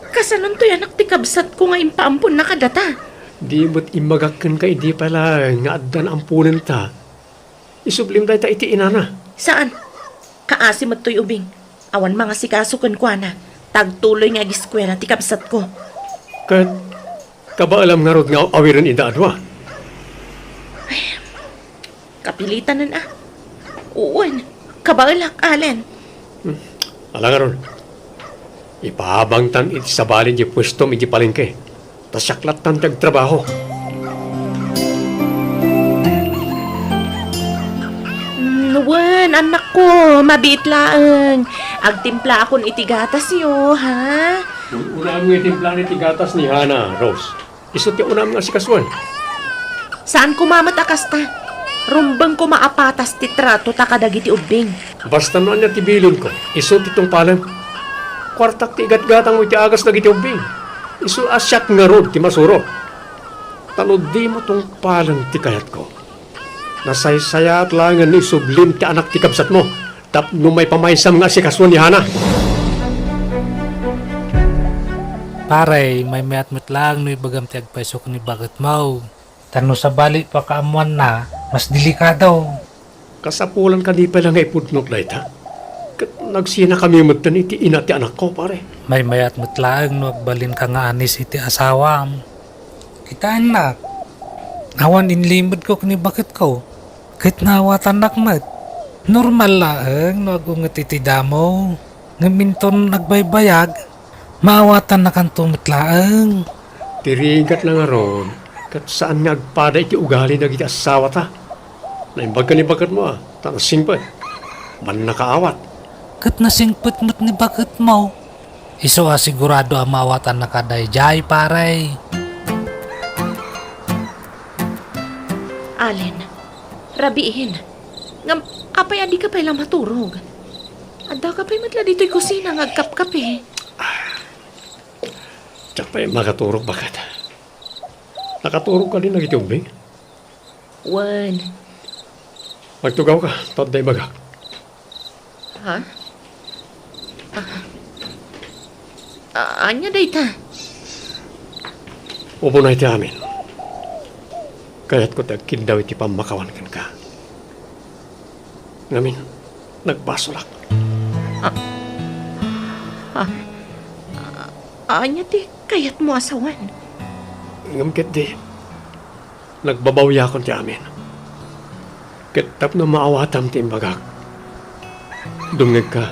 Kasanon to anak ti kabsat ko nga impaampun na kadata. Di mo't imagakan ka di pala nga addan ampunan ta. Isublim dahi ta iti inana. Saan? Kaasi mo't to'y ubing. Awan mga sikasukan kwa na. Tagtuloy nga giskwela ti kabsat ko. Kabaalam nga rod nga awiran idaadwa. Kapilitan na na. Uwan. Kabaalak, Allen. Alang nga rod. Ipahabangtan iti sabalin di pwesto iti palengke. Tasaklat tan trabaho. Nuwan, anak ko. Mabit laang. Agtimpla akon iti gatas yo, ha? Unam nga itimplan iti gatas ni Hana, Rose. Isot ti unam nga si Kaswan. Saan ko mamatakas ta? Rumbang ko maapatas ti trato ta kadagiti ubing. Basta noon niya tibilon ko, isot itong palang. Kwartak ti igat-gatang mo iti agas na giti ubing. Iso asyak nga rod ti masuro. Tanod di mo tong palang ti kayat ko. Nasaysayat lang nga ni sublim ti anak ti kabsat mo. Tapno may pamaysam nga si kaswan ni Hana. Pare, may mayat-mat lang no ibagam ti agpaisok ni bakit mau. Tano sa bali pa kaamuan na, mas delikado. Kasapulan ka di pa lang ipudnot na ita. Nagsina kami matan iti ina ti anak ko, pare. May mayat-mat lang no agbalin ka nga anis iti asawam. Kita anak. Awan inlimod ko kani bakit ko. Kahit nawatan nakmat. Normal laeng no agungat iti damo. Ngaminton nagbaybayag. Maawatan na kang tumitlaang. Tirigat lang aron. Kat saan nga agpada iti ugali na iti asawa ta. Naimbag ka ni bagat mo Tanasing pa. Man nakaawat. Kat nasingpit mo't ni bakit mo. Iso sigurado ang maawatan na kadayjay paray. Allen, rabiin. Ngam, apay adi ka pa ilang maturog. Adda ka pa'y matla dito'y kusina ngagkap-kape. Tsak pa'y makaturog bakat. Nakaturog ka din na iti Wan. Magtugaw ka, taday bagak. Ha? Anya dayta? Upo na iti amin. Kaya't ko tagkin daw iti pamakawan ka. Ngamin, nagbasolak. Anya ti kayat mo asawan? Ngamkit di, nagbabawya kon ti amin. Kitap na maawatam ti imbagak. Dungag ka,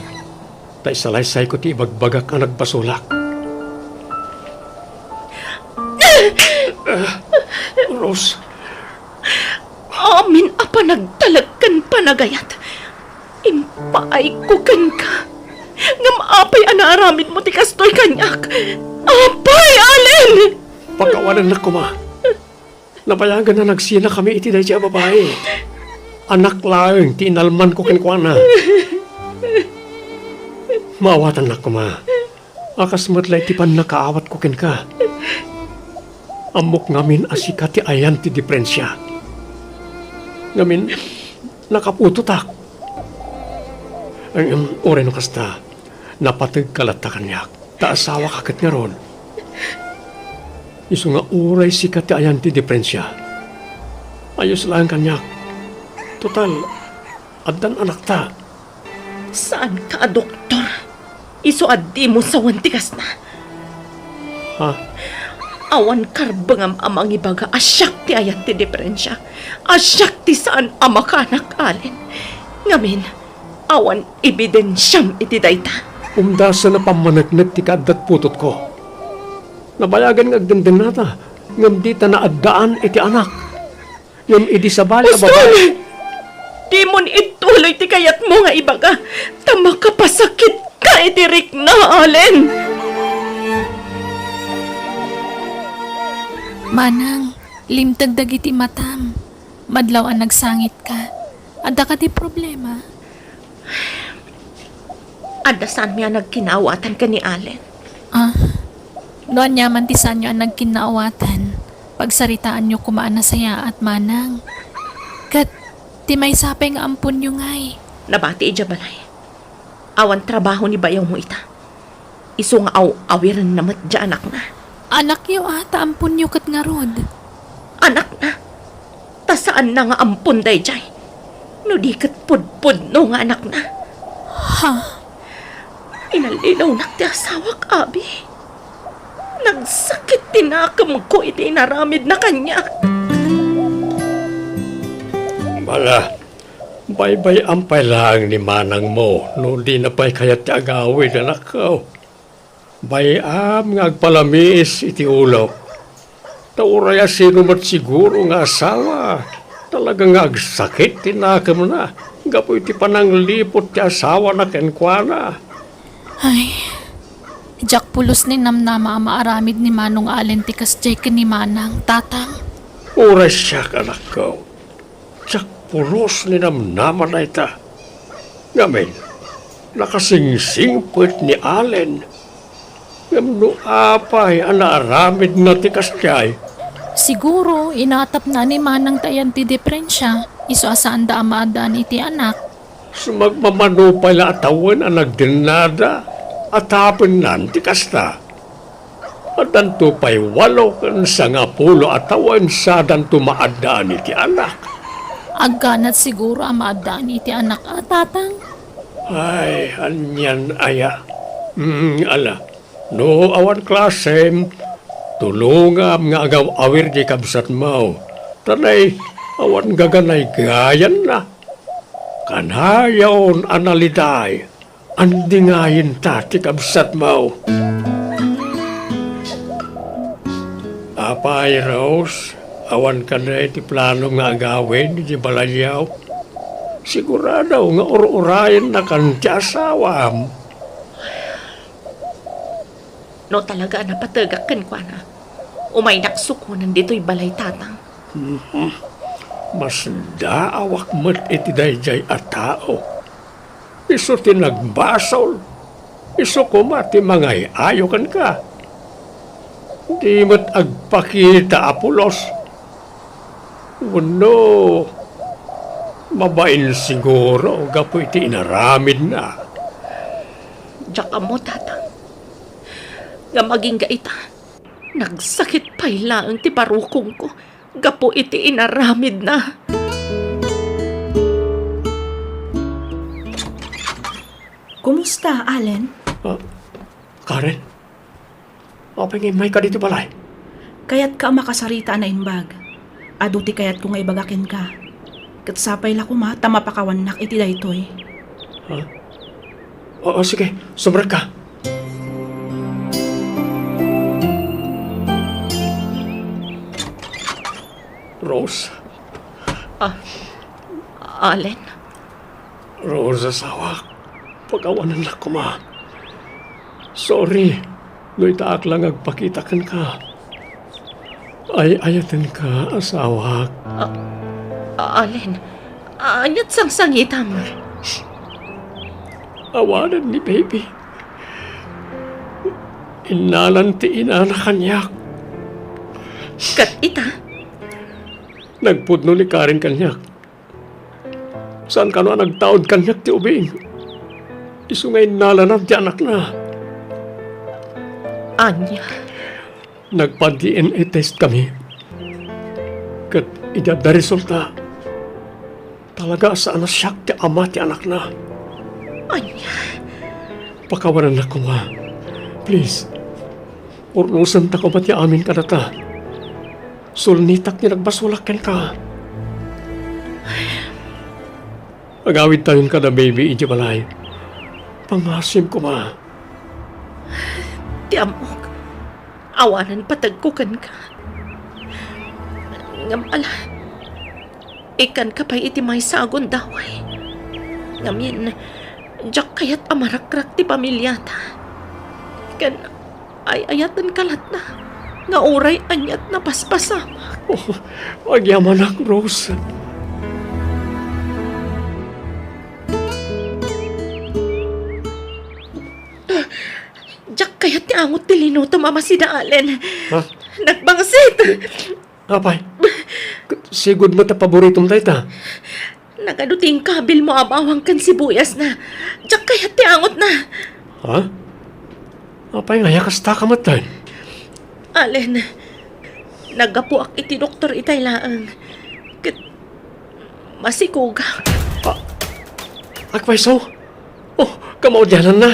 tay salaysay ko ti ibagbagak ang nagbasolak. Rose. Amin apa nagtalagkan panagayat. Impaay ko kan ka. Ngam apay anaaramid mo ti kastoy kanyak. Apay, Allen! Pagkawanan na ko ma. Nabayagan na nagsina kami iti dahi siya babae. Anak lang, ti inalman ko kenkwana. Maawatan na ko ma. Akas matlay ti pan nakaawat ko kenka. Amok ngamin asika ti ayan ti diferensya. Ngamin, nakapututak. Ang ore no kasta, napatag kalata kanyak. Taasawa kakat nga ron. Iso nga uray sika ti ayan ti diferensya. Ayos lang kanyak. Total, addan anak ta. Saan ka, doktor? Iso addi mo sa wantikas na. Ha? Awan karbangam amang ibaga asyak ti ayan ti diferensya. Asyak ti saan ama kanak, Allen. Ngamin, awan ebidensyam iti dayta. Umdasa na pamanagnag ti kadat putot ko. Nabayagan nga agdenden nata. Ngam di ta na addaan iti anak. Ngam idi sabali a babae. Di mon ituloy ti kayat mo nga ibaga. Tama ka pasakit ka iti Rick na, Allen. Manang, limtag dagiti matam. Madlaw ang nagsangit ka. Adda ka ti problema. Adasan mi ang nagkinawatan ka ni Allen. Noon yaman ti sanyo ang nagkinaawatan. Pagsaritaan nyo kumaan na saya at manang. Kat, ti may sapay nga ampun nyo ngay. Nabati ija balay. Awan trabaho ni bayaw mo ita. Iso nga awiran namat dya anak na. Anak yo ata ampun nyo kat nga rod. Anak na? Tasaan na nga ampun day jay? No di kat pudpud no nga anak na. Ha? Inalilaw na ti asawak, Abi. Nagsakit tinakam ko iti inaramid na kanya. Mala, bye-bye ampay lang ni manang mo. No di na pa'y kayat ti agawin anak ko. Bayam nga agpalamis iti ulo. Tauraya sino mat siguro nga asawa. Talagang agsakit tinakam na. Gapo iti pananglipot ti asawa na kenkwana. Ay, jak pulos ni namnama maaramid ni Manong Allen ti kasjay ni Manang, tatang. Oras siya anak ko. Jak pulos ni namnama na ita. Ngamin, nakasingsingpit ni Allen. Ngamno apay ang naaramid na ti kasjay. Siguro, inatap na ni Manang tayan ti diferensya. Iso asaan da amaadaan iti anak. Sumagmamano pala atawan ang nagdinada at hapon nanti kasta. At danto pa'y 8 kan sa nga pulo atawan sa danto maadaan iti anak. Agganat siguro ang maadaan iti anak at tatang. Ay, anyan aya. Ala, no awan klasem, tulungam nga agaw awir di kabsat mau. Tanay, awan gaganay gayan na. Kanayaon analiday, andingayin tati kabsat mau. Apay, Rose, awan ka na iti plano nga agawin di balayaw. Sigurado nga ur-urayan na kan ti asawam. No talaga napatagakan ko na. Umay naksukunan dito'y balay tatang. Mas daawak mat iti dayjay at tao. Iso ti nagbasol. Iso kumati mangay ayokan ka. Di mat agpakita apulos. Wano, mabain siguro gapo iti inaramid na. Diyak mo, tatang. Nga maging gaita, nagsakit pa'y laang ti parukong ko. Gapo iti inaramid na. Kumusta, Allen? Karen, apay may ka dito balay. Kayat ka makasarita na imbag. Aduti kayat ko nga ibagakin ka. Katsapay la kuma, tamapakawan nak iti daytoy. Oo, sige, subrag ka. Rose, Allen, Rose asawa, pagawanan na ko ma. Sorry, no itaak lang agpakitakan ka. Ay ayatan ka, asawa. Allen, anyat sang sangitam. Awanan ni baby. Inalanti ina na kanyak. Kat ita, Nagpudno ni Karen kanyak. Saan ka na nagtaod kanyak ti ubing? Isungay nalanap ti anak na. Anya, Nagpa-DNA test kami. Kat ida da resulta. Talaga saan na siyak ti ama ti anak na. anya, Pakawanan na ko ma. Please. Urnusan ta ko ba ti amin ka na ta? Sulnitak ni nagbasulakan ka. Agawid tayon ka na baby, iji balay. Pangasim ko ma. ti amok. Awanan patagkukan ka. Ngam ala, ikan ka pa'y iti may sagon daway. Ngamin, diyak kayat amarakrak ti pamilyata. Kan, ay ayatan kalat na. Nga oray anyat na paspasama. Agyaman ak, Rose. Diyak kayat ti angot ti linuto mama si Daalen. Ha? Nagbangsit. Apay, sigud mo ta paboritong tayo ta. Nagaduting kabil mo abawang kan sibuyas na. Diyak kayat ti angot na. Ha? Apay nga, yakas ta kamatan. Alen, nagapuak iti doktor itay laang. Kat, masikuga. Akpay so? Oh, kamaudyanan na.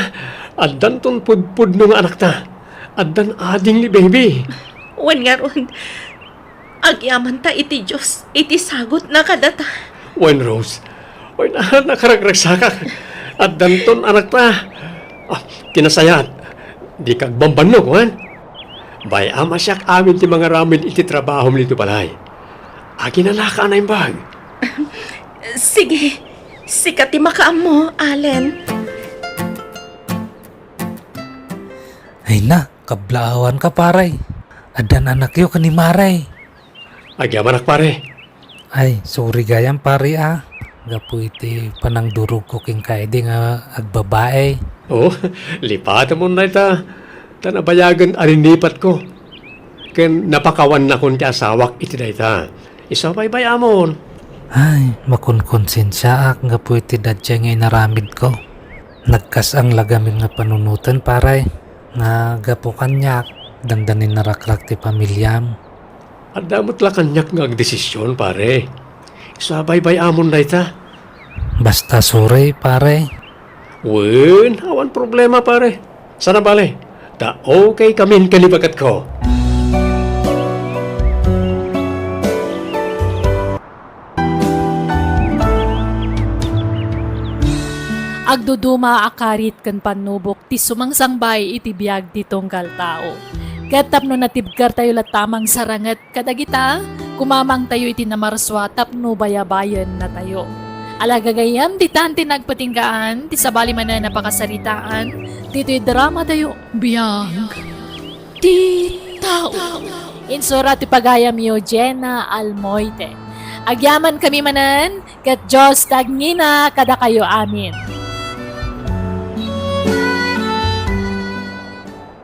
Addan ton pudpud ng anak ta. Addan ading ni baby. Wan nga ron, agyaman ta iti Diyos, iti sagot na kadata. Wen Rose, oy na nakaragragsakak. Addan ton anak ta. Tinasayat. Di kag bambanog, wan? Bay ama siyak amin ti mga ramin iti trabaho nito balay. Agi na laka na yung bag. Sige, sikat ti makaam mo, Allen. Ay na, kablaawan ka paray. Adan anak yo kani maray. Agyaman ak pare. Ay, sorry gayam pare ah. Gapu iti panangdurog ko king kaide nga agbabae. Oh, lipatan mo na ita. Tanabayagan arinipat ko. Ken napakawan na kun ti asawak iti dayta. Isabay-bay amon. Ay, makunkonsensya ak nga pwede dadya ngay naramid ko. Nagkas ang lagamin nga panunutan paray. Nga gapo kanyak, dandanin narakrak ti pamilyam. At damot la kanyak nga ang desisyon, pare. Sabay-bay amon na ita. Basta sore, pare. Wen, awan problema, pare. Sana bale. Da okay kamin kanibagat ko. Agduduma akarit kan panubok ti sumangsangbay iti biyag ti tunggal tao. Ket tapno natibgar tayo latamang sarangat kadagita, kumamang tayo iti namarswa tapno bayabayan na tayo. Alagagayam di tanti nagpatinggaan, ti sabali man na napakasaritaan, dito'y drama tayo biyag. Ti tao. Insura ti pagayam yo Jenna Almoite. Agyaman kami manan, ket Diyos tagngina kada kayo amin.